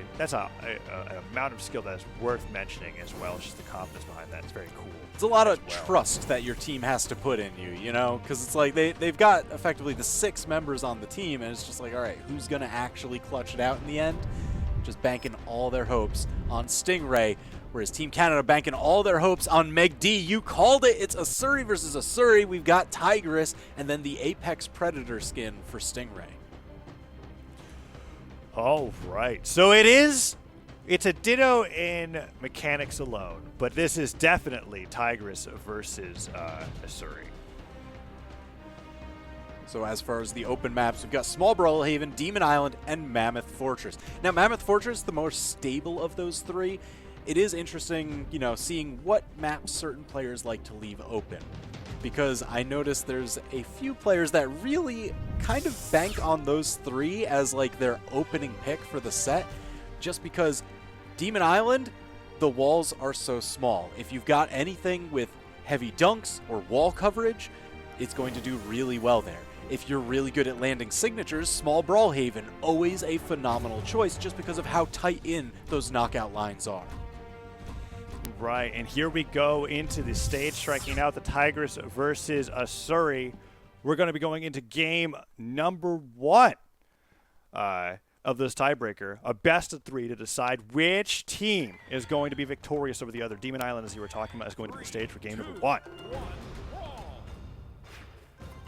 amount of skill that is worth mentioning as well. It's just the confidence behind that. It's very cool. It's a lot of trust that your team has to put in you, you know? Because it's like they've got effectively the 6 members on the team, and it's just like, all right, who's going to actually clutch it out in the end? Just banking all their hopes on Stingray, whereas Team Canada banking all their hopes on megD. You called it. It's Asuri versus Asuri. We've got Tigress, and then the Apex Predator skin for Stingray. All right. So it's a Ditto in mechanics alone, but this is definitely Tigress versus Asuri. So as far as the open maps, we've got Small Brawlhaven, Demon Island, and Mammoth Fortress. Now, Mammoth Fortress, the most stable of those 3. It is interesting, you know, seeing what maps certain players like to leave open. Because I noticed there's a few players that really kind of bank on those 3 as like their opening pick for the set, just because Demon Island, the walls are so small. If you've got anything with heavy dunks or wall coverage, it's going to do really well there. If you're really good at landing signatures, Small Brawlhaven, always a phenomenal choice just because of how tight in those knockout lines are. Right, and here we go into the stage, striking out the Tigress versus Asuri. We're going to be going into game number 1 of this tiebreaker, a best-of-3 to decide which team is going to be victorious over the other. Demon Island, as you were talking about, is going to be the stage for game number 1.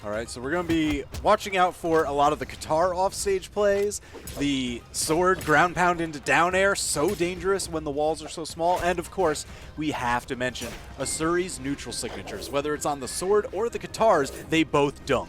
All right, so we're going to be watching out for a lot of the Qatar offstage plays, the sword ground pound into down air, so dangerous when the walls are so small, and of course, we have to mention Asuri's neutral signatures. Whether it's on the sword or the Qatars, they both dunk.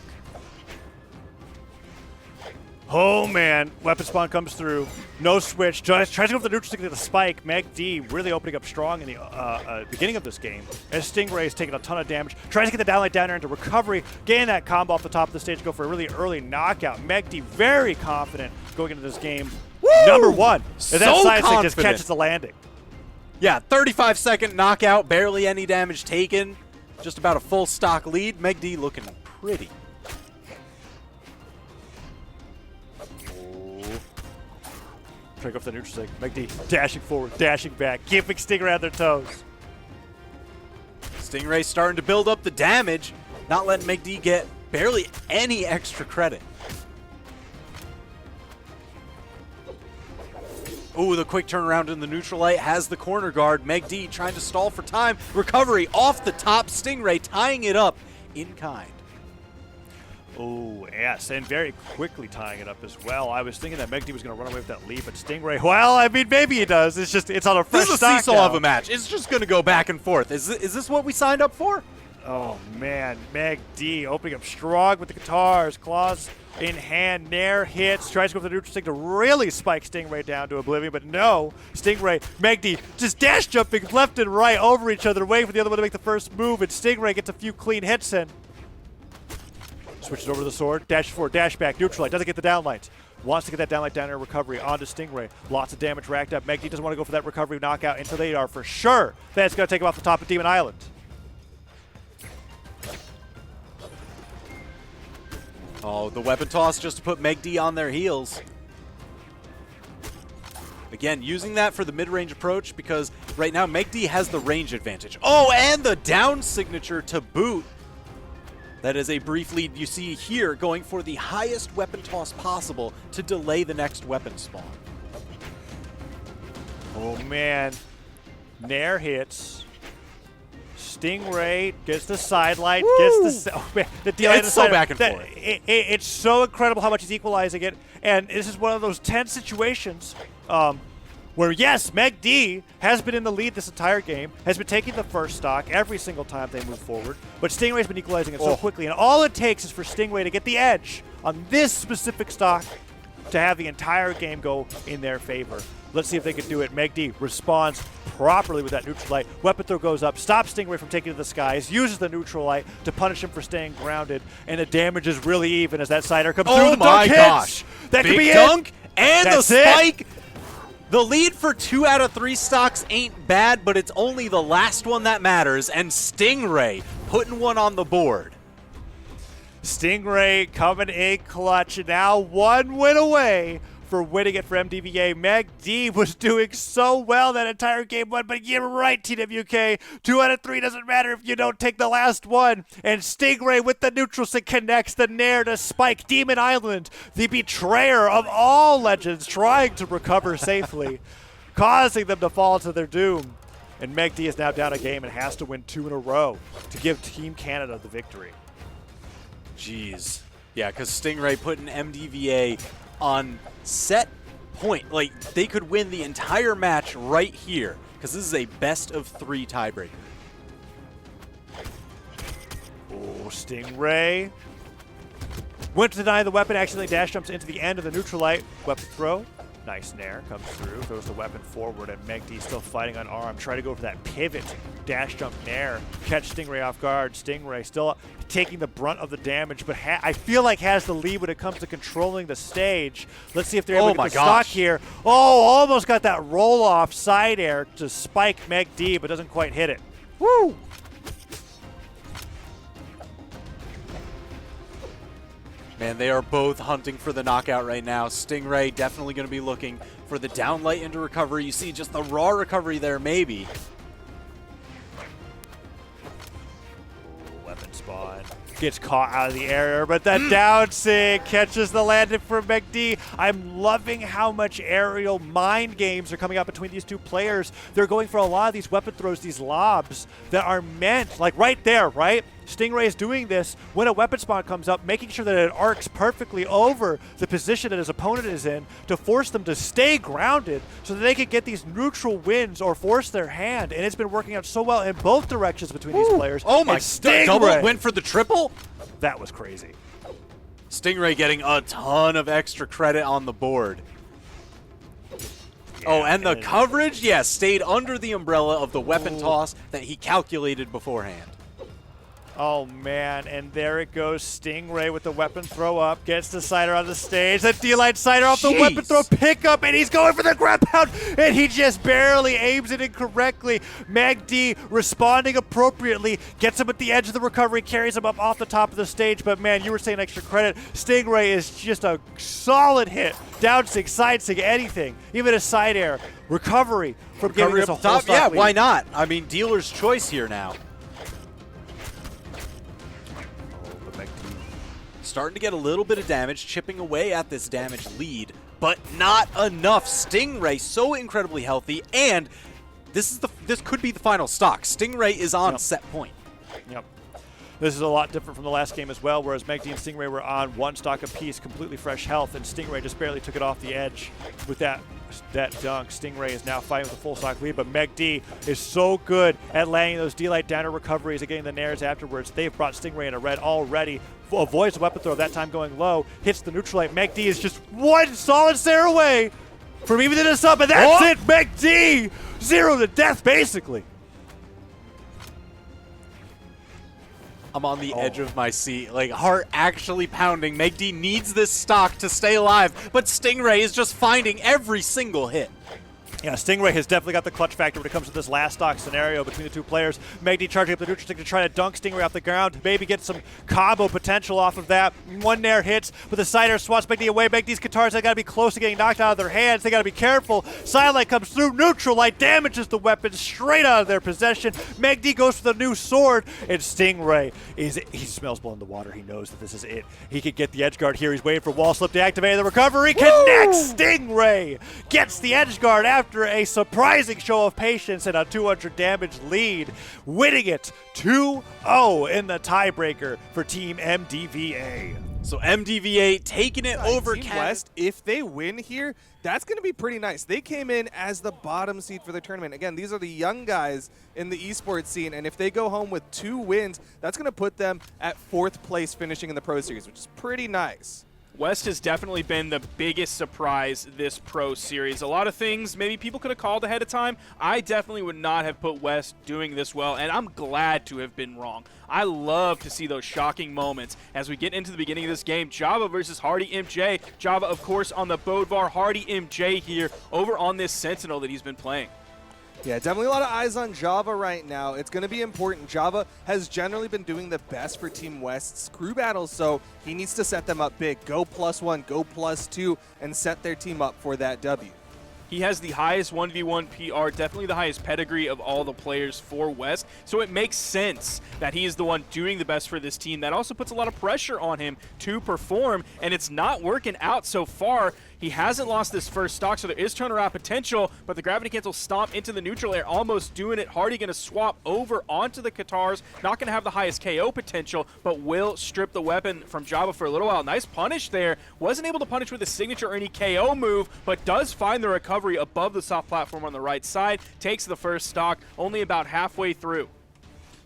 Oh man, weapon spawn comes through. No switch. Tries to go for the neutral stick to the spike. megD really opening up strong in the beginning of this game. As Stingray is taking a ton of damage. Tries to get the downlight down there into recovery. Getting that combo off the top of the stage. Go for a really early knockout. megD very confident going into this game. Woo! Number 1. So And that side stick just confident. catches the landing. Yeah, 35-second knockout, barely any damage taken. Just about a full stock lead. megD looking pretty. Trying to go for the neutral stick. megD dashing forward, dashing back, keeping Stingray on their toes. Stingray starting to build up the damage, not letting megD get barely any extra credit. Ooh, the quick turnaround in the neutral light has the corner guard. megD trying to stall for time. Recovery off the top. Stingray tying it up in kind. Oh, yes, and very quickly tying it up as well. I was thinking that megD was going to run away with that lead, but Stingray, well, I mean, maybe he does. It's on a fresh This is a stock seesaw now. of a match. It's just going to go back and forth. Is this what we signed up for? Oh, man, megD opening up strong with the guitars, claws in hand, Nair hits, tries to go for the neutral stick to really spike Stingray down to oblivion, but no, Stingray, megD just dash jumping left and right over each other, waiting for the other one to make the first move, and Stingray gets a few clean hits in. Switches over to the sword, dash forward, dash back, neutral light, doesn't get the downlight. Wants to get that downlight down air recovery onto Stingray. Lots of damage racked up. megD doesn't want to go for that recovery knockout until they are for sure that's going to take him off the top of Demon Island. Oh, the weapon toss just to put megD on their heels. Again, using that for the mid-range approach because right now megD has the range advantage. Oh, and the down signature to boot. That is a brief lead you see here, going for the highest weapon toss possible to delay the next weapon spawn. Oh, man. Nair hits. Stingray gets the sidelight, gets the... Oh, man. The DI It's so back and forth. It's so incredible how much he's equalizing it. And this is one of those tense situations where, yes, megD has been in the lead this entire game, has been taking the first stock every single time they move forward, but Stingray's been equalizing it so quickly, and all it takes is for Stingray to get the edge on this specific stock to have the entire game go in their favor. Let's see if they can do it. megD responds properly with that neutral light. Weapon throw goes up, stops Stingray from taking to the skies, uses the neutral light to punish him for staying grounded, and the damage is really even as that sider comes through. Oh The my dunk gosh. hits. That Big could be dunk it. and That's the spike. it. The lead for 2 out of 3 stocks ain't bad, but it's only the last one that matters, and Stingray putting one on the board. Stingray coming in clutch, now 1 win away for winning it for MDVA. megD was doing so well that entire game 1, but you're right, TWK. 2 out of 3 doesn't matter if you don't take the last one. And Stingray with the neutral stick connects the Nair to spike Demon Island, the betrayer of all legends, trying to recover safely, causing them to fall to their doom. And megD is now down a game and has to win 2 in a row to give Team Canada the victory. Jeez. Yeah, because Stingray putting MDVA on set point. Like, they could win the entire match right here, because this is a best of 3 tiebreaker. Oh, Stingray went to deny the weapon, accidentally dash jumps into the end of the neutral light. Weapon throw. Nice Nair comes through, throws the weapon forward, and megD still fighting unarmed. Try to go for that pivot, dash jump Nair, catch Stingray off guard. Stingray still taking the brunt of the damage, but I feel like has the lead when it comes to controlling the stage. Let's see if they're able to get the stock here. Oh, almost got that roll-off side air to spike megD, but doesn't quite hit it. Woo! Man, they are both hunting for the knockout right now. Stingray definitely going to be looking for the downlight into recovery. You see just the raw recovery there, maybe. Weapon spawn. Gets caught out of the air, but that down sig catches the landing for megD. I'm loving how much aerial mind games are coming out between these two players. They're going for a lot of these weapon throws, these lobs that are meant, like right there, right? Stingray is doing this when a weapon spawn comes up, making sure that it arcs perfectly over the position that his opponent is in to force them to stay grounded so that they can get these neutral wins or force their hand. And it's been working out so well in both directions between these players. Oh my, double went for the triple? That was crazy. Stingray getting a ton of extra credit on the board. Oh, and the coverage, yeah, stayed under the umbrella of the weapon toss that he calculated beforehand. Oh, man, and there it goes. Stingray with the weapon throw up, gets the sider on the stage. The D-line sider off the weapon throw pickup, and he's going for the grab pound, and he just barely aims it incorrectly. megD responding appropriately, gets him at the edge of the recovery, carries him up off the top of the stage, but man, you were saying extra credit. Stingray is just a solid hit. Down sig, side sig, anything. Even a side air. Recovery from getting this a whole top. Yeah, lead. why not? I mean, dealer's choice here now. starting to get a little bit of damage, chipping away at this damage lead, but not enough. Stingray so incredibly healthy, and this could be the final stock. Stingray is on set point. Yep. This is a lot different from the last game as well, whereas megD and Stingray were on one stock apiece, completely fresh health, and Stingray just barely took it off the edge with that dunk. Stingray is now fighting with a full stock lead, but megD is so good at laying those D-Light downer recoveries and getting the nairs afterwards. They've brought Stingray into red already. Avoids the weapon throw, that time going low, hits the neutral light. megD is just one solid stare away from even this up, and that's it! megD! 0 to death, basically. I'm on the edge of my seat, like heart actually pounding. megD needs this stock to stay alive, but Stingray is just finding every single hit. Yeah, Stingray has definitely got the clutch factor when it comes to this last stock scenario between the two players. megD charging up the neutral stick to try to dunk Stingray off the ground, maybe get some combo potential off of that. One nair hits, but the side air swats megD away. megD's guitars, they gotta be close to getting knocked out of their hands. They gotta be careful. Starlight comes through, neutral light damages the weapon straight out of their possession. megD goes for the new sword, and Stingray he smells blood in the water. He knows that this is it. He could get the edge guard here. He's waiting for wall slip to activate the recovery. Connects. Stingray gets the edge guard after a surprising show of patience and a 200 damage lead, winning it 2-0 in the tiebreaker for Team MDVA. So MDVA taking it over Team West. If they win here, that's going to be pretty nice. They came in as the bottom seed for the tournament. Again, these are the young guys in the esports scene, and if they go home with 2 wins, that's going to put them at 4th place finishing in the Pro Series, which is pretty nice. West has definitely been the biggest surprise this Pro Series. A lot of things maybe people could have called ahead of time. I definitely would not have put West doing this well, and I'm glad to have been wrong. I love to see those shocking moments as we get into the beginning of this game. Java versus HardyMJ. Java, of course, on the Bodvar. HardyMJ here over on this Sentinel that he's been playing. Yeah, definitely a lot of eyes on Java right now. It's going to be important. Java has generally been doing the best for Team West's crew battles, so he needs to set them up big. Go +1, go +2, and set their team up for that W. He has the highest 1v1 PR, definitely the highest pedigree of all the players for West, so it makes sense that he is the one doing the best for this team. That also puts a lot of pressure on him to perform, and it's not working out so far. He hasn't lost this first stock, so there is turnaround potential, but the gravity cancel stomp into the neutral air, almost doing it. Hardy going to swap over onto the guitars, not going to have the highest KO potential, but will strip the weapon from Java for a little while. Nice punish there. Wasn't able to punish with a signature or any KO move, but does find the recovery above the soft platform on the right side. Takes the first stock, only about halfway through.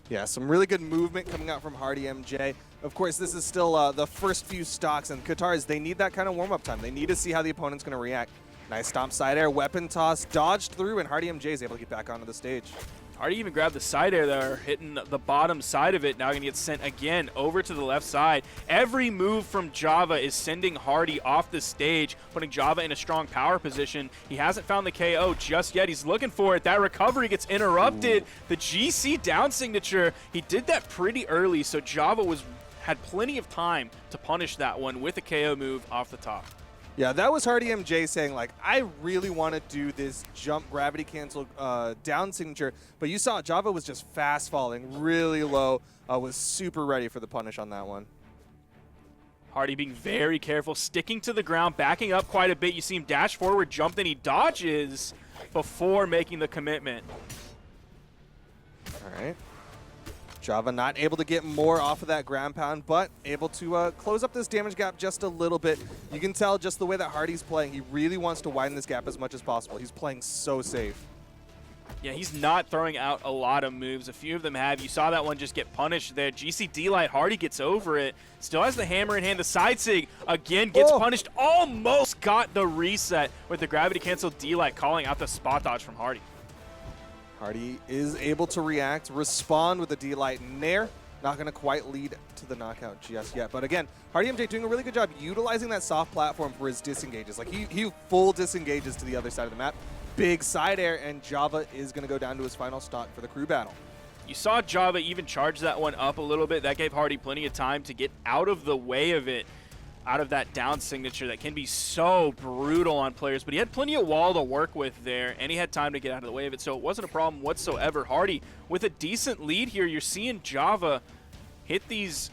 Yeah, some really good movement coming out from HardyMJ. Of course, this is still the first few stocks, and Qatars, they need that kind of warm-up time. They need to see how the opponent's going to react. Nice stomp side air, weapon toss, dodged through, and HardyMJ is able to get back onto the stage. Hardy even grabbed the side air there, hitting the bottom side of it. Now going to get sent again over to the left side. Every move from Java is sending Hardy off the stage, putting Java in a strong power position. He hasn't found the KO just yet. He's looking for it. That recovery gets interrupted. Ooh. The GC down signature, he did that pretty early, so Java had plenty of time to punish that one with a KO move off the top. Yeah, that was HardyMJ saying, like, I really want to do this jump gravity cancel down signature, but you saw Java was just fast falling really low, was super ready for the punish on that one. Hardy being very careful, sticking to the ground, backing up quite a bit. You see him dash forward, jump, then he dodges before making the commitment. All right. Java not able to get more off of that ground pound, but able to close up this damage gap just a little bit. You can tell just the way that Hardy's playing, he really wants to widen this gap as much as possible. He's playing so safe. Yeah, he's not throwing out a lot of moves. A few of them have. You saw that one just get punished there. GC Light, Hardy gets over it. Still has the hammer in hand. The side sig again gets punished. Almost got the reset with the gravity cancel D-Light calling out the spot dodge from Hardy. Hardy is able to react, respond with the D-Light Nair. Not going to quite lead to the knockout just yet. But again, HardyMJ doing a really good job utilizing that soft platform for his disengages. Like he full disengages to the other side of the map. Big side air, and Java is going to go down to his final stock for the crew battle. You saw Java even charge that one up a little bit. That gave Hardy plenty of time to get out of the way of it, out of that down signature that can be so brutal on players. But he had plenty of wall to work with there, and he had time to get out of the way of it, so it wasn't a problem whatsoever. Hardy with a decent lead here. You're seeing Java hit these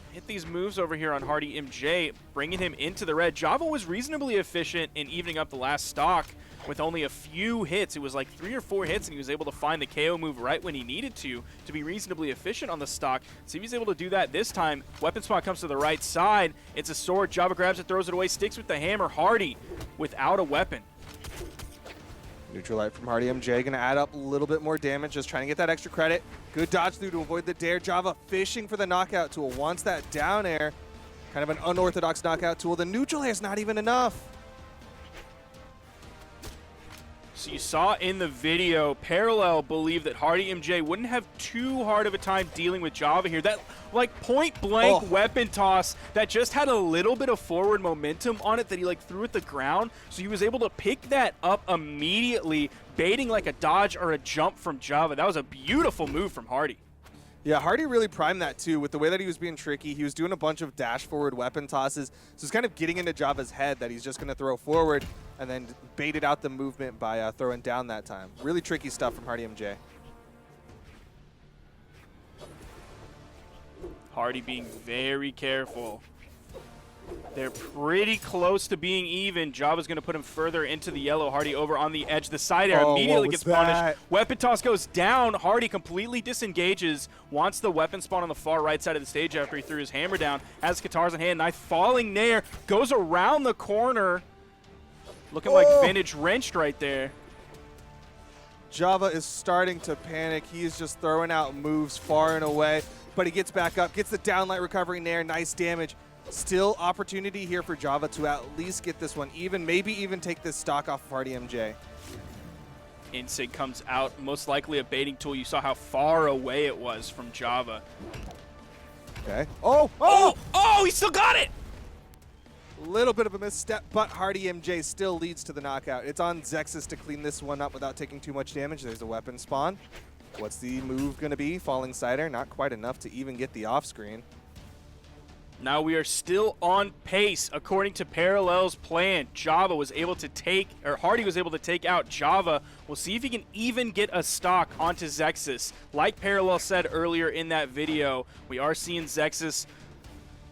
moves over here on HardyMJ, bringing him into the red. Java was reasonably efficient in evening up the last stock with only a few hits. It was like 3 or 4 hits, and he was able to find the KO move right when he needed to be reasonably efficient on the stock. See if he's able to do that this time. Weapon spot comes to the right side. It's a sword. Java grabs it, throws it away, sticks with the hammer. Hardy without a weapon. Neutral light from HardyMJ, going to add up a little bit more damage, just trying to get that extra credit. Good dodge through to avoid the dare. Java fishing for the knockout tool. Wants that down air. Kind of an unorthodox knockout tool. The neutral air is not even enough. So you saw in the video, Parallel believed that HardyMJ wouldn't have too hard of a time dealing with Java here. That like point blank weapon toss that just had a little bit of forward momentum on it that he like threw at the ground. So he was able to pick that up immediately, baiting like a dodge or a jump from Java. That was a beautiful move from Hardy. Yeah, Hardy really primed that too with the way that he was being tricky. He was doing a bunch of dash forward weapon tosses. So he's kind of getting into Java's head that he's just going to throw forward and then baited out the movement by throwing down that time. Really tricky stuff from HardyMJ. Hardy being very careful. They're pretty close to being even. Java's going to put him further into the yellow. Hardy over on the edge. The side air immediately gets punished. Weapon toss goes down. Hardy completely disengages. Wants the weapon spawn on the far right side of the stage after he threw his hammer down. Has guitars in hand. Knife falling there. Goes around the corner. Looking like vintage wrenched right there. Java is starting to panic. He is just throwing out moves far and away. But he gets back up. Gets the downlight recovery nair. Nice damage. Still opportunity here for Java to at least get this one even, maybe even take this stock off of HardyMJ. Insig comes out, most likely a baiting tool. You saw how far away it was from Java. Okay. Oh, he still got it! A little bit of a misstep, but HardyMJ still leads to the knockout. It's on Zexis to clean this one up without taking too much damage. There's a weapon spawn. What's the move going to be? Falling side air, not quite enough to even get the off screen. Now we are still on pace according to Parallel's plan. Java was able to take, or Hardy was able to take out Java. We'll see if he can even get a stock onto Zexis. Like Parallel said earlier in that video, we are seeing Zexis.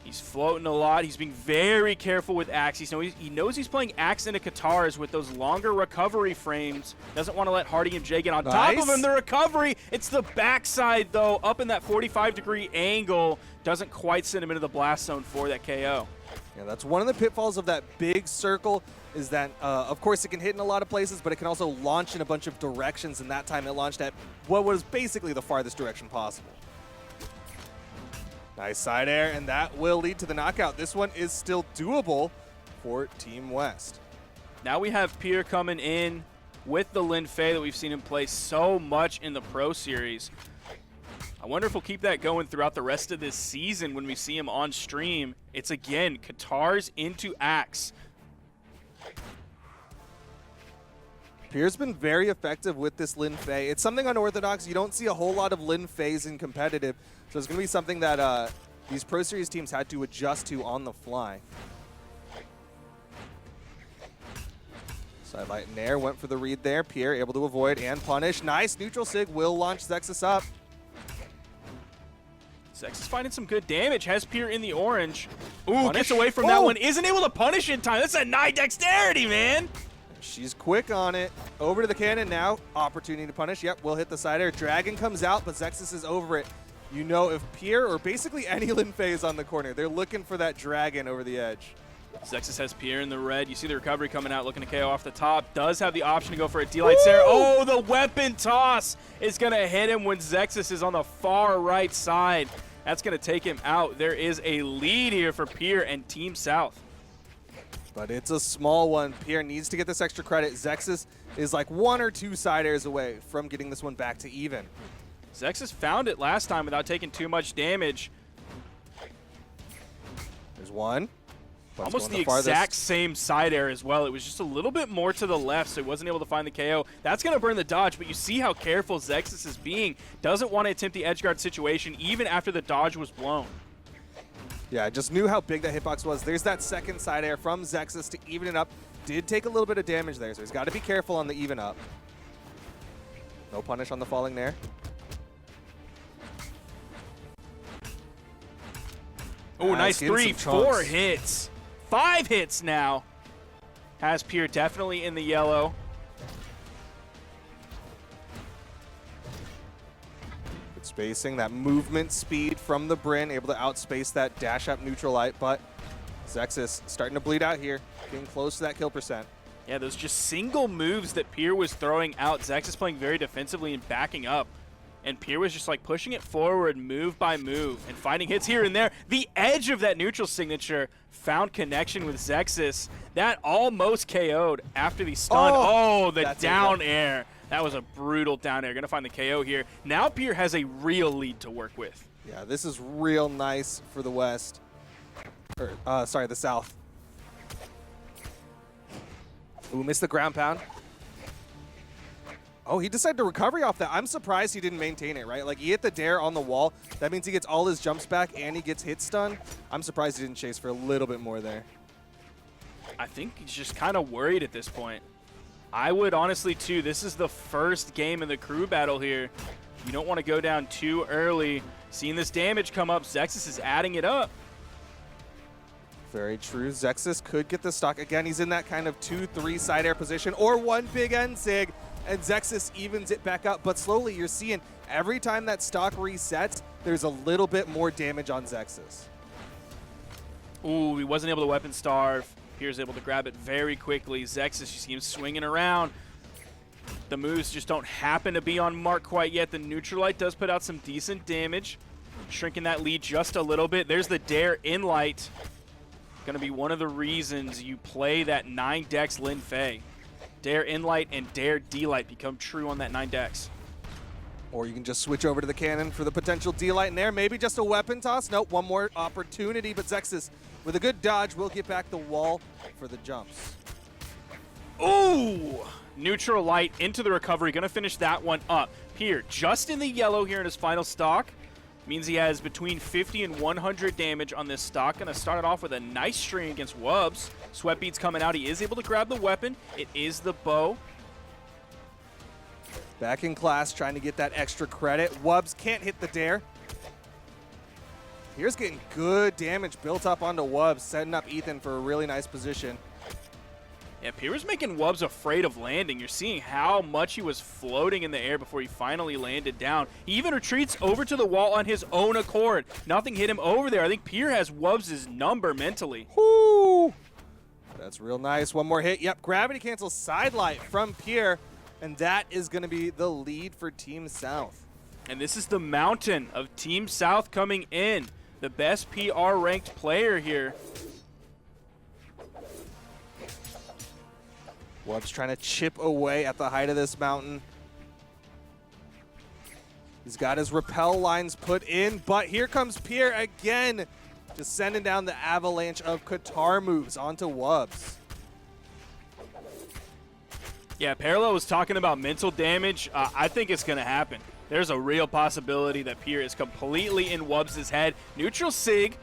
He's floating a lot. He's being very careful with Axe. He knows he's playing Axe into Katars with those longer recovery frames. Doesn't want to let HardyMJ get on top of him. The recovery, it's the backside though, up in that 45-degree angle. Doesn't quite send him into the blast zone for that KO. Yeah, that's one of the pitfalls of that big circle is that, of course, it can hit in a lot of places, but it can also launch in a bunch of directions, and that time it launched at what was basically the farthest direction possible. Nice side air, and that will lead to the knockout. This one is still doable for Team West. Now we have Pier coming in with the Lin Fei that we've seen him play so much in the Pro Series. I wonder if we'll keep that going throughout the rest of this season when we see him on stream. It's, again, Katars into Axe. Pier's been very effective with this Lin Fei. It's something unorthodox. You don't see a whole lot of Lin Feis in competitive, so it's going to be something that these Pro Series teams had to adjust to on the fly. Sidelight Nair went for the read there. Pier able to avoid and punish. Nice neutral sig will launch Zexis up. Zexis finding some good damage. Has Pier in the orange. Ooh, Punish. gets away from that one. Isn't able to punish in time. That's a 9 dexterity, man. She's quick on it. Over to the cannon now. Opportunity to punish. Yep, we'll hit the side air. Dragon comes out, but Zexis is over it. You know, if Pier or basically any Lin Fei is on the corner, they're looking for that dragon over the edge. Zexis has Pier in the red. You see the recovery coming out, looking to KO off the top. Does have the option to go for a D-Light Sarah. Oh, the weapon toss is going to hit him when Zexis is on the far right side. That's going to take him out. There is a lead here for Pier and Team South. But it's a small one. Pier needs to get this extra credit. Zexis is like 1 or 2 side airs away from getting this one back to even. Zexis found it last time without taking too much damage. There's one. Almost the exact same side air as well. It was just a little bit more to the left, so he wasn't able to find the KO. That's going to burn the dodge, but you see how careful Zexis is being. Doesn't want to attempt the edge guard situation even after the dodge was blown. Yeah, I just knew how big that hitbox was. There's that second side air from Zexis to even it up. Did take a little bit of damage there, so he's got to be careful on the even up. No punish on the falling there. Oh, nice getting 3, some 4 chunks. hits. 5 hits now. Has Pier definitely in the yellow. Good spacing, that movement speed from the Bryn, able to outspace that dash up neutral light, but Zexis starting to bleed out here, getting close to that kill percent. Yeah, those just single moves that Pier was throwing out. Zexis playing very defensively and backing up. And Pier was just like pushing it forward move by move and finding hits here and there. The edge of that neutral signature found connection with Zexis. That almost KO'd after the stun. Oh, the down air. That was a brutal down air. Gonna find the KO here. Now Pier has a real lead to work with. Yeah, this is real nice for the West. Or, sorry, the South. Ooh, missed the ground pound. Oh, he decided to recovery off that. I'm surprised he didn't maintain it, right? Like, he hit the dare on the wall. That means he gets all his jumps back and he gets hit stun. I'm surprised he didn't chase for a little bit more there. I think he's just kind of worried at this point. I would honestly, too. This is the first game in the crew battle here. You don't want to go down too early. Seeing this damage come up, Zexis is adding it up. Very true. Zexis could get the stock. Again, he's in that kind of 2-3 side air position or one big end sig. And Zexis evens it back up, but slowly you're seeing every time that stock resets, there's a little bit more damage on Zexis. Ooh, he wasn't able to weapon starve. Pier's able to grab it very quickly. Zexis, you see him swinging around. The moves just don't happen to be on mark quite yet. The neutral light does put out some decent damage, shrinking that lead just a little bit. There's the dare in light. Going to be one of the reasons you play that 9 dex Lin Fei. Dare Inlight and Dare D-Light become true on that 9 dex. Or you can just switch over to the cannon for the potential D-Light in there. Maybe just a weapon toss. Nope, one more opportunity, but Zexis, with a good dodge, will get back the wall for the jumps. Ooh! Neutral light into the recovery. Going to finish that one up. Pier, just in the yellow here in his final stock. Means he has between 50 and 100 damage on this stock. Going to start it off with a nice string against Wubz. Sweat beads coming out. He is able to grab the weapon. It is the bow. Back in class, trying to get that extra credit. Wubz can't hit the dare. Here's getting good damage built up onto Wubz, setting up Ethan for a really nice position. Yeah, Pier was making Wubz afraid of landing. You're seeing how much he was floating in the air before he finally landed down. He even retreats over to the wall on his own accord. Nothing hit him over there. I think Pier has Wubz's number mentally. Whoo! That's real nice. One more hit. Yep, gravity cancel side light from Pier, and that is going to be the lead for Team South. And this is the mountain of Team South coming in. The best PR ranked player here. Wubz trying to chip away at the height of this mountain. He's got his rappel lines put in, but here comes Pier again, just sending down the avalanche of Qatar moves onto Wubz. Yeah, Parallel was talking about mental damage. I think it's going to happen. There's a real possibility that Pier is completely in Wubz's head. Neutral Sig.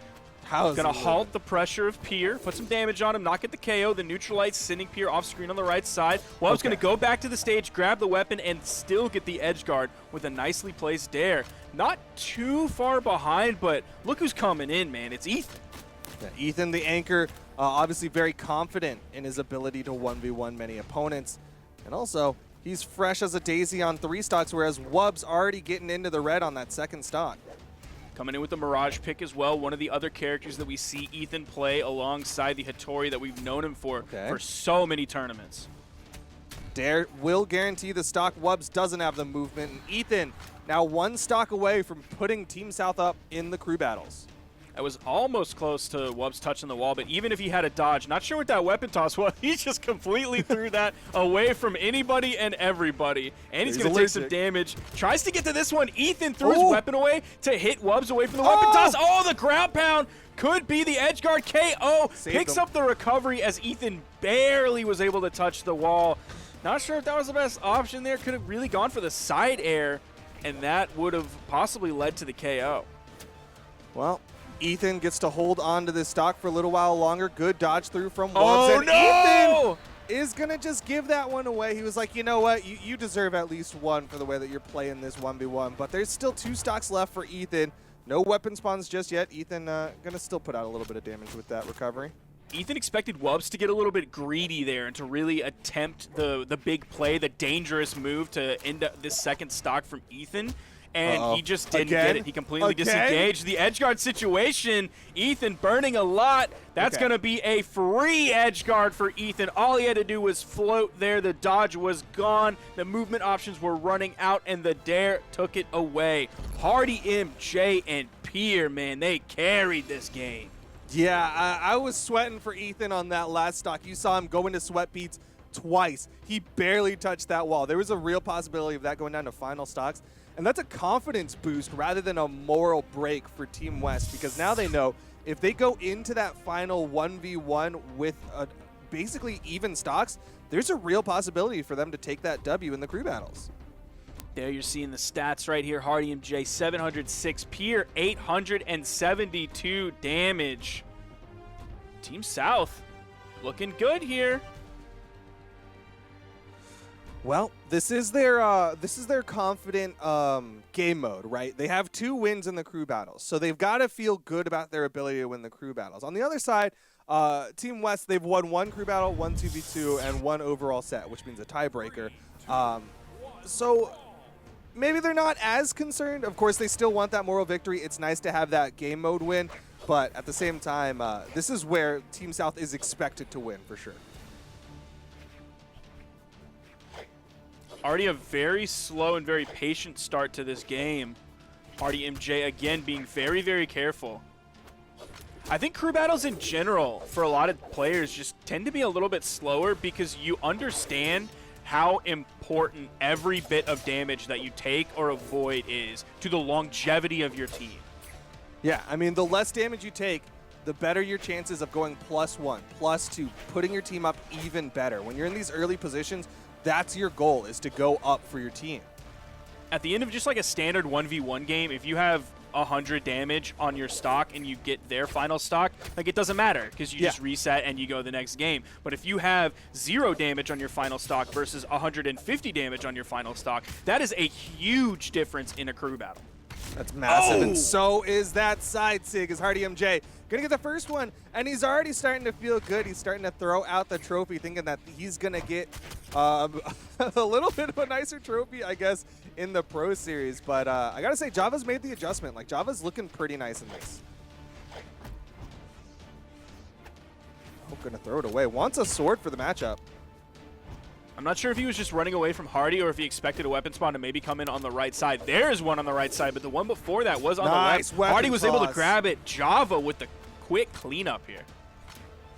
Going to halt the pressure of Pier, put some damage on him, not get the KO. The neutral light's sending Pier off screen on the right side. Wubz going to go back to the stage, grab the weapon, and still get the edge guard with a nicely placed dare. Not too far behind, but look who's coming in, man. It's Ethan. Yeah, Ethan, the anchor, obviously very confident in his ability to 1v1 many opponents. And also, he's fresh as a daisy on 3 stocks, whereas Wubz already getting into the red on that 2nd stock. Coming in with the Mirage pick as well, one of the other characters that we see Ethan play alongside the Hattori that we've known him for so many tournaments. Dare will guarantee the stock. Wubz doesn't have the movement. And Ethan now 1 stock away from putting Team South up in the crew battles. I was almost close to Wubz touching the wall, but even if he had a dodge, not sure what that weapon toss was. He just completely threw that away from anybody and everybody. And he's going to take some damage. Tries to get to this one. Ethan threw his weapon away to hit Wubz away from the weapon toss. Oh, the ground pound could be the edge guard. KO picks up the recovery as Ethan barely was able to touch the wall. Not sure if that was the best option there. Could have really gone for the side air, and that would have possibly led to the KO. Well, Ethan gets to hold on to this stock for a little while longer. Good dodge through from Wubz. Oh, and no! Ethan is going to just give that one away. He was like, you know what? You deserve at least 1 for the way that you're playing this 1v1. But there's still 2 stocks left for Ethan. No weapon spawns just yet. Ethan gonna still put out a little bit of damage with that recovery. Ethan expected Wubz to get a little bit greedy there and to really attempt the big play, the dangerous move to end up this second stock from Ethan. And he just didn't get it. He completely disengaged. The edgeguard situation, Ethan burning a lot. That's going to be a free edgeguard for Ethan. All he had to do was float there. The dodge was gone. The movement options were running out, and the dare took it away. HardyMJ and Pier, man, they carried this game. Yeah, I was sweating for Ethan on that last stock. You saw him go into sweat beats twice. He barely touched that wall. There was a real possibility of that going down to final stocks. And that's a confidence boost rather than a moral break for Team West, because now they know if they go into that final 1v1 with basically even stocks, there's a real possibility for them to take that W in the crew battles. There you're seeing the stats right here. HardyMJ 706, Pier 872 damage. Team South looking good here. Well, this is their confident game mode, right? They have 2 wins in the crew battles, so they've got to feel good about their ability to win the crew battles. On the other side, Team West, they've won 1 crew battle, 1 2v2, and 1 overall set, which means a tiebreaker. So maybe they're not as concerned. Of course, they still want that moral victory. It's nice to have that game mode win, but at the same time, this is where Team South is expected to win for sure. Already a very slow and very patient start to this game. HardyMJ again being very, very careful. I think crew battles in general for a lot of players just tend to be a little bit slower because you understand how important every bit of damage that you take or avoid is to the longevity of your team. Yeah, I mean, the less damage you take, the better your chances of going +1, +2, putting your team up even better. When you're in these early positions, that's your goal, is to go up for your team. At the end of just like a standard 1v1 game, if you have 100 damage on your stock and you get their final stock, like, it doesn't matter because you just reset and you go the next game. But if you have 0 damage on your final stock versus 150 damage on your final stock, that is a huge difference in a crew battle. That's massive, and so is that side sig as HardyMJ gonna get the first one, and he's already starting to feel good. He's starting to throw out the trophy, thinking that he's gonna get a little bit of a nicer trophy, I guess, in the Pro Series. But I gotta say, Java's made the adjustment. Like, Java's looking pretty nice in this. Oh, gonna throw it away. Wants a sword for the matchup. I'm not sure if he was just running away from Hardy or if he expected a weapon spawn to maybe come in on the right side. There's one on the right side, but the one before that was on the left. Hardy was able to grab it. Java with the quick cleanup here.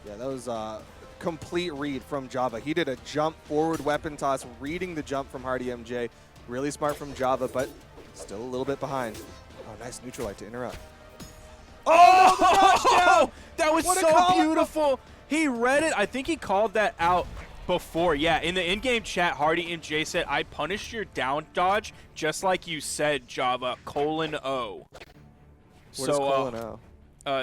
Yeah, that was a complete read from Java. He did a jump forward weapon toss, reading the jump from HardyMJ. Really smart from Java, but still a little bit behind. Oh, nice neutral light to interrupt. Oh, that was so beautiful. He read it. I think he called that out before. Yeah, in the in-game chat, HardyMJ said, "I punished your down dodge just like you said, Java, :O." What is :O?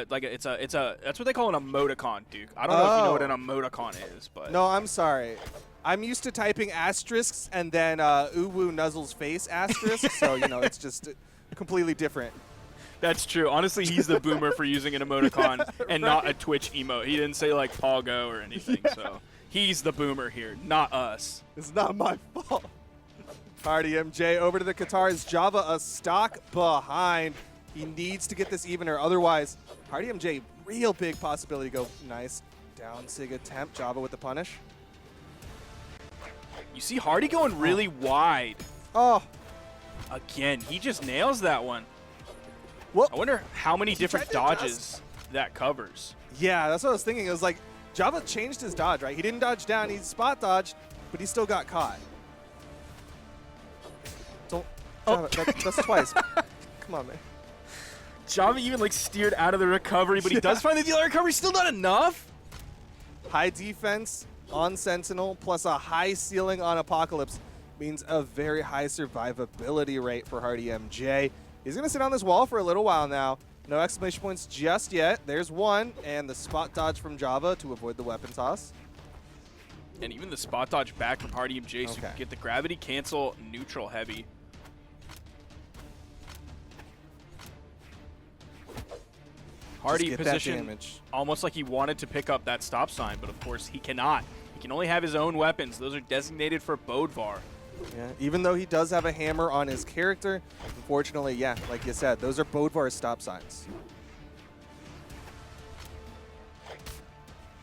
Like it's a that's what they call an emoticon, Duke. I don't know if you know what an emoticon is, but no, I'm sorry. I'm used to typing asterisks and then Uwu Nuzzle's face asterisk, so you know it's just completely different. That's true. Honestly, he's the boomer for using an emoticon and not a Twitch emote. He didn't say like Pogo or anything, so he's the boomer here, not us. It's not my fault. HardyMJ over to the Qatars. Java a stock behind. He needs to get this even, or otherwise, HardyMJ, real big possibility to go nice. Down sig attempt. Java with the punish. You see Hardy going really wide. Oh. Again, he just nails that one. Well, I wonder how many different dodges that covers. Yeah, that's what I was thinking. It was like Java changed his dodge, right? He didn't dodge down. He spot dodged, but he still got caught. Don't. Java, that's twice. Come on, man. Java even like steered out of the recovery, but he does find the dealer recovery. Still not enough. High defense on Sentinel plus a high ceiling on Apocalypse means a very high survivability rate for HardyMJ. He's going to sit on this wall for a little while now. No exclamation points just yet. There's one, and the spot dodge from Java to avoid the weapon toss. And even the spot dodge back from HardyMJ, so you can get the gravity cancel neutral heavy. Hardy get that position damage. almost like he wanted to pick up that stop sign, but of course he cannot. He can only have his own weapons. Those are designated for Bodvar. Yeah, even though he does have a hammer on his character, unfortunately, yeah, like you said, those are Bodvar's stop signs.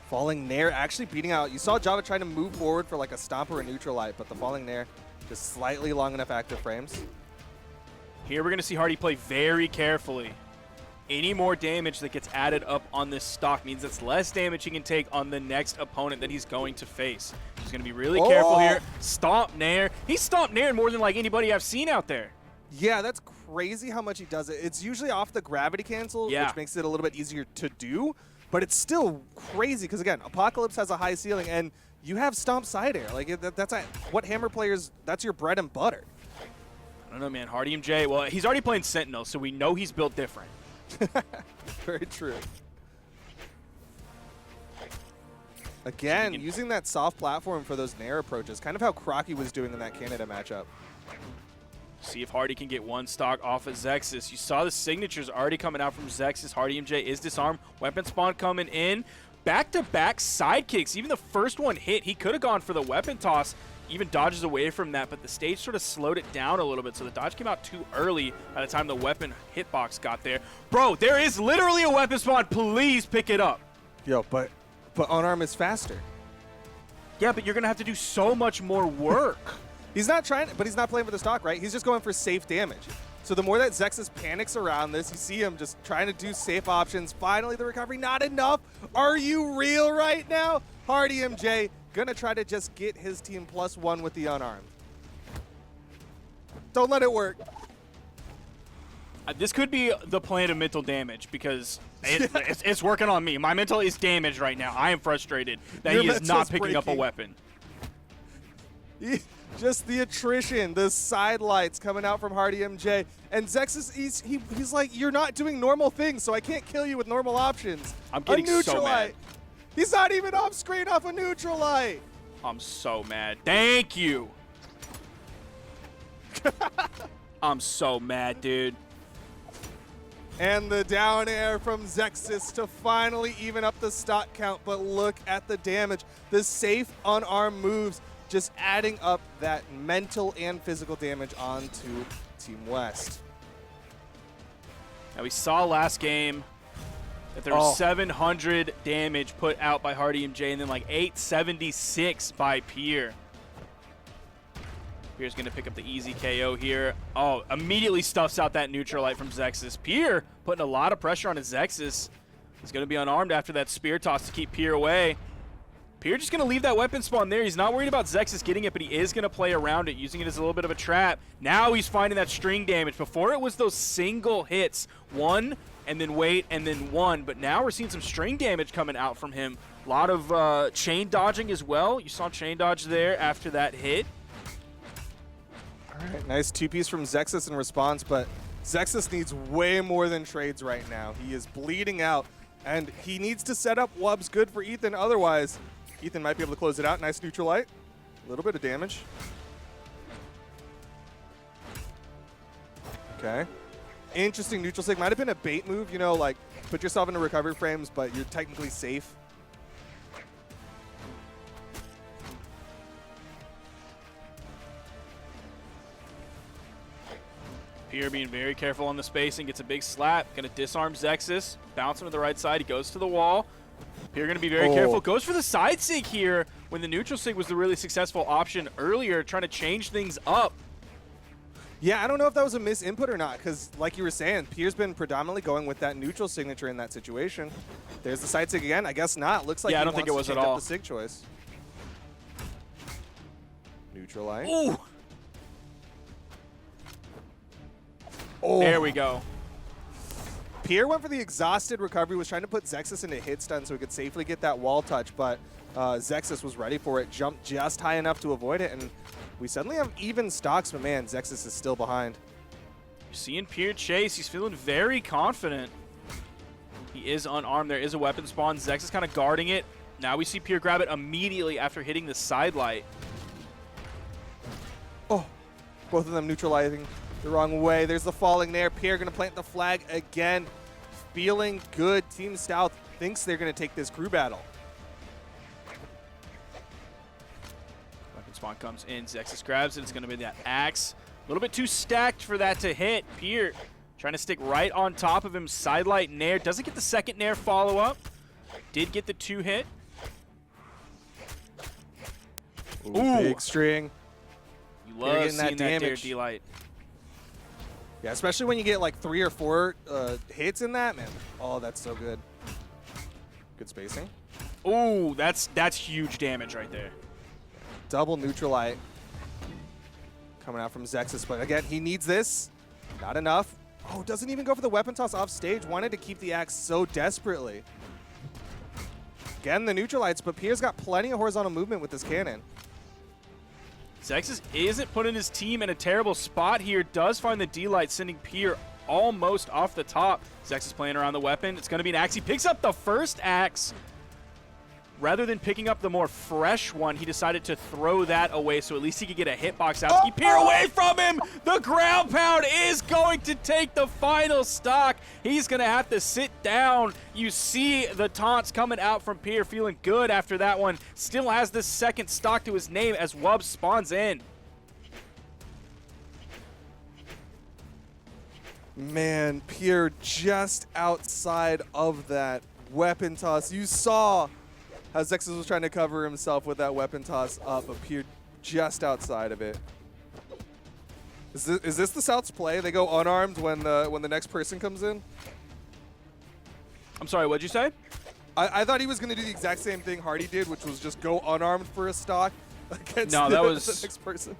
Falling Nair actually beating out. You saw Java trying to move forward for like a stomp or a neutral light, but the Falling Nair just slightly long enough active frames. Here we're going to see Hardy play very carefully. Any more damage that gets added up on this stock means it's less damage he can take on the next opponent that he's going to face. He's going to be really careful here. Stomp Nair. He stomped Nair more than like anybody I've seen out there. Yeah, that's crazy how much he does it. It's usually off the gravity cancel, which makes it a little bit easier to do, but it's still crazy because, again, Apocalypse has a high ceiling, and you have stomp side air. Like, that's what hammer players, that's your bread and butter. I don't know, man. HardyMJ, well, he's already playing Sentinel, so we know he's built different. Very true. Again, using that soft platform for those Nair approaches, kind of how Crockie was doing in that Canada matchup. See if Hardy can get one stock off of Zexis. You saw the signatures already coming out from Zexis. HardyMJ is disarmed. Weapon spawn coming in. Back-to-back sidekicks. Even the first one hit. He could have gone for the weapon toss. Even dodges away from that, but the stage sort of slowed it down a little bit, so the dodge came out too early by the time the weapon hitbox got there. Bro, there is literally a weapon spawn. Please pick it up. Yo, but unarm is faster. Yeah, but you're going to have to do so much more work. He's not trying, but he's not playing for the stock, right? He's just going for safe damage. So the more that Zexis panics around this, you see him just trying to do safe options. Finally, the recovery, not enough. Are you real right now? HardyMJ gonna try to just get his team +1 with the unarmed. Don't let it work. This could be the plan of mental damage because it's working on me. My mental is damaged right now. I am frustrated that he is not picking up a weapon. Just the attrition, the side lights coming out from HardyMJ. And Zexis, he's like, you're not doing normal things, so I can't kill you with normal options. I'm getting so mad. He's not even off screen off a neutral light. I'm so mad. Thank you. I'm so mad, dude. And the down air from Zexis to finally even up the stock count, but look at the damage. The safe unarmed moves just adding up that mental and physical damage onto Team West. Now we saw last game that there was 700 damage put out by HardyMJ and then like 876 by Pier. Pier's going to pick up the easy KO here. Oh, immediately stuffs out that neutral light from Zexis. Pier putting a lot of pressure on his Zexis. He's going to be unarmed after that spear toss to keep Pier away. Pier just going to leave that weapon spawn there. He's not worried about Zexis getting it, but he is going to play around it, using it as a little bit of a trap. Now he's finding that string damage. Before it was those single hits. One, and then wait, and then one. But now we're seeing some string damage coming out from him. A lot of chain dodging as well. You saw chain dodge there after that hit. All right, nice two-piece from Zexis in response, but Zexis needs way more than trades right now. He is bleeding out, and he needs to set up Wubz good for Ethan. Otherwise, Ethan might be able to close it out. Nice neutral light. A little bit of damage. Okay. Interesting neutral sig. Might have been a bait move, you know, like put yourself into recovery frames, but you're technically safe. Pier being very careful on the spacing, gets a big slap, gonna disarm Zexis, bounce him to the right side, he goes to the wall. Pier gonna be very careful, goes for the side sig here when the neutral sig was the really successful option earlier, trying to change things up. Yeah, I don't know if that was a misinput or not, because like you were saying, Pier's been predominantly going with that neutral signature in that situation. There's the side sig again. I guess not. Looks like yeah, he I don't think it was wants to at change all. up the sig choice. Neutral light. Ooh. Oh. There we go. Pier went for the exhausted recovery, was trying to put Zexis into hit stun so he could safely get that wall touch, but Zexis was ready for it, jumped just high enough to avoid it, and we suddenly have even stocks, but man, Zexis is still behind. You're seeing Pier chase. He's feeling very confident. He is unarmed. There is a weapon spawn. Zexis kind of guarding it. Now we see Pier grab it immediately after hitting the side light. Oh, both of them neutralizing the wrong way. There's the falling there. Pier going to plant the flag again. feeling good. Team South thinks they're going to take this crew battle. Weapon spawn comes in. Zexis grabs it. It's going to be that axe. A little bit too stacked for that to hit. Pier trying to stick right on top of him. Sidelight Nair. Doesn't get the second Nair follow-up. Did get the 2 hit. Ooh, big string. You love getting seeing that that Dare damage. D-Light. Yeah, especially when you get like 3 or 4 hits in that, man. Oh, that's so good. Good spacing. Ooh, that's huge damage right there. Double neutralite coming out from Zexis, but again, he needs this. Not enough. Oh, doesn't even go for the weapon toss off stage. Wanted to keep the axe so desperately. Again, the neutralites, but Pierre's got plenty of horizontal movement with this cannon. Zexis isn't putting his team in a terrible spot here. Does find the D-Light, sending Pier almost off the top. Zexis playing around the weapon. It's going to be an axe. He picks up the first axe. Rather than picking up the more fresh one, he decided to throw that away so at least he could get a hitbox out to keep Pier away from him. The ground pound is going to take the final stock. He's going to have to sit down. You see the taunts coming out from Pier, feeling good after that one. Still has this second stock to his name as Wubz spawns in. Man, Pierre just outside of that weapon toss. You saw how Zexis was trying to cover himself with that weapon toss up, but Pierre just outside of it. Is this the South's play? They go unarmed when the next person comes in? I'm sorry, what'd you say? I thought he was going to do the exact same thing Hardy did, which was just go unarmed for a stock against No, that was the next person.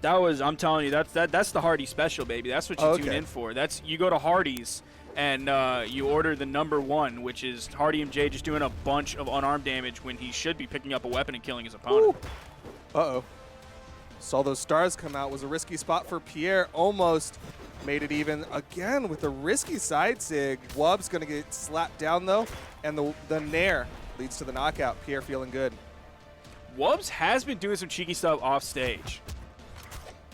That was, I'm telling you, that's the Hardy special, baby. That's what you tune in for. That's, you go to Hardy's and you order the #1, which is HardyMJ just doing a bunch of unarmed damage when he should be picking up a weapon and killing his opponent. Ooh. Uh-oh. Saw those stars come out. Was a risky spot for Pierre. Almost made it even again with a risky side sig. Wubz going to get slapped down, though, and the Nair leads to the knockout. Pierre feeling good. Wubz has been doing some cheeky stuff off stage.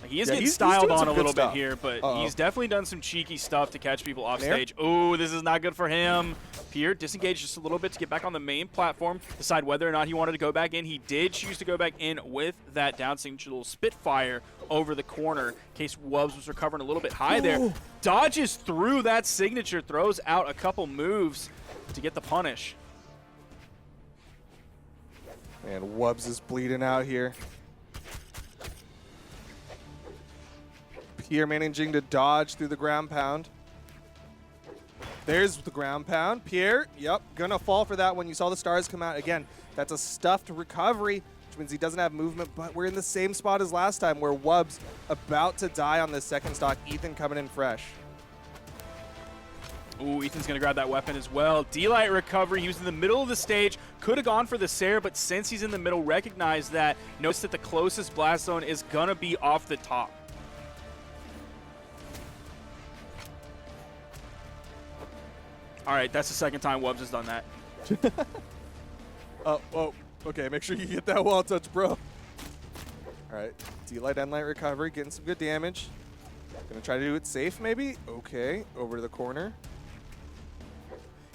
He is getting he's styled doing on some a good little bit stuff. here, but Uh-oh. he's definitely done some cheeky stuff to catch people off Nair? stage. Ooh, this is not good for him. Pier disengaged just a little bit to get back on the main platform, decide whether or not he wanted to go back in. He did choose to go back in with that down signature little Spitfire over the corner in case Wubz was recovering a little bit high there. Dodges through that signature, throws out a couple moves to get the punish. And Wubz is bleeding out here. Pierre managing to dodge through the ground pound. There's the ground pound. Pierre, yep, gonna fall for that one. You saw the stars come out. Again, that's a stuffed recovery, which means he doesn't have movement, but we're in the same spot as last time where Wubz about to die on this second stock. Ethan coming in fresh. Ooh, Ethan's going to grab that weapon as well. D-Light recovery. He was in the middle of the stage. Could have gone for the Sarah, but since he's in the middle, recognize that. Notice that the closest blast zone is going to be off the top. All right, that's the second time Wubz has done that. Oh, okay, make sure you get that wall touch, bro. All right, D-Light, N-Light recovery, getting some good damage. Gonna try to do it safe, maybe? Okay, over to the corner.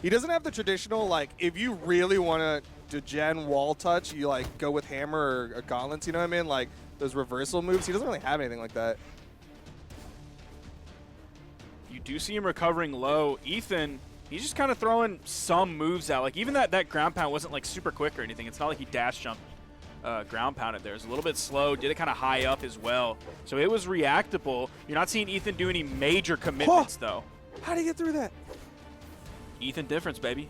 He doesn't have the traditional, like, if you really want to degen wall touch, you, like, go with hammer or gauntlets, you know what I mean? Like, those reversal moves. He doesn't really have anything like that. You do see him recovering low. Ethan, he's just kind of throwing some moves out. Like, even that ground pound wasn't, like, super quick or anything. It's not like he dash jumped ground pounded there. It was a little bit slow. Did it kind of high up as well. So it was reactable. You're not seeing Ethan do any major commitments, though. How do you get through that? Ethan difference, baby.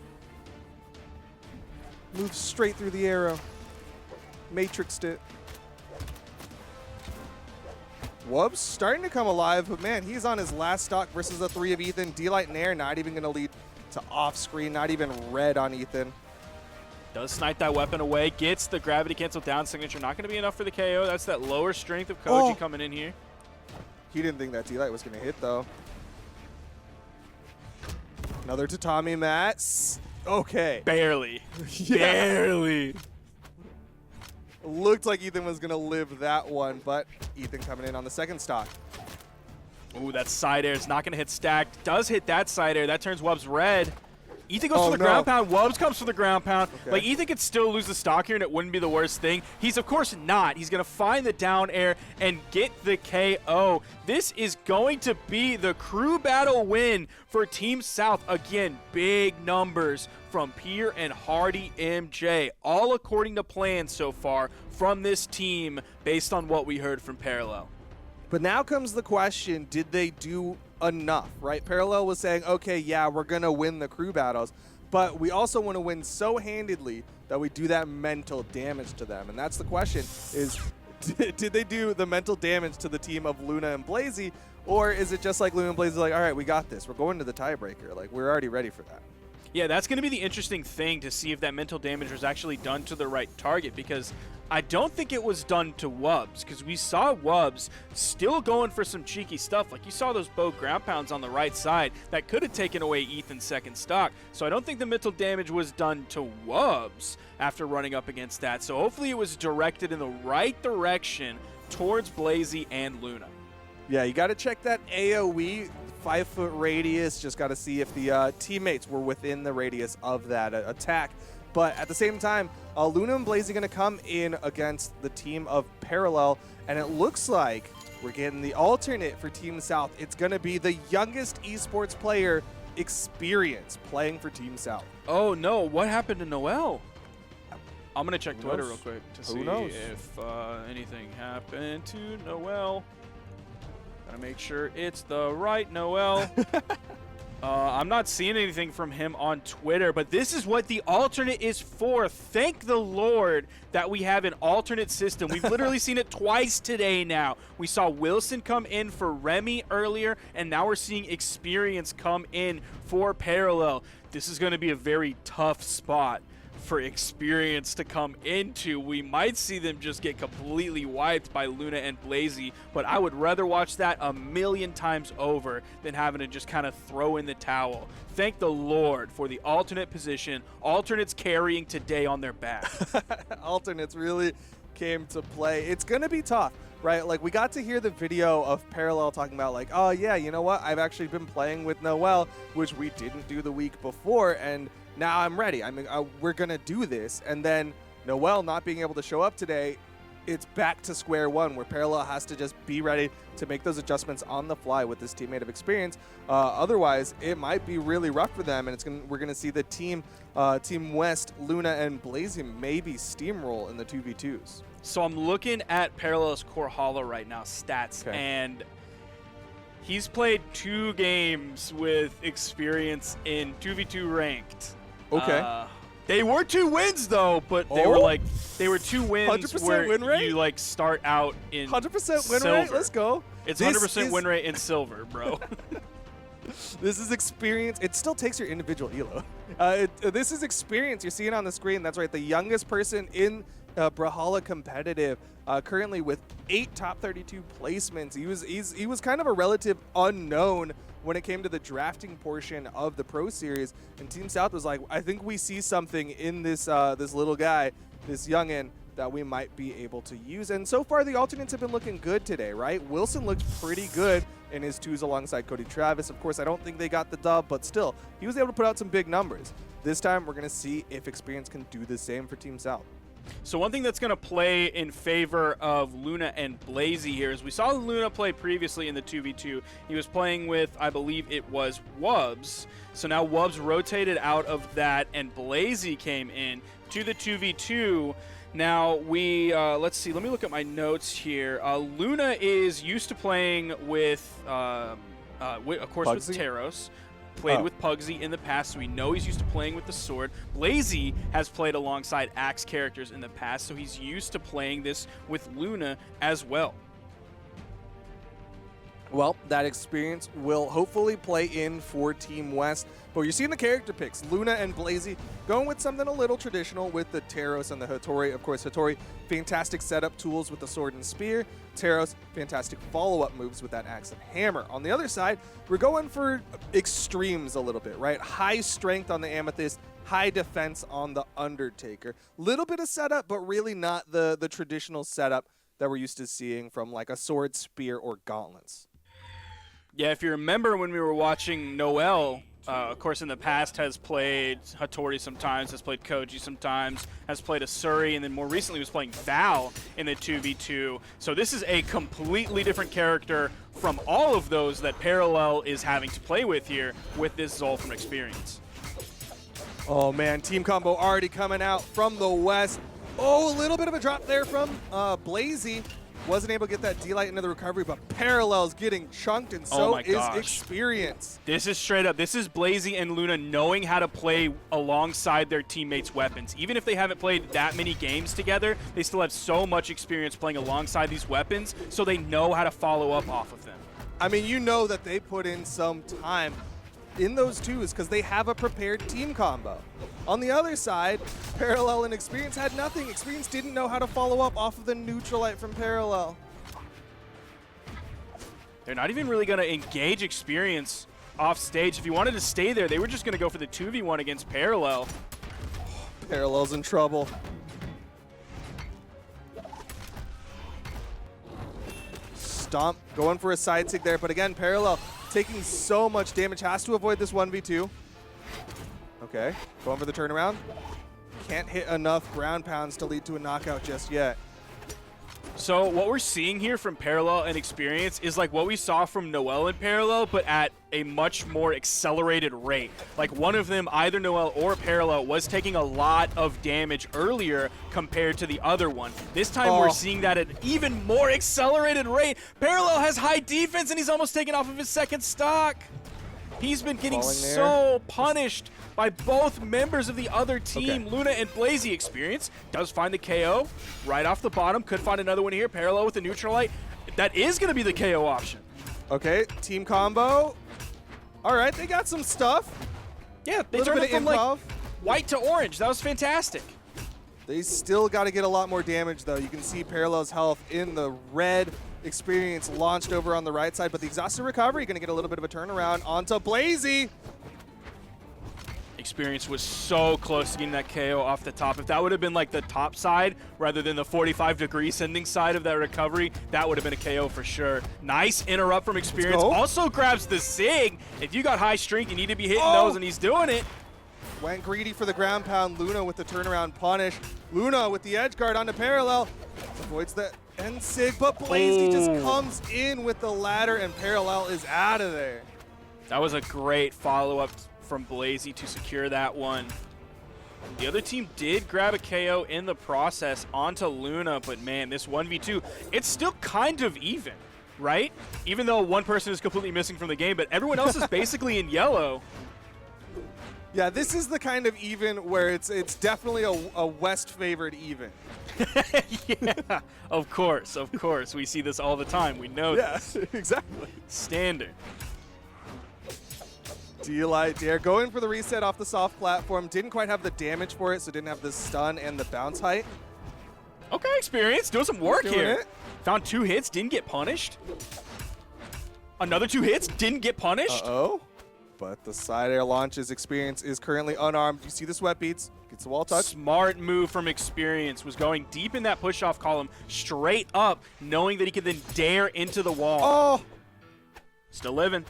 Moves straight through the arrow. Matrixed it. Wubz starting to come alive, but man, he's on his last stock versus the 3 of Ethan. D-Light Nair not even going to lead to off-screen, not even red on Ethan. Does snipe that weapon away. Gets the gravity cancel down signature. Not going to be enough for the KO. That's that lower strength of Koji coming in here. He didn't think that D-Light was going to hit, though. Another tatami mat. Okay. Barely. Yeah. Barely. Looked like Ethan was going to live that one, but Ethan coming in on the second stock. Ooh, that side air is not going to hit stacked. Does hit that side air. That turns Wubz red. Ethan goes for the ground pound. Wubz comes for the ground pound. Okay. Like, Ethan could still lose the stock here, and it wouldn't be the worst thing. He's, of course, not. He's going to find the down air and get the KO. This is going to be the crew battle win for Team South. Again, big numbers from Pier and HardyMJ, all according to plan so far from this team based on what we heard from Parallel. But now comes the question, did they do enough, right? Parallel was saying, okay, yeah, we're going to win the crew battles, but we also want to win so handedly that we do that mental damage to them. And that's the question is, did they do the mental damage to the team of Luna and Blaizzy, or is it just like Luna and Blaizzy like, all right, we got this. We're going to the tiebreaker. Like, we're already ready for that. Yeah, that's going to be the interesting thing to see if that mental damage was actually done to the right target, because I don't think it was done to Wubz, because we saw Wubz still going for some cheeky stuff. Like, you saw those bow ground pounds on the right side that could have taken away Ethan's second stock. So I don't think the mental damage was done to Wubz after running up against that. So hopefully it was directed in the right direction towards Blaizzy and Luna. Yeah, you got to check that AoE 5-foot radius. Just got to see if the teammates were within the radius of that attack. But at the same time, Luna and Blaizzy going to come in against the team of Parallel, and it looks like we're getting the alternate for Team South. It's going to be the youngest esports player experience playing for Team South. Oh no, what happened to Noel? I'm going to check Twitter real quick to see if anything happened to Noel. Gotta make sure it's the right Noel. I'm not seeing anything from him on Twitter, but this is what the alternate is for. Thank the Lord that we have an alternate system. We've literally seen it twice today now. We saw Wilson come in for Remmy earlier, and now we're seeing Experience come in for Parallel. This is going to be a very tough spot for Experience to come into. We might see them just get completely wiped by Luna and Blaizzy, but I would rather watch that a million times over than having to just kind of throw in the towel. Thank the Lord for the alternate position. Alternates carrying today on their back. Alternates really came to play. It's going to be tough, right? Like, we got to hear the video of Parallel talking about like, oh yeah, you know what? I've actually been playing with Noel, which we didn't do the week before, and now I'm ready. I mean, we're going to do this. And then Noel not being able to show up today, it's back to square one where Parallel has to just be ready to make those adjustments on the fly with this teammate of Experience. Otherwise, it might be really rough for them, and we're going to see the Team West, Luna and Blaizzy maybe steamroll in the 2v2s. So I'm looking at Parallel's Brawlhalla right now, stats, and he's played 2 games with Experience in 2v2 ranked. Okay. They were 2 wins though, but they were 2 wins 100% where win rate? you like start out in 100% win silver. rate. Let's go. It's 100% win rate in silver, bro. This is Experience. It still takes your individual elo. This is Experience. You're seeing on the screen. That's right. The youngest person in Brawlhalla competitive, currently with 8 top 32 placements. He was kind of a relative unknown when it came to the drafting portion of the Pro Series, and Team South was like, I think we see something in this this little guy, this youngin, that we might be able to use. And so far, the alternates have been looking good today, right? Wilson looked pretty good in his 2s alongside Cody Travis. Of course, I don't think they got the dub, but still, he was able to put out some big numbers. This time, we're going to see if Experience can do the same for Team South. So one thing that's going to play in favor of Luna and Blaizzy here is we saw Luna play previously in the 2v2. He was playing with, I believe it was Wubz. So now Wubz rotated out of that, and Blaizzy came in to the 2v2. Now we, let's see, let me look at my notes here. Luna is used to playing with, of course, Pugsyxd? with Teros. Played with Pugsyxd in the past, so we know he's used to playing with the sword. Blaizzy has played alongside Axe characters in the past, so he's used to playing this with Luna as well. Well, that experience will hopefully play in for Team West. But you're seeing the character picks. Luna and Blaizzy going with something a little traditional with the Teros and the Hattori. Of course, Hattori, fantastic setup tools with the sword and spear. Teros, fantastic follow-up moves with that axe and hammer. On the other side, we're going for extremes a little bit, right? High strength on the Amethyst, high defense on the Undertaker. Little bit of setup, but really not the traditional setup that we're used to seeing from like a sword, spear, or gauntlets. Yeah, if you remember when we were watching Noel, of course in the past has played Hattori sometimes, has played Koji sometimes, has played Asuri, and then more recently was playing Val in the 2v2. So this is a completely different character from all of those that Parallel is having to play with here with this Zol from Experience. Oh man, team combo already coming out from the west. Oh, a little bit of a drop there from Blaizzy. Wasn't able to get that D-Light into the recovery, but Parallel's getting chunked, and so is Experience. This is straight up. This is Blaizzy and Luna knowing how to play alongside their teammates' weapons. Even if they haven't played that many games together, they still have so much experience playing alongside these weapons, so they know how to follow up off of them. I mean, you know that they put in some time in those twos because they have a prepared team combo. On the other side, Parallel and Experience had nothing. Experience didn't know how to follow up off of the Neutralite from Parallel. They're not even really going to engage Experience off stage. If you wanted to stay there, they were just going to go for the 2v1 against Parallel. Parallel's in trouble. Stomp, going for a side sig there, but again, Parallel taking so much damage, has to avoid this 1v2. Okay, going for the turnaround. Can't hit enough ground pounds to lead to a knockout just yet. So what we're seeing here from Parallel and Experience is like what we saw from Noel and Parallel, but at a much more accelerated rate. Like one of them, either Noel or Parallel, was taking a lot of damage earlier compared to the other one. This time we're seeing that at an even more accelerated rate. Parallel has high defense and he's almost taken off of his second stock. He's been getting so punished by both members of the other team. Luna and Blaizzy. Experience does find the KO right off the bottom. Could find another one here. Parallel with the Neutralite. That is going to be the KO option. Okay, team combo. All right, they got some stuff. Yeah, they turned it from like white to orange. That was fantastic. They still got to get a lot more damage, though. You can see Parallel's health in the red. Experience launched over on the right side, but the exhausted recovery going to get a little bit of a turnaround onto Blaizzy. Experience was so close to getting that KO off the top. If that would have been like the top side rather than the 45-degree sending side of that recovery, that would have been a KO for sure. Nice interrupt from Experience. Also grabs the Sig. If you got high strength, you need to be hitting those, and he's doing it. Went greedy for the ground pound. Luna with the turnaround punish. Luna with the edge guard onto Parallel. Avoids the end Sig, but Blaizzy just comes in with the ladder, and Parallel is out of there. That was a great follow-up from Blaizzy to secure that one. The other team did grab a KO in the process onto Luna, but man, this 1v2, it's still kind of even, right? Even though one person is completely missing from the game, but everyone else is basically in yellow. Yeah, this is the kind of even where it's definitely a West-favored even. Yeah, of course. We see this all the time. We know this. Yeah, exactly. Standard. D-Light Dare going for the reset off the soft platform. Didn't quite have the damage for it, so didn't have the stun and the bounce height. Okay, Experience. Doing some work here. It. Found 2 hits, didn't get punished. Another 2 hits, didn't get punished. Uh-oh. But the side air launches. Experience is currently unarmed. You see the sweat beats. Gets the wall touch. Smart move from Experience. Was going deep in that push-off column, straight up, knowing that he could then dare into the wall. Oh! Still living.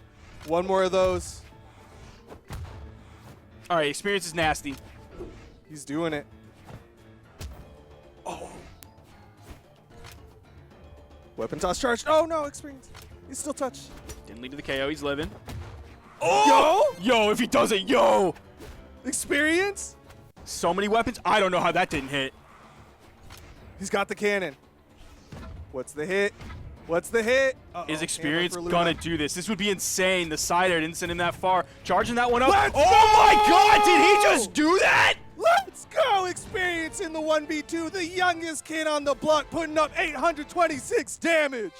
One more of those. All right, Experience is nasty. He's doing it. Oh. Weapon toss charged. Oh, no, Experience. He's still touched. Didn't lead to the KO. He's living. Oh! Yo, if he does it, yo! Experience? So many weapons. I don't know how that didn't hit. He's got the cannon. What's the hit? What's the hit? Is Experience gonna do this? This would be insane. The side air didn't send him that far. Charging that one up. Let's oh go! My God! Did he just do that? Let's go! Experience in the 1v2. The youngest kid on the block putting up 826 damage.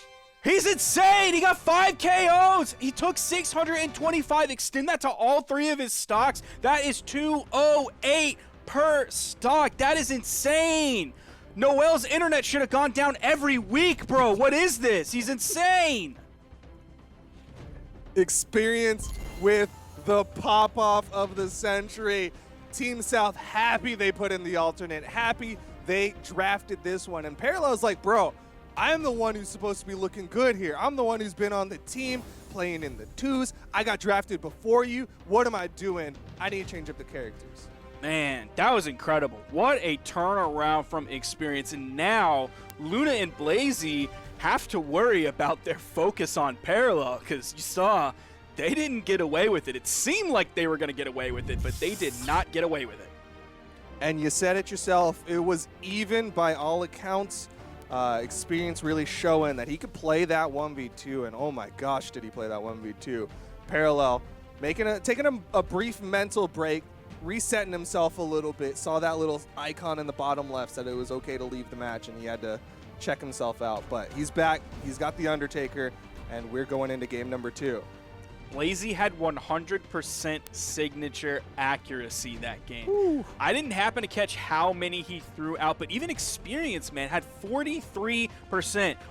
He's insane. He got 5 KOs. He took 625. Extend that to all 3 of his stocks. That is 208 per stock. That is insane. Noel's internet should have gone down every week, bro. What is this? He's insane. Experience with the pop-off of the century. Team South happy they put in the alternate. Happy they drafted this one. And Parallel's like, bro, I'm the one who's supposed to be looking good here. I'm the one who's been on the team, playing in the 2s. I got drafted before you. What am I doing? I need to change up the characters. Man, that was incredible. What a turnaround from Experience. And now Luna and Blaizzy have to worry about their focus on Parallel, because you saw they didn't get away with it. It seemed like they were going to get away with it, but they did not get away with it. And you said it yourself. It was even by all accounts. Experience really showing that he could play that 1v2, and oh my gosh, did he play that 1v2. Parallel, taking a brief mental break, resetting himself a little bit, saw that little icon in the bottom left, said it was okay to leave the match, and he had to check himself out. But he's back, he's got the Undertaker, and we're going into game number 2. Blaizzy had 100% signature accuracy that game. Ooh. I didn't happen to catch how many he threw out, but even Experience, man, had 43%.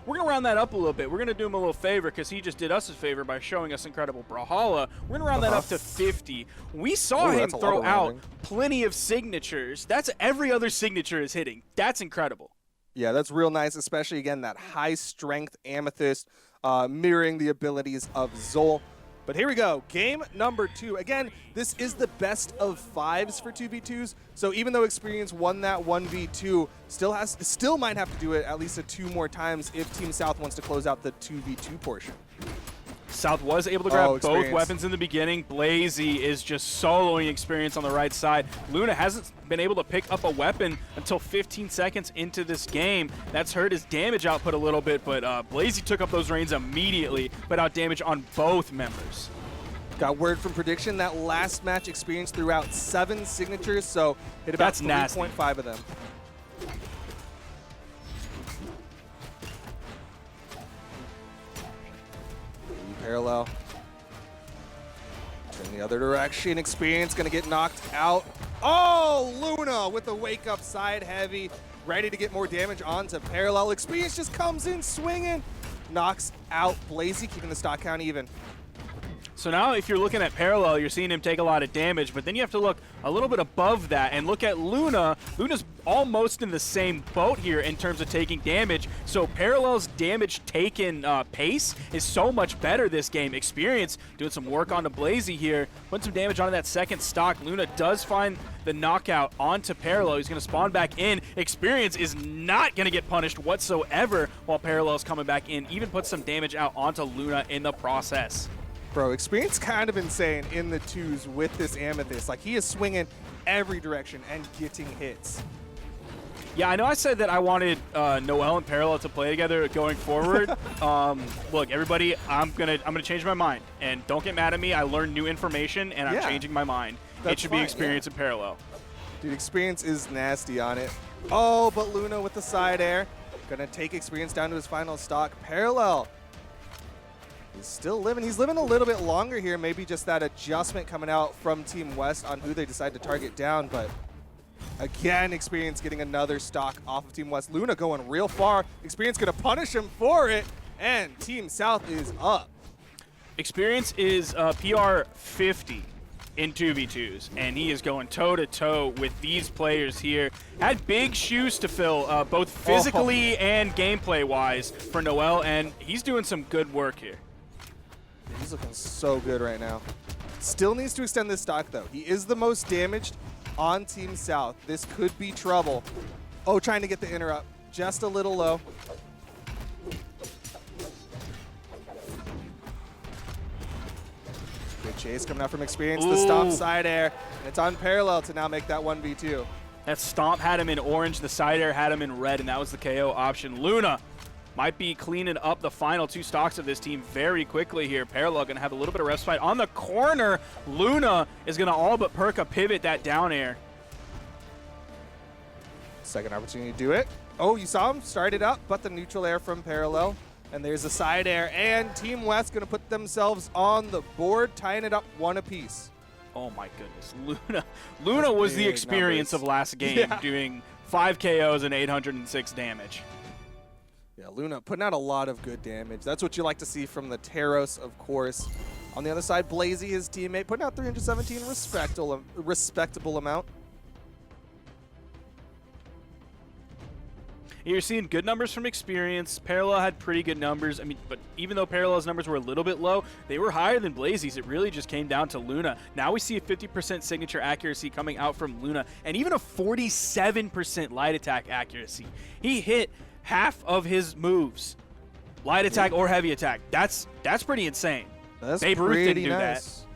We're going to round that up a little bit. We're going to do him a little favor because he just did us a favor by showing us incredible Brawlhalla. We're going to round that up to 50. We saw him throw out plenty of signatures. That's every other signature is hitting. That's incredible. Yeah, that's real nice, especially, again, that high-strength Amethyst mirroring the abilities of Zol. But here we go, game number 2. Again, this is the best of 5s for 2v2s, so even though Experience won that 1v2, still might have to do it at least 2 more times if Team South wants to close out the 2v2 portion. South was able to grab both weapons in the beginning. Blaizzy is just soloing Experience on the right side. Luna hasn't been able to pick up a weapon until 15 seconds into this game. That's hurt his damage output a little bit, but Blaizzy took up those reins immediately, put out damage on both members. Got word from Prediction that last match Experience threw out 7 signatures, so hit about 3.5 of them. Parallel. Turn the other direction. Experience going to get knocked out. Oh, Luna with the wake up side heavy. Ready to get more damage onto Parallel. Experience just comes in swinging. Knocks out Blaizzy, keeping the stock count even. So now if you're looking at Parallel, you're seeing him take a lot of damage, but then you have to look a little bit above that and look at Luna. Luna's almost in the same boat here in terms of taking damage, so Parallel's damage taken pace is so much better this game. Experience doing some work onto Blaizzy here, putting some damage onto that second stock. Luna does find the knockout onto Parallel. He's going to spawn back in. Experience is not going to get punished whatsoever while Parallel's coming back in, even puts some damage out onto Luna in the process. Bro, Experience kind of insane in the 2s with this Amethyst. Like, he is swinging every direction and getting hits. Yeah, I know I said that I wanted Noel and Parallel to play together going forward. Look, everybody, I'm gonna change my mind. And don't get mad at me. I learned new information, and I'm changing my mind. It should be Experience and Parallel. Dude, Experience is nasty on it. Oh, but Luna with the side air. Gonna take Experience down to his final stock. Parallel. He's still living. He's living a little bit longer here. Maybe just that adjustment coming out from Team West on who they decide to target down. But again, Experience getting another stock off of Team West. Luna going real far. Experience going to punish him for it. And Team South is up. Experience is PR 50 in 2v2s, and he is going toe-to-toe with these players here. Had big shoes to fill, both physically and gameplay-wise for Noel, and he's doing some good work here. He's looking so good right now. Still needs to extend this stock, though. He is the most damaged on Team South. This could be trouble. Oh, trying to get the interrupt. Just a little low. Good chase coming out from Experience. The stomp side air. And it's on Parallel to now make that 1v2. That stomp had him in orange. The side air had him in red, and that was the KO option. Luna might be cleaning up the final 2 stocks of this team very quickly here. Parallel going to have a little bit of respite on the corner. Luna is going to all but perk a pivot that down air. Second opportunity to do it. Oh, you saw him start it up, but the neutral air from Parallel. And there's a side air, and Team West going to put themselves on the board, tying it up 1 apiece. Oh my goodness. Luna was the Experience of last game, doing 5 KOs and 806 damage. Yeah, Luna putting out a lot of good damage. That's what you like to see from the Taros, of course. On the other side, Blaizzy, his teammate, putting out 317, respectable amount. You're seeing good numbers from Experience. Parallel had pretty good numbers. I mean, but even though Parallel's numbers were a little bit low, they were higher than Blaizzy's. It really just came down to Luna. Now we see a 50% signature accuracy coming out from Luna, and even a 47% light attack accuracy. He hit half of his moves, light attack or heavy attack. That's pretty insane. That's Babe Ruth didn't pretty do nice.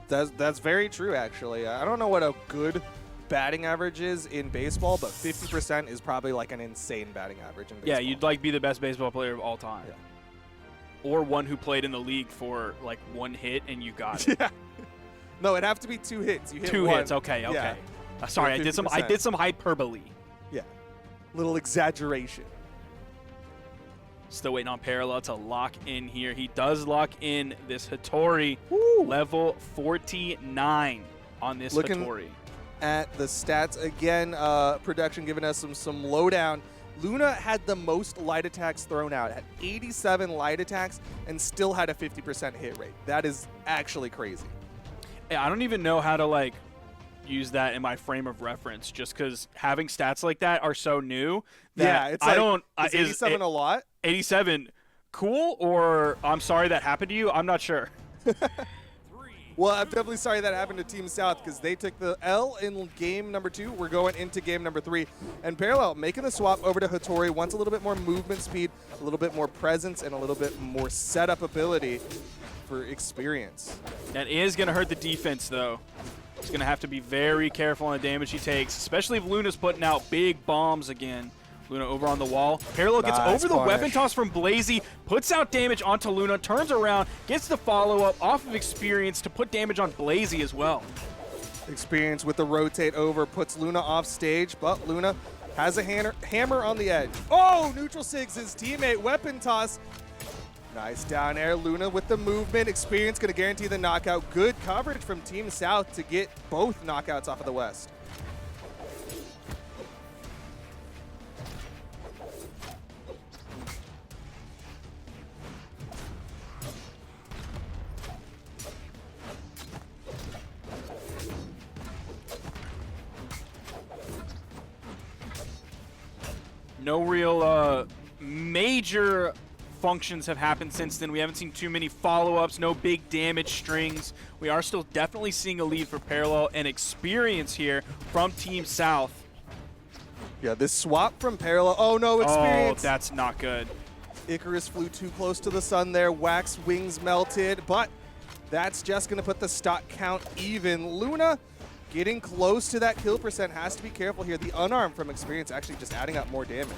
That's very true, actually. I don't know what a good batting average is in baseball, but 50% is probably like an insane batting average in baseball. Yeah, you'd like be the best baseball player of all time. Yeah. Or one who played in the league for like one hit and you got it. Yeah. No, it'd have to be 2 hits. You hit Two one. hits, okay. Yeah. Sorry, I did some hyperbole. Yeah. Little exaggeration. Still waiting on Parallel to lock in here. He does lock in this Hattori, level 49 on this Looking Hattori. At the stats again, production giving us some lowdown. Luna had the most light attacks thrown out, had 87 light attacks, and still had a 50% hit rate. That is actually crazy. Yeah, I don't even know how to like use that in my frame of reference, just because having stats like that are so new that Yeah, it's like, I don't. is 87 a lot? 87, cool, or I'm sorry that happened to you. I'm not sure. Well, I'm definitely sorry that happened to Team South because they took the L in game number 2. We're going into game number 3. And Parallel making the swap over to Hattori wants a little bit more movement speed, a little bit more presence, and a little bit more setup ability for Experience. That is going to hurt the defense, though. He's going to have to be very careful on the damage he takes, especially if Luna's putting out big bombs again. Luna over on the wall. Parallel gets Nice over the punish. weapon toss from Blaizzy, puts out damage onto Luna, turns around, gets the follow-up off of Experience to put damage on Blaizzy as well. Experience with the rotate over puts Luna off stage, but Luna has a hammer on the edge. Oh, neutral sigs his teammate, weapon toss. Nice down air, Luna with the movement. Experience going to guarantee the knockout. Good coverage from Team South to get both knockouts off of the West. No real major functions have happened since then. We haven't seen too many follow-ups, no big damage strings. We are still definitely seeing a lead for Parallel and Experience here from Team South. Yeah, this swap from Parallel. Oh, no, Experience. Oh, that's not good. Icarus flew too close to the sun there. Wax wings melted, but that's just going to put the stock count even. Luna getting close to that kill percent. Has to be careful here. The unarmed from Experience actually just adding up more damage.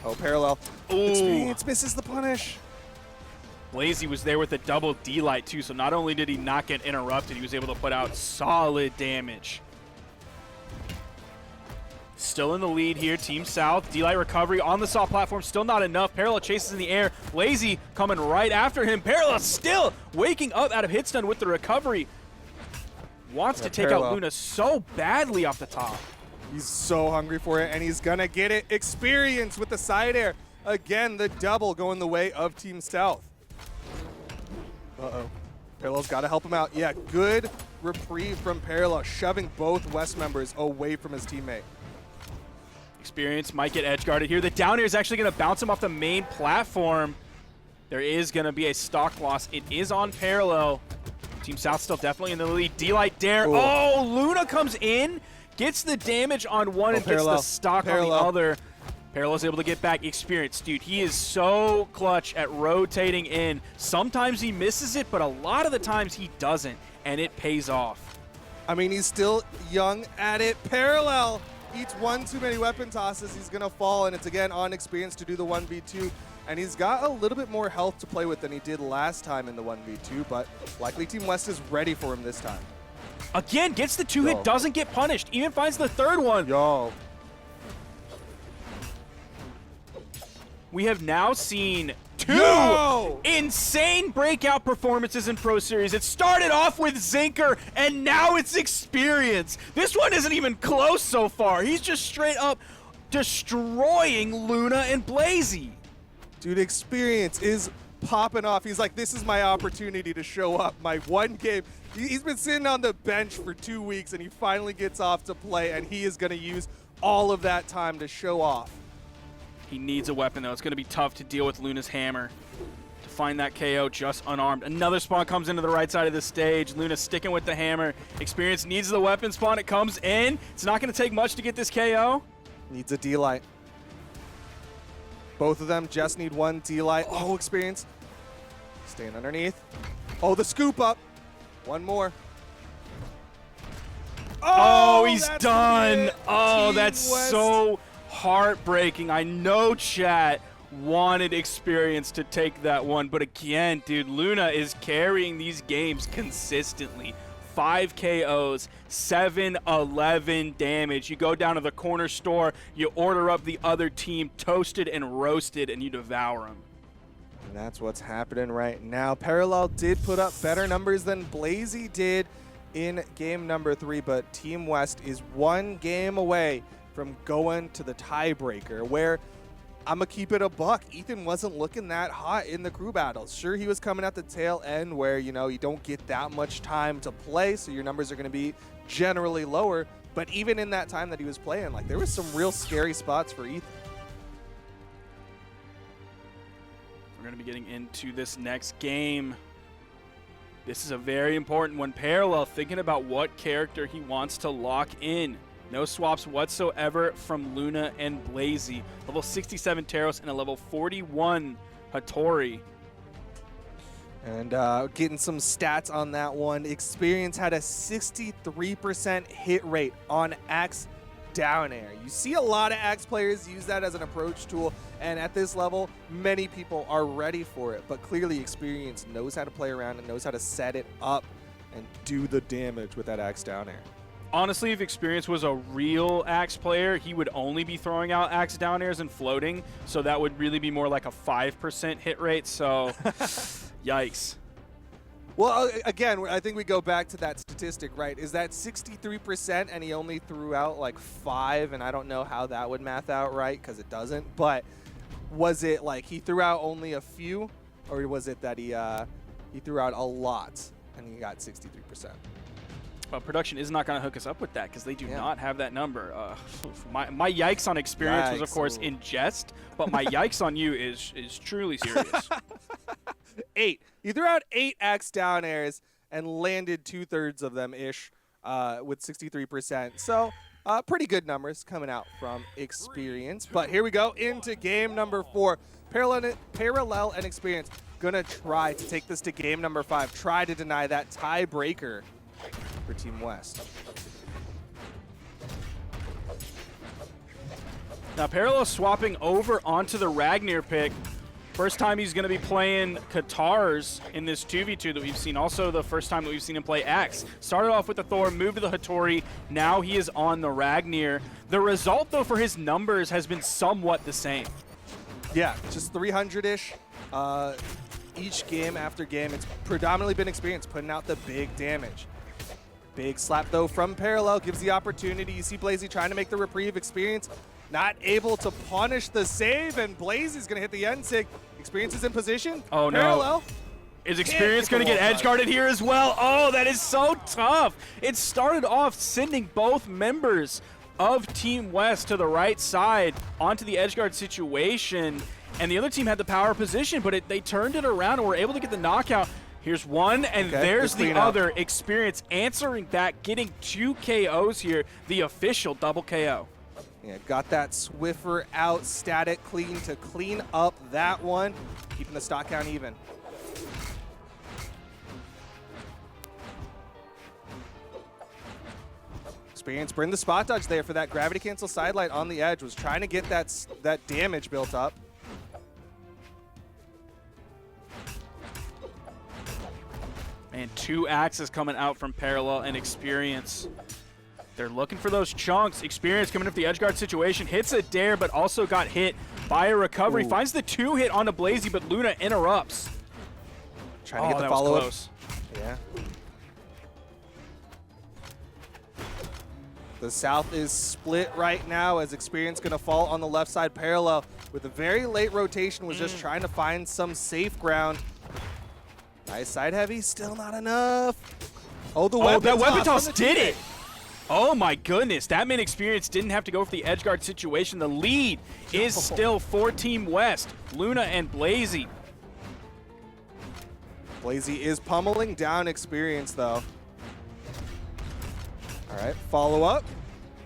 Oh, Parallel. Ooh. Experience misses the punish. Blaizzy was there with a double D-Light too, so not only did he not get interrupted, he was able to put out solid damage. Still in the lead here, Team South. D-Light recovery on the soft platform, still not enough. Parallel chases in the air. Blaizzy coming right after him. Parallel still waking up out of hit stun with the recovery. Wants to take out Parallel. Luna so badly off the top. He's so hungry for it, and he's going to get it. Experience with the side air. Again, the double going the way of Team South. Uh-oh. Parallel's got to help him out. Yeah, good reprieve from Parallel, shoving both West members away from his teammate. Experience might get edge guarded here. The down air is actually going to bounce him off the main platform. There is going to be a stock loss. It is on Parallel. Team South still definitely in the lead. D-Light dare. Ooh. Oh, Luna comes in, gets the damage on one and gets the stock on the other. Parallel's able to get back. Experience, dude, he is so clutch at rotating in. Sometimes he misses it, but a lot of the times he doesn't, and it pays off. I mean, he's still young at it. Parallel eats one too many weapon tosses. He's going to fall, and it's again on Experience to do the 1v2. And he's got a little bit more health to play with than he did last time in the 1v2, but likely Team West is ready for him this time. Again, gets the two-hit, Yo. doesn't get punished, even finds the third one. Yo. We have now seen two Yo! insane breakout performances in Pro Series. It started off with Zinquer, and now it's Experience. This one isn't even close so far. He's just straight up destroying Luna and Blaizzy. Dude, Experience is popping off. He's like, this is my opportunity to show up. My one game. He's been sitting on the bench for 2 weeks, and he finally gets off to play, and he is going to use all of that time to show off He needs a weapon, though. It's going to be tough to deal with Luna's hammer. To find that KO just unarmed. Another spawn comes into the right side of the stage. Luna sticking with the hammer. Experience needs the weapon spawn. It comes in. It's not going to take much to get this KO. Needs a D-Light. Both of them just need one D-Light. Oh, Experience. Staying underneath. Oh, the scoop up. One more. Oh, he's that's done. it. Oh, Team that's West. so heartbreaking. I know chat wanted Experience to take that one, but again, dude, Luna is carrying these games consistently. 5 KOs, 711 damage. You go down to the corner store, you order up the other team toasted and roasted, and you devour them. And that's what's happening right now. Parallel did put up better numbers than Blaizzy did in game number 3, but Team West is one game away from going to the tiebreaker, where I'm going to keep it a buck. Ethan wasn't looking that hot in the crew battles. Sure, he was coming at the tail end where, you know, you don't get that much time to play, so your numbers are going to be generally lower. But even in that time that he was playing, like, there was some real scary spots for Ethan. We're going to be getting into this next game. This is a very important one. Parallel thinking about what character he wants to lock in. No swaps whatsoever from Luna and Blaizzy. Level 67 Taros and a level 41 Hattori. And getting some stats on that one. Experience had a 63% hit rate on Axe down air. You see a lot of Axe players use that as an approach tool, and at this level, many people are ready for it. But clearly, Experience knows how to play around and knows how to set it up and do the damage with that Axe down air. Honestly, if Experience was a real Axe player, he would only be throwing out Axe down airs and floating, so that would really be more like a 5% hit rate, so yikes. Well, again, I think we go back to that statistic, right? Is that 63% and he only threw out like 5, and I don't know how that would math out right because it doesn't, but was it like he threw out only a few, or was it that he threw out a lot and he got 63%? Well, production is not going to hook us up with that because they do not have that number. My yikes on Experience was, of course, in jest, but my yikes on you is truly serious. 8. You threw out 8 Axe down airs and landed 2/3 of them-ish with 63%. So pretty good numbers coming out from Experience. But here we go into game number 4. Parallel and Experience going to try to take this to game number 5. Try to deny that tiebreaker for Team West. Now, Parallel swapping over onto the Ragnar pick. First time he's going to be playing Katars in this 2v2 that we've seen. Also, the first time that we've seen him play Axe. Started off with the Thor, moved to the Hattori. Now he is on the Ragnar. The result, though, for his numbers has been somewhat the same. Yeah, just 300-ish. Each game after game, it's predominantly been Experience putting out the big damage. Big slap, though, from Parallel. Gives the opportunity. You see Blaizzy trying to make the reprieve. Experience not able to punish the save, and Blaizzy's going to hit the end sig. Experience is in position. Oh, no. Parallel. Is Experience going to get edge guarded here as well? Oh, that is so tough. It started off sending both members of Team West to the right side onto the edge guard situation, and the other team had the power position, but they turned it around and were able to get the knockout. Here's one, and there's the other. Experience answering back, getting 2 KOs here, the official double KO. Yeah, got that Swiffer out, static clean to clean up that one, keeping the stock count even. Experience bring the spot dodge there for that gravity cancel sidelight on the edge, was trying to get that damage built up. And 2 axes coming out from Parallel and Experience. They're looking for those chunks. Experience coming up the edge guard situation. Hits a dare, but also got hit by a recovery. Ooh. Finds the 2 hit onto Blaizzy, but Luna interrupts. Trying to get the follow-up. Yeah. The South is split right now as Experience going to fall on the left side. Parallel with a very late rotation was just trying to find some safe ground. Nice side heavy, still not enough. Oh, the weapon that weapon toss toss did it. Oh my goodness, that man Experience didn't have to go for the edge guard situation. The lead is still for Team West, Luna and Blaizzy. Blaizzy is pummeling down Experience, though. All right, follow up.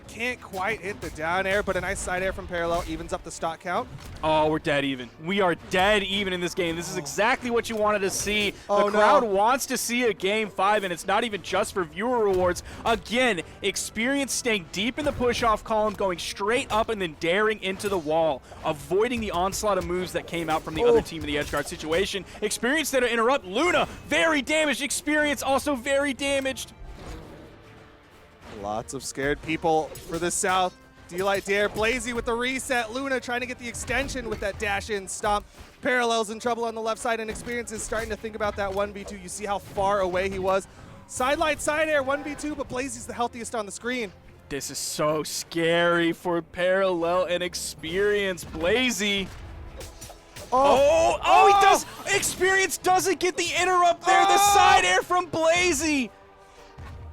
Can't quite hit the down air, but a nice side air from Parallel evens up the stock count. Oh, we're dead even. We are dead even in this game. This is exactly what you wanted to see. Oh, the crowd no. wants to see a Game 5, and it's not even just for viewer rewards. Again, Experience staying deep in the push-off column, going straight up and then daring into the wall, avoiding the onslaught of moves that came out from the other team in the edge guard situation. Experience there to interrupt. Luna, very damaged. Experience also very damaged. Lots of scared people for the South. D-Light Dare, Blaizzy with the reset. Luna trying to get the extension with that dash-in stomp. Parallel's in trouble on the left side, and Experience is starting to think about that 1v2. You see how far away he was. Sidelight, side air, 1v2, but Blaizzy's the healthiest on the screen. This is so scary for Parallel and Experience. Blaizzy. Oh, he does. Experience doesn't get the interrupt there. The side air from Blaizzy.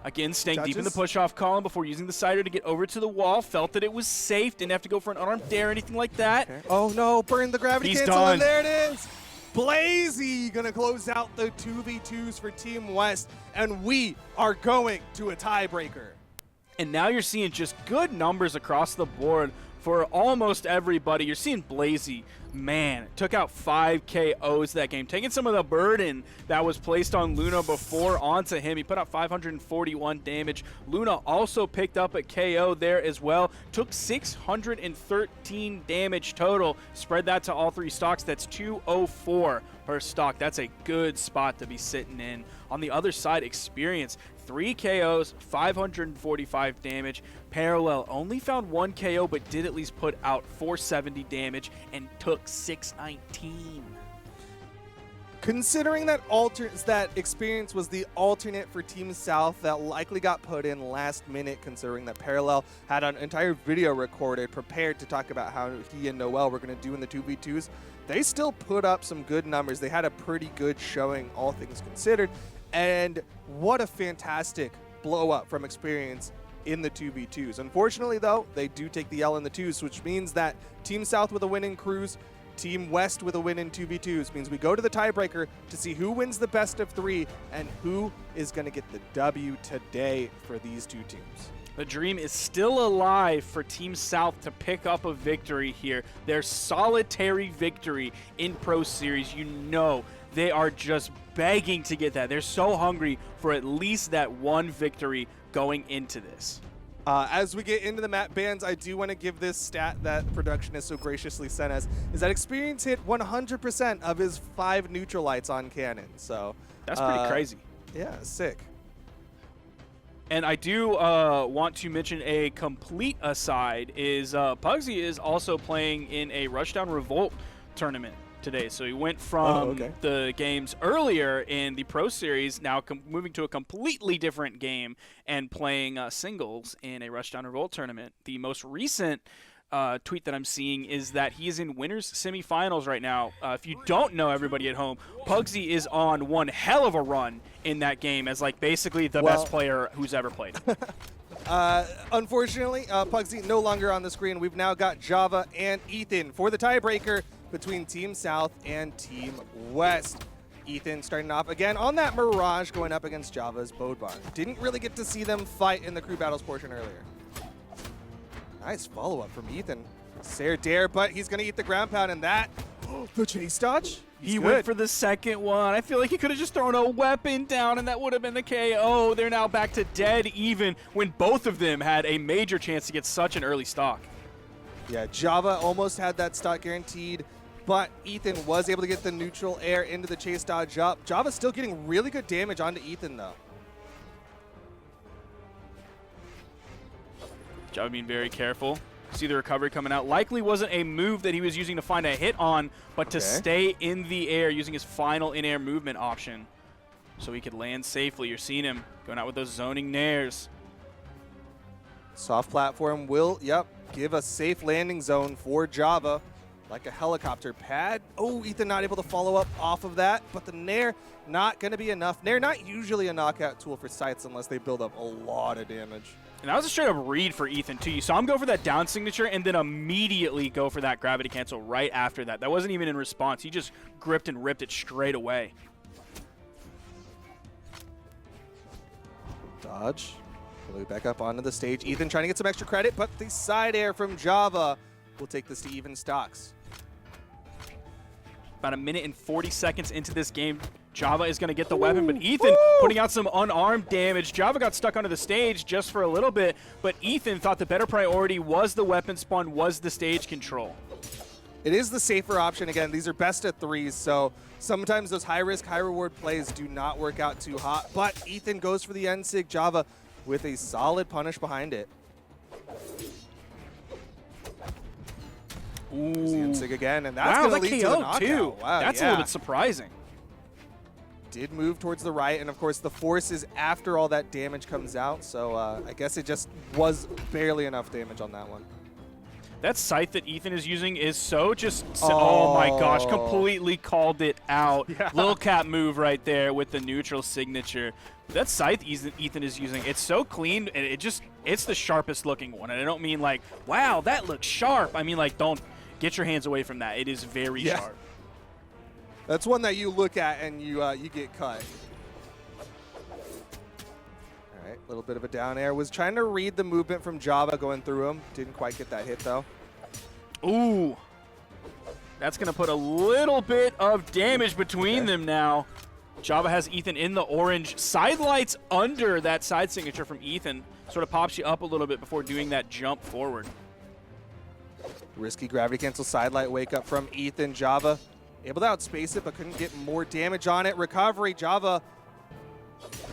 Again, staying deep in the push-off column before using the side air to get over to the wall. Felt that it was safe. Didn't have to go for an unarmed dare or anything like that. Okay. Oh no, burn the gravity He's cancel, done. and there it is. Blaizzy gonna close out the 2v2s for Team West, and we are going to a tiebreaker. And now you're seeing just good numbers across the board for almost everybody. You're seeing Blaizzy, man, took out 5 KOs that game, taking some of the burden that was placed on Luna before onto him. He put out 541 damage. Luna also picked up a KO there as well. Took 613 damage total. Spread that to all 3 stocks. That's 204 per stock. That's a good spot to be sitting in. On the other side, Experience, 3 KOs, 545 damage. Parallel only found 1 KO, but did at least put out 470 damage and took 619. Considering that that Experience was the alternate for Team South that likely got put in last minute, considering that Parallel had an entire video recorded prepared to talk about how he and Noel were going to do in the 2v2s, they still put up some good numbers. They had a pretty good showing, all things considered. And what a fantastic blow up from Experience in the 2v2s. Unfortunately, though, they do take the L in the 2s, which means that Team South with a win in Cruise, Team West with a win in 2v2s, means we go to the tiebreaker to see who wins the best of 3 and who is going to get the W today for these 2 teams. The dream is still alive for Team South to pick up a victory here. Their solitary victory in Pro Series. You know they are just begging to get that. They're so hungry for at least that one victory going into this. As we get into the map bans, I do want to give this stat that production has so graciously sent us, is that Experience hit 100% of his 5 neutralites on cannon. So that's pretty crazy. Yeah, sick. And I do want to mention a complete aside is Pugsyxd is also playing in a Rushdown Revolt tournament today. So he went from the games earlier in the Pro Series, now moving to a completely different game and playing singles in a Rushdown Revolt tournament. The most recent tweet that I'm seeing is that he is in winners semifinals right now. If you don't know, everybody at home, Pugsyxd is on one hell of a run in that game as like basically the best player who's ever played. Unfortunately, Pugsyxd no longer on the screen. We've now got Java and Ethan for the tiebreaker between Team South and Team West. Ethan starting off again on that Mirage going up against Java's Bodbar. Didn't really get to see them fight in the crew battles portion earlier. Nice follow-up from Ethan. Sair dare, but he's going to eat the ground pound, and that, the chase dodge? He went for the second one. I feel like he could have just thrown a weapon down, and that would have been the KO. They're now back to dead even when both of them had a major chance to get such an early stock. Yeah, Java almost had that stock guaranteed, but Ethan was able to get the neutral air into the chase dodge up. Java's still getting really good damage onto Ethan, though. Java being very careful. See the recovery coming out. Likely wasn't a move that he was using to find a hit on, but to stay in the air using his final in-air movement option so he could land safely. You're seeing him going out with those zoning nairs. Soft platform will, give a safe landing zone for Java. like a helicopter pad. Oh, Ethan not able to follow up off of that, but the Nair not going to be enough. Nair not usually a knockout tool for Scythes unless they build up a lot of damage. And that was a straight-up read for Ethan, too. You saw him go for that down signature and then immediately go for that gravity cancel right after that. That wasn't even in response. He just gripped and ripped it straight away. Dodge. Blue back up onto the stage. Ethan trying to get some extra credit, but the side air from Java will take this to even stocks. About a minute and 40 seconds into this game, Java is going to get the weapon, but Ethan putting out some unarmed damage. Java got stuck onto the stage just for a little bit, but Ethan thought the better priority was the weapon spawn, was the stage control. It is the safer option. Again, these are best of threes, so sometimes those high-risk, high-reward plays do not work out too hot, but Ethan goes for the N-Sig. Java with a solid punish behind it. There's the N-Sig again, and that's going to lead to the knockout. Too. Wow, that's a little bit surprising. Did move towards the right, and of course the force is after all that damage comes out, so I guess it just was barely enough damage on that one. That scythe that Ethan is using is so just, oh my gosh, completely called it out. Yeah. Lil Capped move right there with the neutral signature. That scythe Ethan is using, it's so clean, and it's the sharpest looking one. And I don't mean like, wow, that looks sharp. I mean like, don't get your hands away from that. It is very sharp. That's one that you look at and you get cut. All right, a little bit of a down air. Was trying to read the movement from Java going through him. Didn't quite get that hit though. Ooh. That's going to put a little bit of damage between them now. Java has Ethan in the orange. Side lights under that side signature from Ethan. Sort of pops you up a little bit before doing that jump forward. Risky gravity cancel side light wake up from Ethan. Java able to outspace it, but couldn't get more damage on it. Recovery, Java.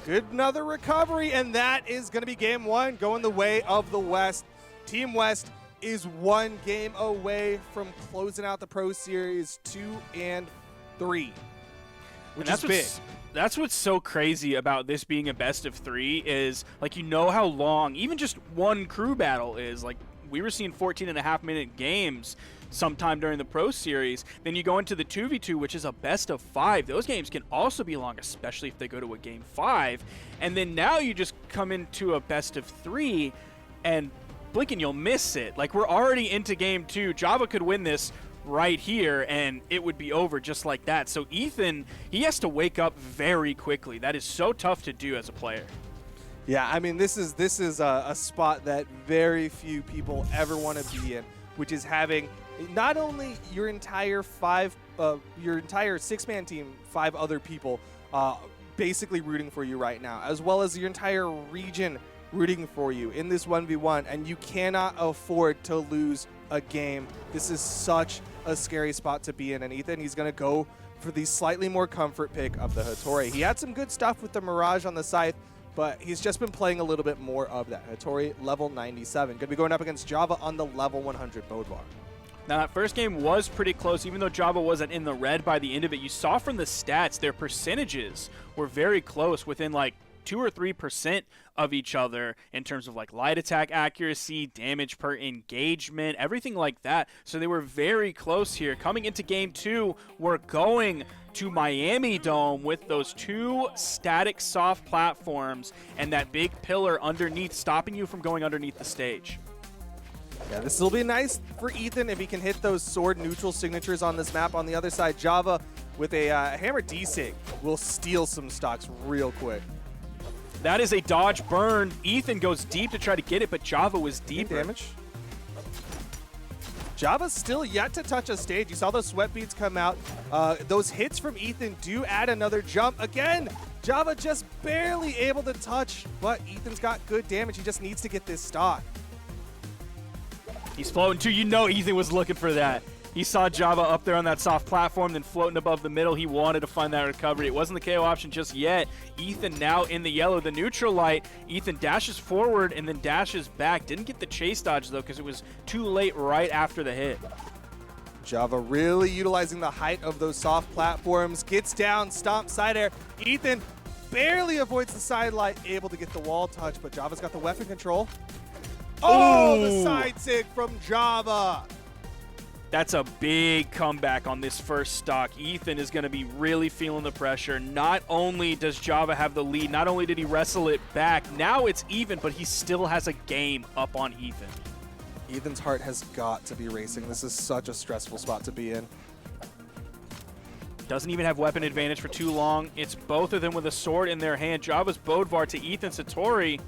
Good, another recovery, and that is going to be game one, going the way of the West. Team West is one game away from closing out the Pro Series 2 and 3, which is big. That's what's so crazy about this being a best of 3 is, like, you know how long even just one crew battle is. Like, we were seeing 14.5-minute games sometime during the Pro Series. Then you go into the 2v2, which is a best of 5. Those games can also be long, especially if they go to a game 5. And then now you just come into a best of 3 and blink and you'll miss it. Like, we're already into game 2. Java could win this right here and it would be over just like that. So Ethan, he has to wake up very quickly. That is so tough to do as a player. Yeah, I mean, this is a spot that very few people ever want to be in, which is having not only your entire six-man team, 5 other people basically rooting for you right now, as well as your entire region rooting for you in this 1v1, and you cannot afford to lose a game. This is such a scary spot to be in, and Ethan, he's going to go for the slightly more comfort pick of the Hattori. He had some good stuff with the Mirage on the Scythe, but he's just been playing a little bit more of that. Hattori, level 97. Going to be going up against Java on the level 100 Bodvar. Now, that first game was pretty close. Even though Java wasn't in the red by the end of it, you saw from the stats their percentages were very close, within like 2 or 3% of each other in terms of like light attack accuracy, damage per engagement, everything like that. So they were very close here. Coming into game 2, we're going to Miami Dome with those 2 static soft platforms and that big pillar underneath, stopping you from going underneath the stage. Yeah, this will be nice for Ethan if he can hit those sword neutral signatures on this map. On the other side, Java with a hammer D-Sig will steal some stocks real quick. That is a dodge burn. Ethan goes deep to try to get it, but Java was deeper. Damage. Java's still yet to touch a stage. You saw those sweat beads come out. Those hits from Ethan do add another jump. Again, Java just barely able to touch, but Ethan's got good damage. He just needs to get this stock. He's floating too. You know Ethan was looking for that. He saw Java up there on that soft platform, then floating above the middle. He wanted to find that recovery. It wasn't the KO option just yet. Ethan now in the yellow, the neutral light. Ethan dashes forward and then dashes back. Didn't get the chase dodge, though, because it was too late right after the hit. Java really utilizing the height of those soft platforms. Gets down, stomp, side air. Ethan barely avoids the side light, able to get the wall touch, but Java's got the weapon control. Oh, the side sig from Java. That's a big comeback on this first stock. Ethan is going to be really feeling the pressure. Not only does Java have the lead, not only did he wrestle it back, now it's even, but he still has a game up on Ethan. Ethan's heart has got to be racing. This is such a stressful spot to be in. Doesn't even have weapon advantage for too long. It's both of them with a sword in their hand. Java's Bodvar to Ethan Satori.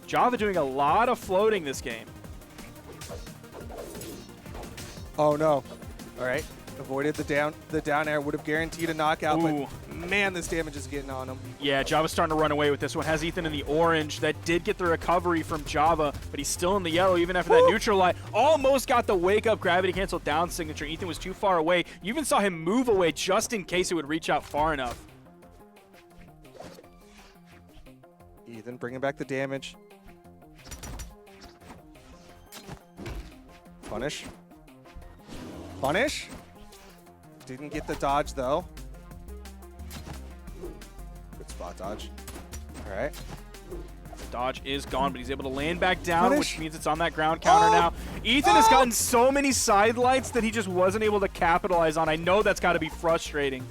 Java doing a lot of floating this game. Oh no. All right. Avoided the down air. Would have guaranteed a knockout, Ooh. but man, this damage is getting on him. Yeah, Java's starting to run away with this one. Has Ethan in the orange. That did get the recovery from Java, but he's still in the yellow even after that neutral light. Almost got the wake-up gravity cancel down signature. Ethan was too far away. You even saw him move away just in case it would reach out far enough. Ethan bringing back the damage. Punish. Punish. Didn't get the dodge, though. Good spot dodge. All right. Dodge is gone, but he's able to land back down, Punish. which means it's on that ground counter now. Ethan has gotten so many side lights that he just wasn't able to capitalize on. I know that's got to be frustrating.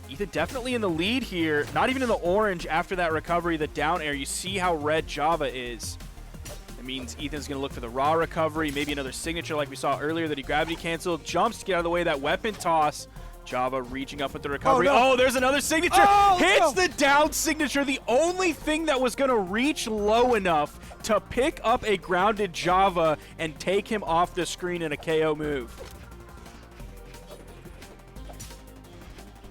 Ethan definitely in the lead here. Not even in the orange after that recovery, the down air. You see how red Java is. It means Ethan's going to look for the raw recovery, maybe another signature like we saw earlier that he gravity canceled. Jumps to get out of the way of that weapon toss. Java reaching up with the recovery. Oh, no. There's another signature. Hits the down signature. The only thing that was going to reach low enough to pick up a grounded Java and take him off the screen in a KO move.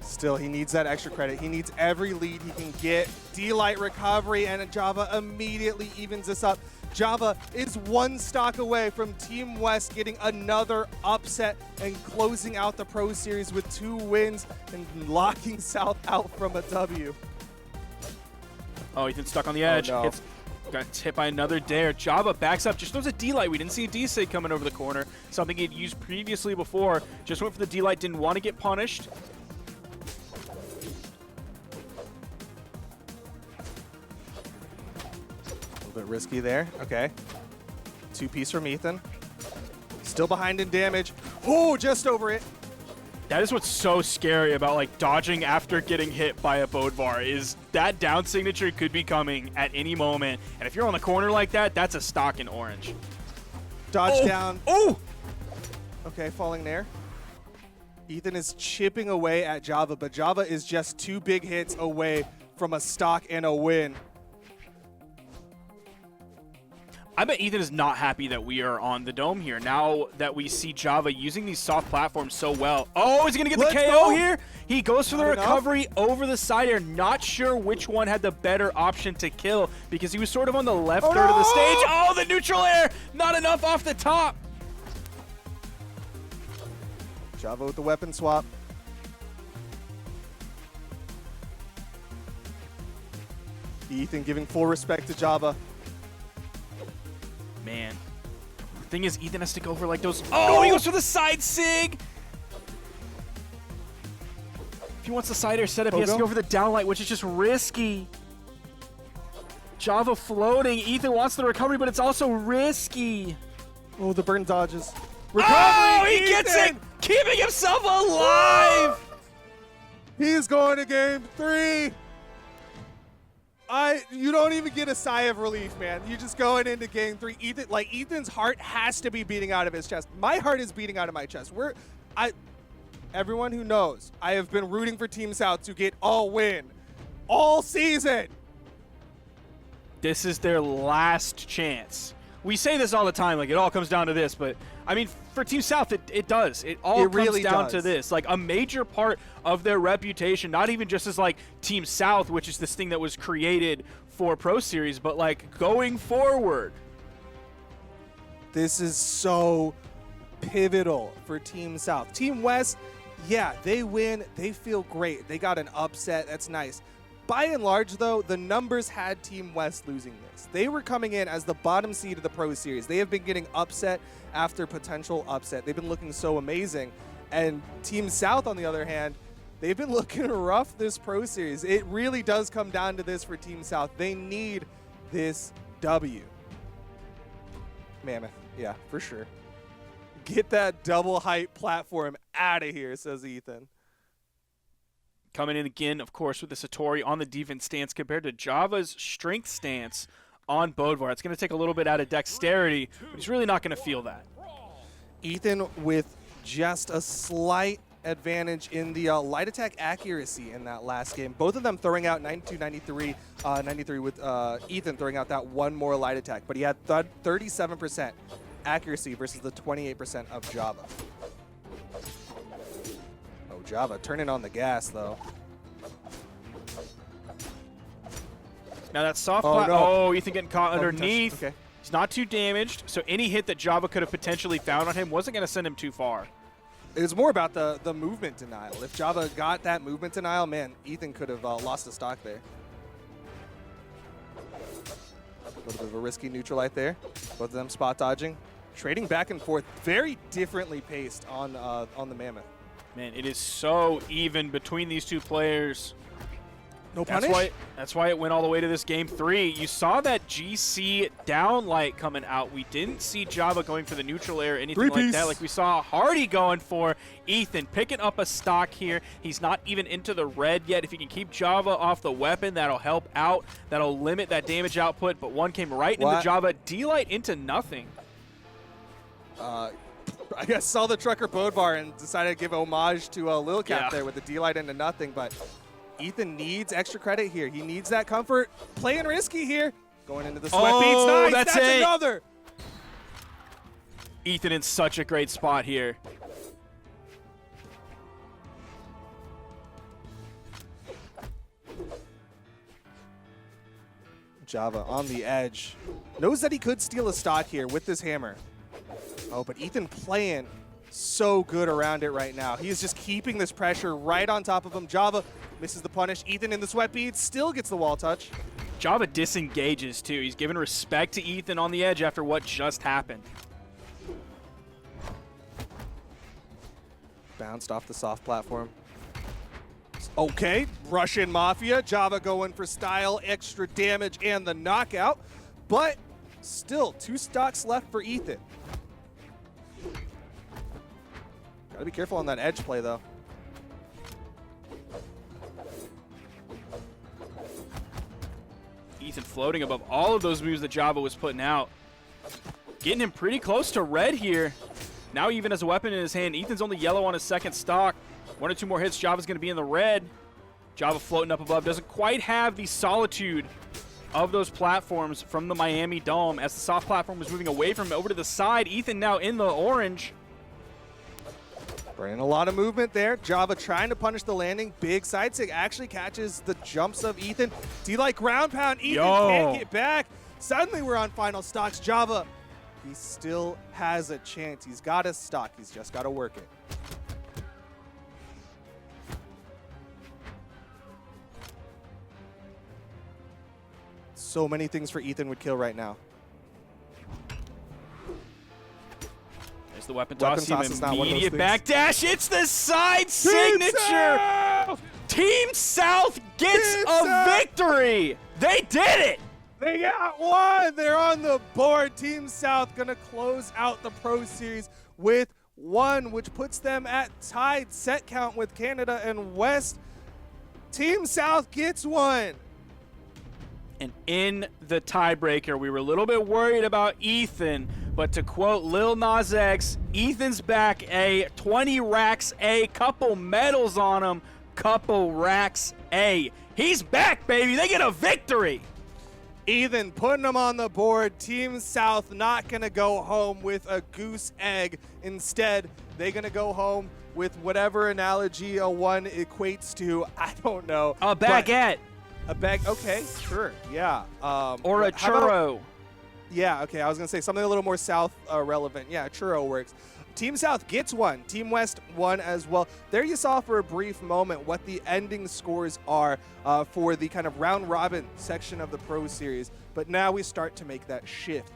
Still, he needs that extra credit. He needs every lead he can get. D-Light recovery, and Java immediately evens this up. Java is one stock away from Team West getting another upset and closing out the Pro Series with 2 wins and locking South out from a W. Oh, Ethan's stuck on the edge. Oh, no. Got hit by another dare. Java backs up, just throws a D-Light. We didn't see a D-Sig coming over the corner. Something he'd used previously before. Just went for the D-Light, didn't want to get punished. Bit risky there. Okay. 2-piece from Ethan. Still behind in damage. Oh, just over it. That is what's so scary about like dodging after getting hit by a Bodvar is that down signature could be coming at any moment. And if you're on the corner like that, that's a stock in orange. Dodge down. Oh! Okay, falling there. Ethan is chipping away at Java, but Java is just 2 big hits away from a stock and a win. I bet Ethan is not happy that we are on the dome here now that we see Java using these soft platforms so well. Oh, is he going to get the KO here? He goes for the recovery over the side air. Not sure which one had the better option to kill because he was sort of on the left third of the stage. Oh, the neutral air. Not enough off the top. Java with the weapon swap. Ethan giving full respect to Java. Man. The thing is, Ethan has to go for like those. Oh, he goes for the side sig. If he wants the side air setup, he has to go for the downlight, which is just risky. Java floating. Ethan wants the recovery, but it's also risky. Oh, the burn dodges. Recovery! Oh, he gets it! Keeping himself alive! He's going to game 3. You don't even get a sigh of relief, man. You're just going into game 3. Ethan's heart has to be beating out of his chest. My heart is beating out of my chest. Everyone who knows, I have been rooting for Team South to get all win all season. This is their last chance. We say this all the time, like it all comes down to this, but I mean, for Team South, it does. It all comes down to this. Like a major part of their reputation, not even just as like Team South, which is this thing that was created for Pro Series, but like going forward. This is so pivotal for Team South. Team West, yeah, they win. They feel great. They got an upset. That's nice. By and large, though, the numbers had Team West losing this. They were coming in as the bottom seed of the Pro Series. They have been getting upset after potential upset. They've been looking so amazing. And Team South, on the other hand, they've been looking rough this Pro Series. It really does come down to this for Team South. They need this W. Mammoth. Yeah, for sure. Get that double height platform out of here, says Ethan. Coming in again, of course, with the Satori on the defense stance compared to Java's strength stance on Bodvar. It's going to take a little bit out of dexterity, but he's really not going to feel that. Ethan with just a slight advantage in the light attack accuracy in that last game. Both of them throwing out 92, 93, 93 with Ethan throwing out that one more light attack. But he had 37% accuracy versus the 28% of Java. Oh, Java turning on the gas, though. Now that soft Ethan getting caught underneath. Okay. He's not too damaged, so any hit that Java could have potentially found on him wasn't going to send him too far. It was more about the movement denial. If Java got that movement denial, man, Ethan could have lost the stock there. A little bit of a risky neutral right there. Both of them spot dodging. Trading back and forth, very differently paced on the Mammoth. Man, it is so even between these two players. No punish? That's why it went all the way to this game 3. You saw that GC downlight coming out. We didn't see Java going for the neutral air or anything like that. Like we saw Hardy going for. Ethan picking up a stock here. He's not even into the red yet. If he can keep Java off the weapon, that'll help out. That'll limit that damage output. But one came right into Java. D-light into nothing. I guess saw the trucker Bodvar and decided to give homage to Lil Capped there with the D-light into nothing. But Ethan needs extra credit here. He needs that comfort. Playing risky here. Going into the sweat beats. Nice. That's it. Another. Ethan in such a great spot here. Java on the edge. Knows that he could steal a stock here with this hammer. Oh, but Ethan playing so good around it right now. He is just keeping this pressure right on top of him. Java misses the punish. Ethan in the sweat beads still gets the wall touch. Java disengages too. He's giving respect to Ethan on the edge after what just happened. Bounced off the soft platform. Okay, Russian Mafia. Java going for style, extra damage, and the knockout. But still, 2 stocks left for Ethan. Gotta be careful on that edge play, though. Ethan floating above all of those moves that Java was putting out. Getting him pretty close to red here. Now even has a weapon in his hand. Ethan's only yellow on his second stock. 1 or 2 more hits, Java's going to be in the red. Java floating up above. Doesn't quite have the solitude of those platforms from the Miami Dome. As the soft platform was moving away from him over to the side, Ethan now in the orange. Bringing a lot of movement there. Java trying to punish the landing. Big side stick actually catches the jumps of Ethan. D-like ground pound. Ethan can't get back. Suddenly we're on final stocks. Java, he still has a chance. He's got a stock. He's just got to work it. So many things for Ethan would kill right now. The weapon toss, immediate backdash. It's the side signature. Team South gets victory. They did it. They got one. They're on the board. Team South going to close out the Pro Series with 1, which puts them at tied set count with Canada and West. Team South gets 1. And in the tiebreaker, we were a little bit worried about Ethan, but to quote Lil Nas X, Ethan's back A, 20 racks A, couple medals on him, couple racks A. He's back, baby. They get a victory. Ethan putting them on the board. Team South not going to go home with a goose egg. Instead, they're going to go home with whatever analogy a 1 equates to. I don't know. A baguette. A bag, okay, sure, yeah. Or a churro. Yeah, okay, I was going to say something a little more South relevant. Yeah, churro works. Team South gets 1. Team West 1 as well. There you saw for a brief moment what the ending scores are for the kind of round-robin section of the Pro Series. But now we start to make that shift